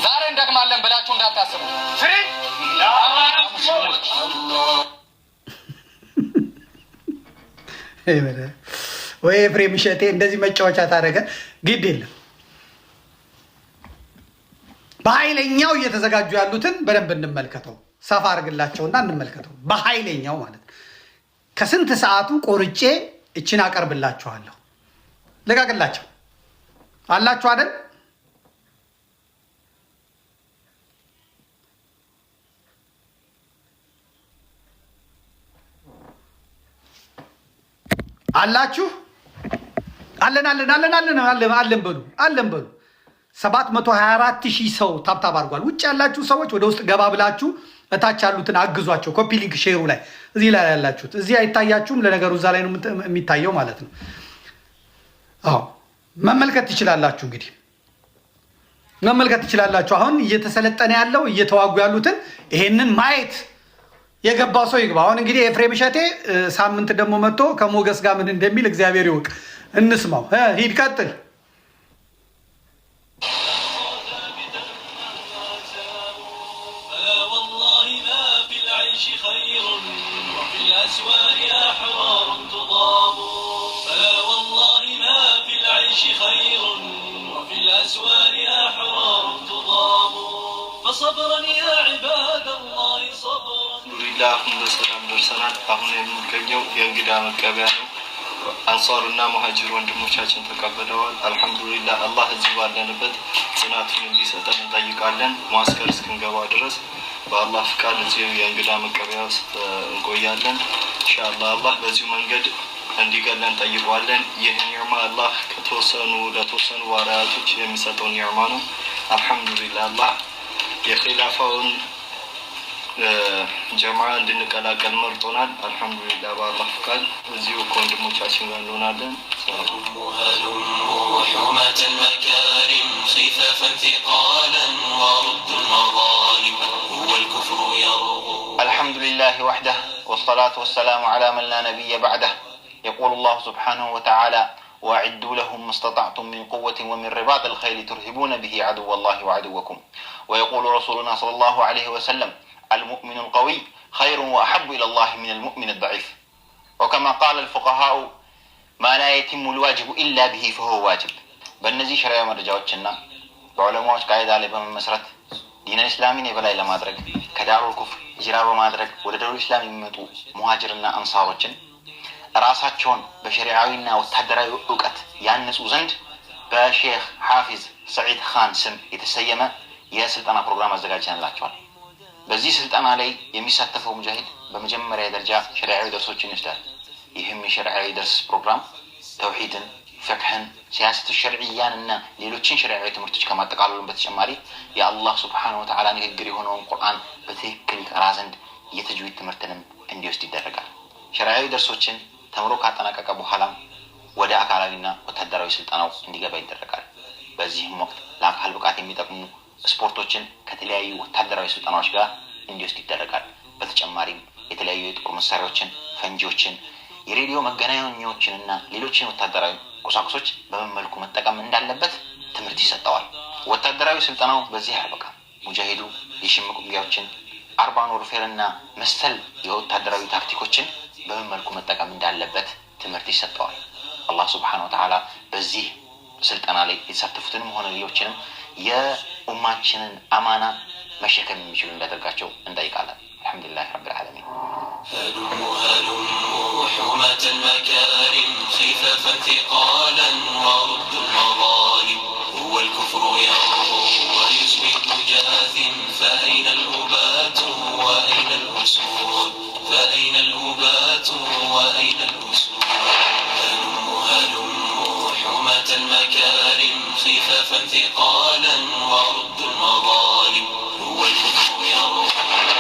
ዛሬ እንደግማለን ብላችሁ እንዳታስቡ። ፍሪ ወይ ኤፍሬም እሸቴ እንደዚህ መጫወቻ ታደረገ። ግድ የለም በኃይለኛው እየተዘጋጁ ያሉትን በደንብ እንመልከተው። ሰፋ አድርግላቸውና እንመልከተው በኃይለኛው ማለት ነው። ከስንት ሰዓቱ ቆርጬ እችን አቀርብላችኋለሁ። ልቀቅላቸው አላችሁ አይደል? አላችሁ? አለን በሉ 724,000 ሰው ታብታብ አድርጓል። ውጭ ያላችሁ ሰዎች ወደ ውስጥ ገባ ብላችሁ እታች ያሉትን አግዟቸው። ኮፒ ሊንክ ሼሩ ላይ እዚህ ላይ ያላችሁት እዚህ አይታያችሁም። ለነገሩ እዛ ላይ ነው የሚታየው ማለት ነው። አዎ መመልከት ትችላላችሁ። እንግዲህ መመልከት ትችላላችሁ። አሁን እየተሰለጠነ ያለው እየተዋጉ ያሉትን ይሄንን ማየት የገባው ሰው ይግባ። አሁን እንግዲህ ኤፍሬም እሸቴ ሳምንት ደግሞ መጥቶ ከሞገስ ጋር ምን እንደሚል እግዚአብሔር ይወቅ። እንስማው። ሂድ ቀጥል። አሁን በሰላም ደርሰናል። አሁን የምንገኘው የእንግዳ መቀበያ ነው። አንሷርና መሀጅር ወንድሞቻችን ተቀብለዋል። አልሐምዱሊላህ። አላህ እዚህ ባለንበት ጽናቱን እንዲሰጠን እንጠይቃለን። ማስከር እስክንገባ ድረስ በአላህ ፍቃድ እዚሁ የእንግዳ መቀበያ ውስጥ እንቆያለን ኢንሻአላህ። አላህ በዚሁ መንገድ እንዲገለን እንጠይቀዋለን። ይህ ኒዕማ አላህ ለተወሰኑ ባሪያቶች የሚሰጠው ኒዕማ ነው። አልሐምዱሊላህ። አላህ የኺላፋውን ጀማዓ እንድንቀላቀል መርጦናል። አልሐምዱሊላህ። በአላህ ፍቃድ እዚሁ ከወንድሞቻችን ጋር እንሆናለን። አልሐምዱሊላህ ወሕደህ ወሰላቱ ወሰላሙ ዐላ መን ላ ነቢየ በዕደህ የቁሉ ላሁ ሱብሓነሁ ወተዓላ وأعدوا لهم ما استطعتم من قوة ومن رباط الخيل ترهبون به عدو الله وعدوكم ويقول رسولنا صلى الله عليه وسلم المؤمن القوي خير وأحب إلى الله من المؤمن الضعيف وكما قال الفقهاء ما لا يتم الواجب إلا به فهو واجب በእነዚህ ሸሪዓ መረጃዎችና በዑለማዎች ቃይዳ ላይ በመመስረት ዲን እስላምን የበላይ ለማድረግ ከዳሩል ኩፍር ሂጅራ በማድረግ ወደ ዳሩል እስላም የሚመጡ ሙሃጅርና አንሳሮችን ራሳቸውን በሸሪዓዊና ወታደራዊ ዕውቀት ያንጹ ዘንድ በሼህ ሐፊዝ ሰዒድ ኻን ስም የተሰየመ የስልጠና ፕሮግራም አዘጋጅተንላቸዋል። በዚህ ስልጠና ላይ የሚሳተፈው ሙጃሂድ በመጀመሪያ ደረጃ ሸሪዓዊ ደርሶችን ይወስዳል። ይህም የሸሪዓዊ ደርስ ፕሮግራም ተውሂድን፣ ፍቅህን፣ ሲያሰት ሸርዕያን እና ሌሎችን ሸሪዓዊ ትምህርቶች ከማጠቃለሉ በተጨማሪ የአላህ ሱብሓነሁ ወተዓላ ንግግር የሆነውን ቁርአን በትክክል ይቀራ ዘንድ የተጅዊድ ትምህርትንም እንዲወስድ ይደረጋል። ሸሪዓዊ ደርሶችን ተምሮ ካጠናቀቀ በኋላም ወደ አካላዊና ወታደራዊ ስልጠናው እንዲገባ ይደረጋል። በዚህም ወቅት ለአካል ብቃት የሚጠቅሙ ስፖርቶችን ከተለያዩ ወታደራዊ ስልጠናዎች ጋር እንዲወስድ ይደረጋል። በተጨማሪም የተለያዩ የጦር መሳሪያዎችን፣ ፈንጂዎችን፣ የሬዲዮ መገናኛዎችንና ሌሎችን ወታደራዊ ቁሳቁሶች በምን መልኩ መጠቀም እንዳለበት ትምህርት ይሰጠዋል። ወታደራዊ ስልጠናው በዚህ አያበቃም። ሙጃሂዱ የሽምቅ ውጊያዎችን፣ አርባን ወርፌርና መሰል የወታደራዊ ታክቲኮችን በምን መልኩ መጠቀም እንዳለበት ትምህርት ይሰጠዋል። አላህ ሱብሓነሁ ወተዓላ በዚህ ስልጠና ላይ የተሳተፉትንም ሆነ ሌሎችንም የኡማችንን አማና መሸከም የሚችሉ እንዳደርጋቸው እንጠይቃለን። አልሐምዱሊላህ ረቢል ዓለሚን። هلموا حماة المكارم خفافا ثقالا ورد المظالم هو الكفر يربو ويثبت جاثم فأين الأبات وأين الأسود فأين الأبات وأين الأسود هلموا حماة المكارم خفافا ثقالا ورد المظالم هو الكفر يربو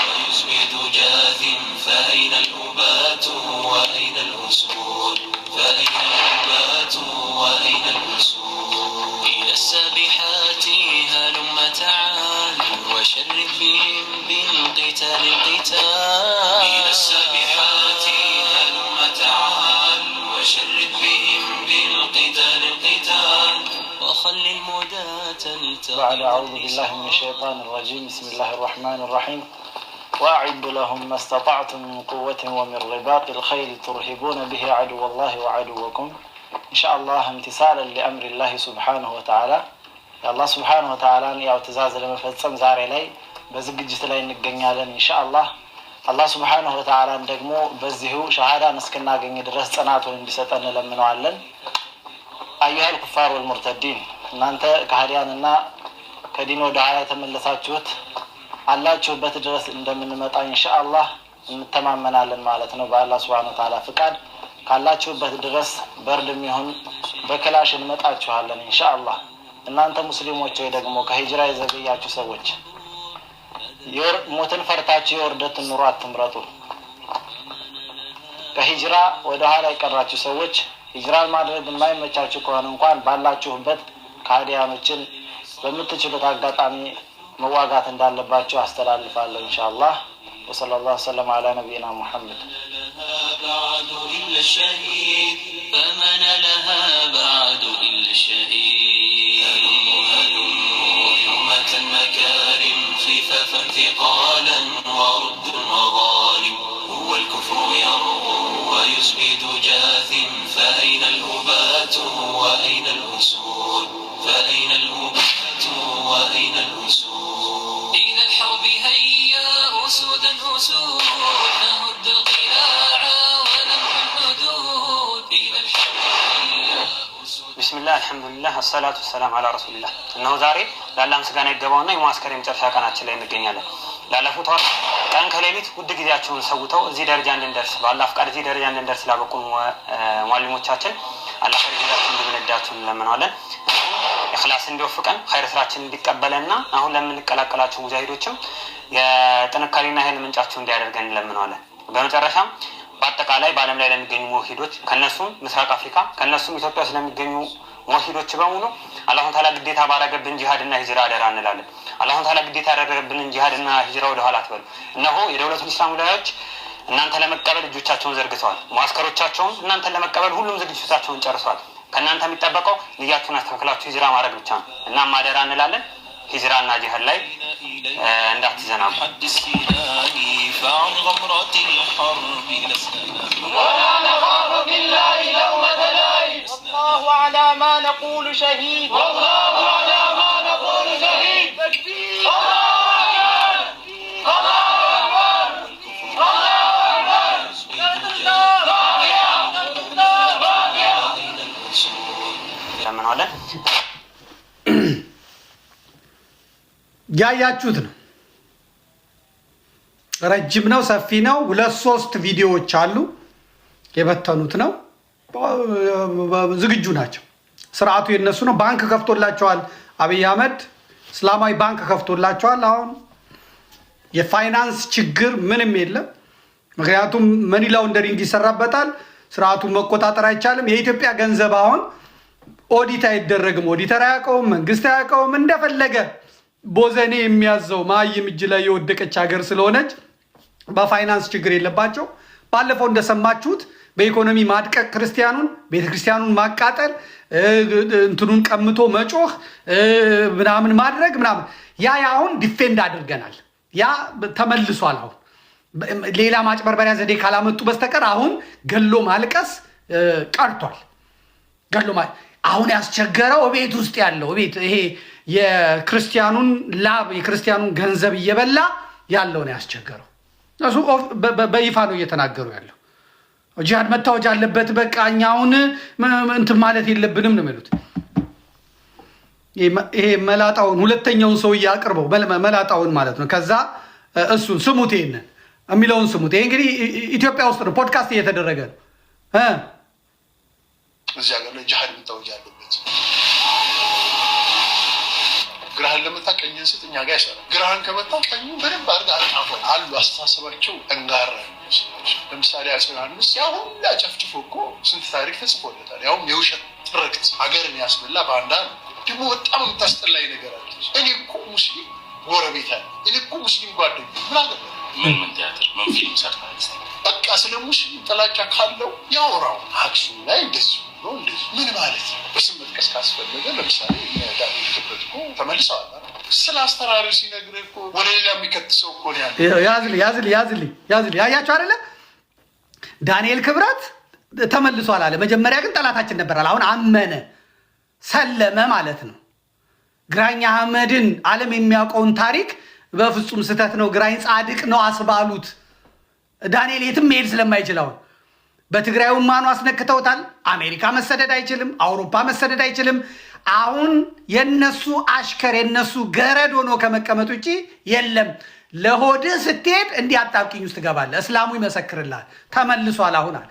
ويثبت جاثم فأين الأبات وأين الأسود فأين الأبات وأين الأسود إلى السابحات هلم تعال وشرد بهم بالقتال القتال إلى السابحات هلم تعال وشرد بهم بالقتال القتال وخل المداة بعد أعوذ بالله من الشيطان الرجيم بسم الله الرحمن الرحيم وأعد لهم ما استطعتم من قوة ومن رباط الخيل ترهبون به عدو الله وعدوكم إن شاء الله امتثالا لأمر الله سبحانه وتعالى يا الله سبحانه وتعالى يا اعتزاز لما فتسم زاري لي بزقجت لي نقنيالا إن شاء الله الله سبحانه وتعالى ندقمو بزهو شهادة نسكنا قني درس صناته بستن لمن وعلن أيها الكفار والمرتدين إن أنت كهرياننا كدين ودعاية تملساتشوت አላችሁበት ድረስ እንደምንመጣ ኢንሻአላህ እንተማመናለን ማለት ነው። በአላህ Subhanahu Wa Ta'ala ፍቃድ ካላችሁበት ድረስ በርድም ይሁን በክላሽ እንመጣችኋለን ኢንሻአላህ። እናንተ ሙስሊሞች ወይ ደግሞ ከሂጅራ የዘገያችሁ ሰዎች ሞትን ፈርታችሁ የወርደት ኑሮ አትምረጡ። ከሂጅራ ወደ ኋላ የቀራችሁ ሰዎች ሂጅራን ማድረግ የማይመቻችሁ ከሆነ እንኳን ባላችሁበት ካዲያኖችን በምትችሉት አጋጣሚ መዋጋት እንዳለባችሁ አስተላልፋለሁ ኢንሻአላህ። وصلى الله وسلم على نبينا محمد. بعد إلا الشهيد فمن لها بعد إلا الشهيد حماة المكارم خفافا ثقالا ورد المظالم هو الكفر يربو ويثبت جاثم فأين الأبات وأين الأسود فأين الأبات وأين الأسود إلى الحرب هيا أسودا أسود نهد القلاع ونمحو الحدود إلى الحرب هيا أسود بسم الله الحمد لله الصلاة والسلام على رسول الله إنه زاري لعلها مسكان يقبونا يماسكر يمترشا كانت شلين الدنيا ላለፉት ወር ቀን ከሌሊት ውድ ጊዜያቸውን ሰውተው እዚህ ደረጃ እንድንደርስ በአላህ ፍቃድ እዚህ ደረጃ እንድንደርስ ላበቁን ሙአሊሞቻችን አላህ ከርጅላችን እንዲወዳቸው እንለምናለን። ኢኽላስ እንዲወፍቀን ኸይር ስራችን እንዲቀበለና አሁን ለምንቀላቀላቸው ሙጃሂዶችም የጥንካሬና ኃይል ምንጫቸው እንዲያደርገን እንለምናለን። በመጨረሻም በአጠቃላይ በዓለም ላይ ለሚገኙ ሙሂዶች ከነሱም ምስራቅ አፍሪካ ከነሱም ኢትዮጵያ ስለሚገኙ ሙሂዶች በሙሉ አላህ ተዓላ ግዴታ ባረገብን ጂሃድና ሂጅራ አደራ እንላለን። አላህ ተዓላ ግዴታ ያደረገብንን ጂሃድና ሂጅራ ወደ ኋላ አትበሉ። እነሆ የደውለቱል ኢስላም ላዮች እናንተ ለመቀበል እጆቻቸውን ዘርግተዋል። ሙአስከሮቻቸውም እናንተ ለመቀበል ሁሉም ዝግጅታቸውን ጨርሰዋል። ከእናንተ የሚጠበቀው ንያችሁን አስተካክላችሁ ሂጅራ ማድረግ ብቻ ነው። እናም አደራ እንላለን ሂጅራና ጂሃድ ላይ እንዳትዘናጉ። فعن غمرة الحرب لسنا ولا نخاف بالله لومة لائم والله على ما نقول شهيد والله على ما نقول شهيد تكبير الله أكبر الله أكبر الله أكبر እንለምነዋለን። ያያችሁት ነው። ረጅም ነው፣ ሰፊ ነው። 2-3 ቪዲዮዎች አሉ። የበተኑት ነው። ዝግጁ ናቸው። ስርዓቱ የነሱ ነው። ባንክ ከፍቶላቸዋል። አብይ አህመድ እስላማዊ ባንክ ከፍቶላቸዋል። አሁን የፋይናንስ ችግር ምንም የለም። ምክንያቱም መኒ ላውንደሪንግ ይሰራበታል። ስርዓቱን መቆጣጠር አይቻልም። የኢትዮጵያ ገንዘብ አሁን ኦዲት አይደረግም። ኦዲተር አያውቀውም፣ መንግስት አያውቀውም። እንደፈለገ ቦዘኔ የሚያዘው ማይም እጅ ላይ የወደቀች ሀገር ስለሆነች በፋይናንስ ችግር የለባቸው። ባለፈው እንደሰማችሁት በኢኮኖሚ ማድቀቅ ክርስቲያኑን፣ ቤተክርስቲያኑን ማቃጠል፣ እንትኑን ቀምቶ መጮህ ምናምን ማድረግ ምናምን ያ አሁን ዲፌንድ አድርገናል። ያ ተመልሷል። አሁን ሌላ ማጭበርበሪያ ዘዴ ካላመጡ በስተቀር አሁን ገሎ ማልቀስ ቀርቷል። ገሎ አሁን ያስቸገረው ቤት ውስጥ ያለው ቤት ይሄ የክርስቲያኑን ላብ የክርስቲያኑን ገንዘብ እየበላ ያለው ነው ያስቸገረው። እሱ በይፋ ነው እየተናገሩ ያለው። ጂሃድ መታወጅ አለበት፣ በቃ እኛውን እንትን ማለት የለብንም ነው የሚሉት። ይሄ መላጣውን ሁለተኛውን ሰውዬ አቅርበው መላጣውን ማለት ነው። ከዛ እሱን ስሙት፣ ይሄንን የሚለውን ስሙት። ይሄ እንግዲህ ኢትዮጵያ ውስጥ ነው ፖድካስት እየተደረገ ነው። እዚህ ሀገር ላይ ጂሃድ መታወጅ አለበት። ግራህን ለመታ ቀኝን ስጥ፣ እኛ ጋር ይሰራል። ግራህን ከመታ ቀኙ በደንብ አድርገህ አጣፏል አሉ። አስተሳሰባቸው ጠንጋራ ለምሳሌ አፄ ዮሐንስ ያ ሁላ ጨፍጭፎ እኮ ስንት ታሪክ ተጽፎለታል። ያውም የውሸት ትርክት ሀገርን ያስበላ በአንዳ ነው። ደግሞ በጣም የምታስጠላኝ ነገር አለች። እኔ እኮ ሙስሊም ጎረቤት አለ፣ እኔ እኮ ሙስሊም ጓደኛ ምን አገባ ምን ቲያትር ምን ፊልም ሰርታል? በቃ ስለ ሙስሊም ጥላቻ ካለው ያወራው። አክሱም ላይ እንደዚህ ነው እንደዚህ ምን ማለት ነው? በስም መጥቀስ ካስፈለገ ለምሳሌ ዳንኤል ክብረት እኮ ተመልሰዋል። ስለ አስተራረር ሲነግርህ እኮ ወደ ሌላ የሚከትሰው እኮ ነው ያለው። ያዝልኝ ያያቸው አይደለ? ዳንኤል ክብረት ተመልሷል አለ። መጀመሪያ ግን ጠላታችን ነበራል። አሁን አመነ ሰለመ ማለት ነው። ግራኝ አህመድን ዓለም የሚያውቀውን ታሪክ በፍጹም ስህተት ነው፣ ግራኝ ጻድቅ ነው አስባሉት። ዳንኤል የትም መሄድ ስለማይችል አሁን በትግራዩም ማኑ አስነክተውታል። አሜሪካ መሰደድ አይችልም፣ አውሮፓ መሰደድ አይችልም። አሁን የነሱ አሽከር የነሱ ገረድ ሆኖ ከመቀመጥ ውጭ የለም። ለሆድህ ስትሄድ እንዲህ አጣብቂኝ ውስጥ ትገባለህ። እስላሙ ይመሰክርልሃል። ተመልሷል አሁን አለ።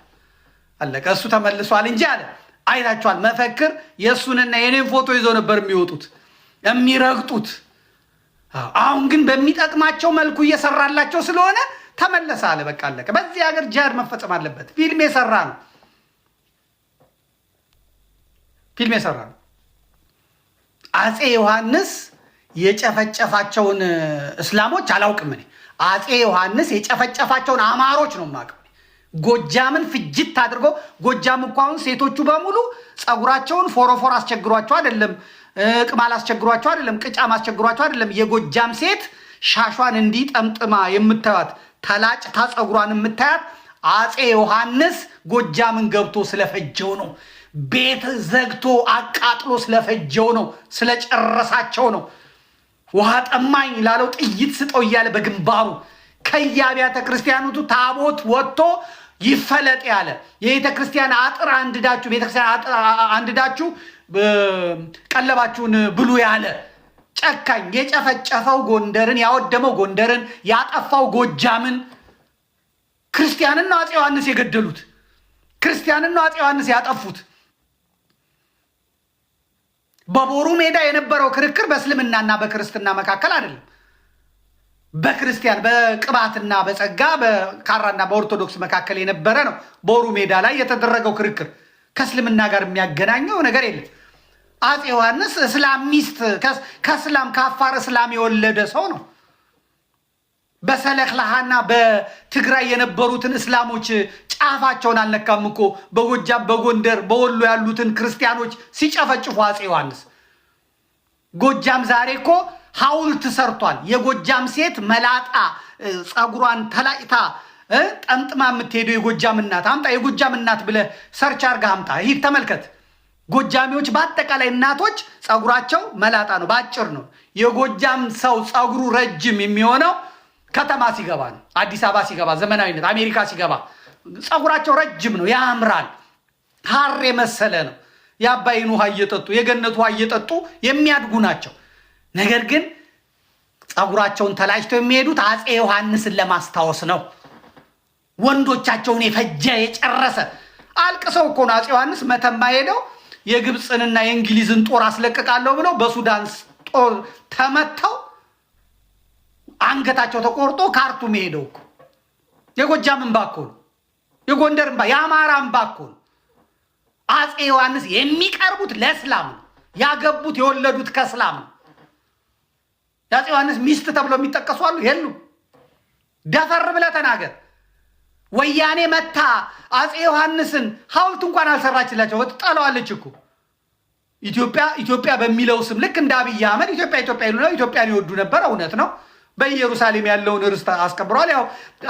አለቀ። እሱ ተመልሷል እንጂ አለ። አይታችኋል። መፈክር የእሱንና የኔን ፎቶ ይዘው ነበር የሚወጡት የሚረግጡት። አሁን ግን በሚጠቅማቸው መልኩ እየሰራላቸው ስለሆነ ተመለሰ አለ። በቃ አለቀ። በዚህ ሀገር ጂሃድ መፈጸም አለበት። ፊልም የሰራ ነው። አፄ ዮሐንስ የጨፈጨፋቸውን እስላሞች አላውቅም እኔ። አፄ ዮሐንስ የጨፈጨፋቸውን አማሮች ነው የማውቀው። ጎጃምን ፍጅት አድርጎ ጎጃም እኮ አሁን ሴቶቹ በሙሉ ፀጉራቸውን ፎሮፎር አስቸግሯቸው አይደለም፣ ቅማል አስቸግሯቸው አይደለም፣ ቅጫም አስቸግሯቸው አይደለም። የጎጃም ሴት ሻሿን እንዲህ ጠምጥማ የምታዩት ተላጭታ ፀጉሯን የምታያት አፄ ዮሐንስ ጎጃምን ገብቶ ስለፈጀው ነው። ቤት ዘግቶ አቃጥሎ ስለፈጀው ነው፣ ስለጨረሳቸው ነው። ውሃ ጠማኝ ላለው ጥይት ስጠው እያለ በግንባሩ ከየአብያተ ክርስቲያኖቱ ታቦት ወጥቶ ይፈለጥ ያለ የቤተ ክርስቲያን አጥር አንድዳችሁ ቤተክርስቲያን አጥር አንድዳችሁ ቀለባችሁን ብሉ ያለ ጨካኝ የጨፈጨፈው ጎንደርን ያወደመው ጎንደርን ያጠፋው ጎጃምን ክርስቲያንን ነው አፄ ዮሐንስ የገደሉት። ክርስቲያንን ነው አፄ ዮሐንስ ያጠፉት። በቦሩ ሜዳ የነበረው ክርክር በእስልምናና በክርስትና መካከል አይደለም። በክርስቲያን በቅባትና በጸጋ በካራና በኦርቶዶክስ መካከል የነበረ ነው። ቦሩ ሜዳ ላይ የተደረገው ክርክር ከእስልምና ጋር የሚያገናኘው ነገር የለም። አፄ ዮሐንስ እስላሚስት ከእስላም ከአፋር እስላም የወለደ ሰው ነው። በሰለክላሃና በትግራይ የነበሩትን እስላሞች ጫፋቸውን አልነካም እኮ በጎጃም በጎንደር በወሎ ያሉትን ክርስቲያኖች ሲጨፈጭፉ አፄ ዮሐንስ። ጎጃም ዛሬ እኮ ሐውልት ሰርቷል። የጎጃም ሴት መላጣ ፀጉሯን ተላጭታ ጠምጥማ የምትሄደው የጎጃም እናት አምጣ፣ የጎጃም እናት ብለህ ሰርች አድርገህ አምጣ። ይህ ተመልከት። ጎጃሚዎች በአጠቃላይ እናቶች ፀጉራቸው መላጣ ነው፣ በአጭር ነው። የጎጃም ሰው ፀጉሩ ረጅም የሚሆነው ከተማ ሲገባ ነው። አዲስ አበባ ሲገባ፣ ዘመናዊነት አሜሪካ ሲገባ ፀጉራቸው ረጅም ነው፣ ያምራል፣ ሐር የመሰለ ነው። የአባይን ውሃ እየጠጡ የገነት ውሃ እየጠጡ የሚያድጉ ናቸው። ነገር ግን ጸጉራቸውን ተላጭተው የሚሄዱት አፄ ዮሐንስን ለማስታወስ ነው። ወንዶቻቸውን የፈጀ የጨረሰ አልቅሰው እኮ ነው አፄ ዮሐንስ መተማ ሄደው የግብፅንና የእንግሊዝን ጦር አስለቅቃለሁ ብለው በሱዳን ጦር ተመተው አንገታቸው ተቆርጦ ካርቱም ሄደው እኮ የጎጃም እንባ እኮ ነው፣ የጎንደር እንባ፣ የአማራ እንባ እኮ ነው። አፄ ዮሐንስ የሚቀርቡት ለእስላም ነው። ያገቡት የወለዱት ከእስላም ነው። የአፄ ዮሐንስ ሚስት ተብለው የሚጠቀሱ አሉ የሉም? ደፈር ብለህ ተናገር። ወያኔ መታ አፄ ዮሐንስን ሐውልት እንኳን አልሰራችላቸው፣ ትጠላዋለች እኮ ኢትዮጵያ በሚለው ስም ልክ እንደ አብይ አህመድ ኢትዮጵያ ይሉ ነው። ኢትዮጵያን ይወዱ ነበር፣ እውነት ነው። በኢየሩሳሌም ያለውን ርስት አስከብረዋል። ያው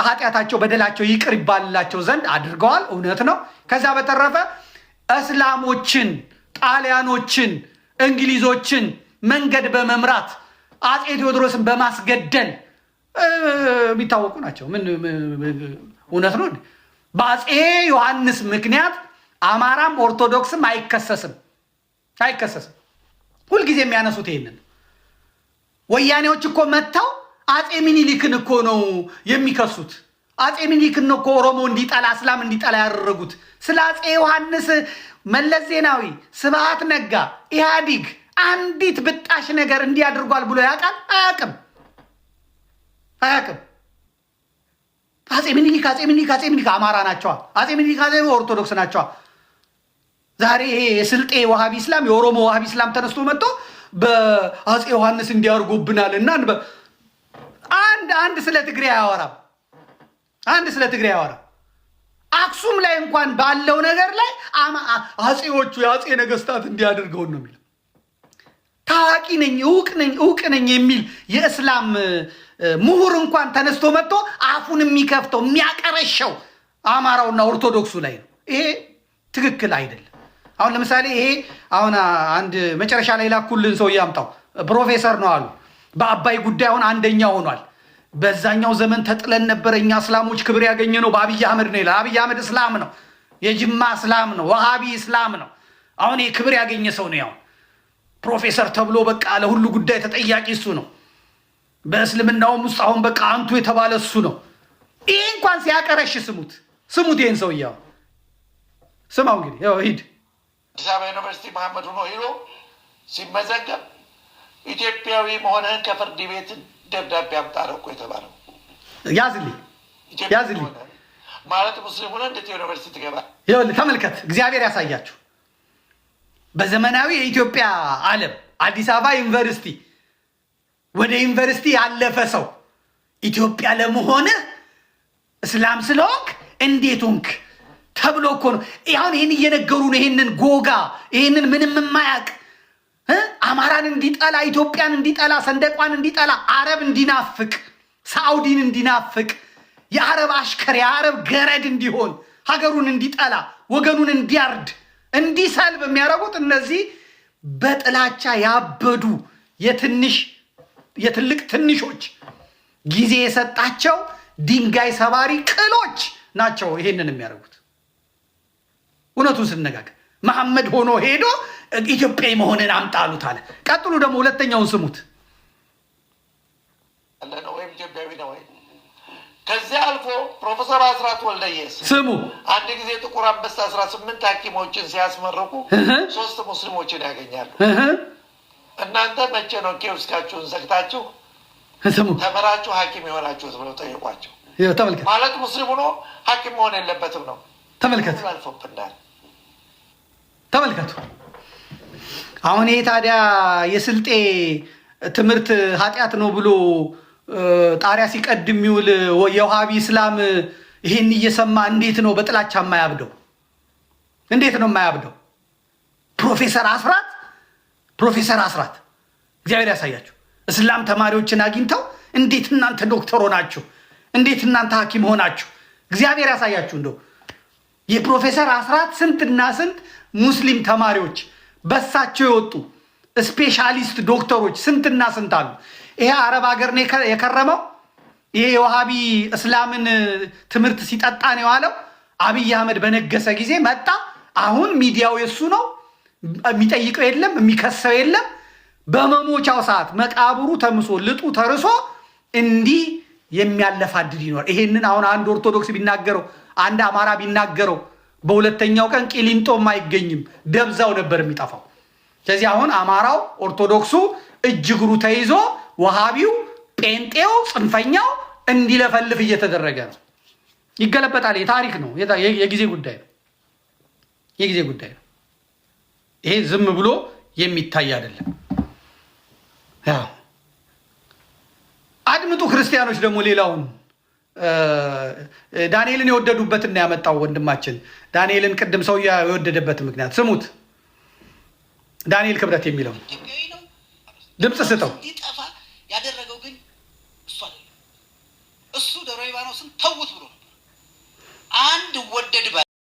ኃጢአታቸው በደላቸው ይቅር ይባልላቸው ዘንድ አድርገዋል፣ እውነት ነው። ከዛ በተረፈ እስላሞችን፣ ጣሊያኖችን፣ እንግሊዞችን መንገድ በመምራት አፄ ቴዎድሮስን በማስገደል የሚታወቁ ናቸው። ምን እውነት ነው። በአፄ ዮሐንስ ምክንያት አማራም ኦርቶዶክስም አይከሰስም። ሁልጊዜ የሚያነሱት ይሄንን። ወያኔዎች እኮ መጥተው አፄ ሚኒሊክን እኮ ነው የሚከሱት። አፄ ሚኒሊክን እኮ ኦሮሞ እንዲጠላ እስላም እንዲጠላ ያደረጉት። ስለ አፄ ዮሐንስ መለስ ዜናዊ፣ ስብሃት ነጋ፣ ኢህአዲግ አንዲት ብጣሽ ነገር እንዲያደርጓል ብሎ ያውቃል? አያውቅም። አፄ ሚኒሊክ አማራ ናቸዋ። አፄ ሚኒሊክ ኦርቶዶክስ ናቸዋ። ዛሬ ይሄ የስልጤ ዋሃቢ እስላም የኦሮሞ ዋሃቢ እስላም ተነስቶ መጥቶ በአፄ ዮሐንስ እንዲያርጉብናል እና አንድ ስለ ትግሬ አያወራም። አክሱም ላይ እንኳን ባለው ነገር ላይ አፄዎቹ የአፄ ነገስታት እንዲያደርገውን ነው የሚለው። ታዋቂ ነኝ እውቅ ነኝ የሚል የእስላም ምሁር እንኳን ተነስቶ መጥቶ አፉን የሚከፍተው የሚያቀረሸው አማራውና ኦርቶዶክሱ ላይ ነው። ይሄ ትክክል አይደለም። አሁን ለምሳሌ ይሄ አሁን አንድ መጨረሻ ላይ ላኩልን ሰው ያምጣው ፕሮፌሰር ነው አሉ። በአባይ ጉዳይ አሁን አንደኛ ሆኗል። በዛኛው ዘመን ተጥለን ነበር እኛ እስላሞች ክብር ያገኘ ነው በአብይ አህመድ ነው ይላል። አብይ አህመድ እስላም ነው፣ የጅማ እስላም ነው፣ ወሃቢ እስላም ነው። አሁን ይሄ ክብር ያገኘ ሰው ነው። ያው ፕሮፌሰር ተብሎ በቃ ለሁሉ ጉዳይ ተጠያቂ እሱ ነው። በእስልምናውም ውስጥ አሁን በቃ አንቱ የተባለ እሱ ነው። ይሄ እንኳን ሲያቀረሽ ስሙት ይሄን ሰውዬው ስማው። እንግዲህ ያው ሂድ አዲስ አበባ ዩኒቨርሲቲ መሐመድ ሆኖ ሄዶ ሲመዘገብ ኢትዮጵያዊ መሆንህን ከፍርድ ቤት ደብዳቤ አምጣ ነው እኮ የተባለው። ያዝልኝ ማለት ሙስሊም ሆነ እንዴት ዩኒቨርሲቲ ትገባል? ይኸውልህ ተመልከት፣ እግዚአብሔር ያሳያችሁ። በዘመናዊ የኢትዮጵያ ዓለም አዲስ አበባ ዩኒቨርሲቲ ወደ ዩኒቨርሲቲ ያለፈ ሰው ኢትዮጵያ ለመሆንህ እስላም ስለሆንክ እንዴት ሆንክ ተብሎ እኮ ነው። አሁን ይህን እየነገሩ ነው። ይህንን ጎጋ ይህንን ምንም የማያውቅ አማራን እንዲጠላ፣ ኢትዮጵያን እንዲጠላ፣ ሰንደቋን እንዲጠላ፣ አረብ እንዲናፍቅ፣ ሳዑዲን እንዲናፍቅ፣ የአረብ አሽከር የአረብ ገረድ እንዲሆን፣ ሀገሩን እንዲጠላ፣ ወገኑን እንዲያርድ፣ እንዲሰልብ የሚያደርጉት እነዚህ በጥላቻ ያበዱ የትልቅ ትንሾች ጊዜ የሰጣቸው ድንጋይ ሰባሪ ቅሎች ናቸው ይሄንን የሚያደርጉት። እውነቱን ስንነጋገር መሐመድ ሆኖ ሄዶ ኢትዮጵያዊ መሆንን አምጣሉት አለ። ቀጥሉ ደግሞ ሁለተኛውን ስሙት። ወይም ኢትዮጵያዊ ነው ወይ? ከዚያ አልፎ ፕሮፌሰር አስራት ወልደየስ ስሙ አንድ ጊዜ ጥቁር አንበሳ 18 ሐኪሞችን ሲያስመርቁ 3 ሙስሊሞችን ያገኛሉ። እናንተ መቼ ነው ኪዮስካችሁን ዘግታችሁ ተመራችሁ ሐኪም የሆናችሁት ብለው ጠየቋቸው። ማለት ሙስሊም ሆኖ ሐኪም መሆን የለበትም ነው። ተመልከቱ። አሁን ይሄ ታዲያ የስልጤ ትምህርት ኃጢአት ነው ብሎ ጣሪያ ሲቀድም የሚውል የውሃቢ እስላም ይሄን እየሰማ እንዴት ነው በጥላቻ የማያብደው? እንዴት ነው የማያብደው? ፕሮፌሰር አስራት እግዚአብሔር ያሳያችሁ። እስላም ተማሪዎችን አግኝተው እንዴት እናንተ ዶክተር ሆናችሁ፣ እንዴት እናንተ ሐኪም ሆናችሁ፣ እግዚአብሔር ያሳያችሁ። እንደው የፕሮፌሰር አስራት ስንትና ስንት ሙስሊም ተማሪዎች በሳቸው የወጡ ስፔሻሊስት ዶክተሮች ስንትና ስንት አሉ። ይሄ አረብ ሀገር ነው የከረመው። ይሄ የውሃቢ እስላምን ትምህርት ሲጠጣ ነው የዋለው። አብይ አህመድ በነገሰ ጊዜ መጣ። አሁን ሚዲያው የሱ ነው፣ የሚጠይቀው የለም፣ የሚከሰው የለም። በመሞቻው ሰዓት መቃብሩ ተምሶ ልጡ ተርሶ እንዲህ የሚያለፋድድ ይኖር። ይሄንን አሁን አንድ ኦርቶዶክስ ቢናገረው አንድ አማራ ቢናገረው በሁለተኛው ቀን ቂሊንጦም አይገኝም፣ ደብዛው ነበር የሚጠፋው። ስለዚህ አሁን አማራው ኦርቶዶክሱ እጅ እግሩ ተይዞ ወሃቢው ጴንጤው ጽንፈኛው እንዲለፈልፍ እየተደረገ ነው። ይገለበጣል። የታሪክ ነው፣ የጊዜ ጉዳይ ነው። የጊዜ ጉዳይ ነው። ይሄ ዝም ብሎ የሚታይ አይደለም። ያው አድምጡ ክርስቲያኖች። ደግሞ ሌላውን ዳንኤልን የወደዱበትና ያመጣው ወንድማችን ዳንኤልን ቅድም ሰው የወደደበት ምክንያት ስሙት። ዳንኤል ክብረት የሚለው ድምፅ ስጠው። እንዲጠፋ ያደረገው ግን እሱ አይደለም። እሱ ደብረ ሊባኖስን ተውት ብሎ ነበር። አንድ ወደድ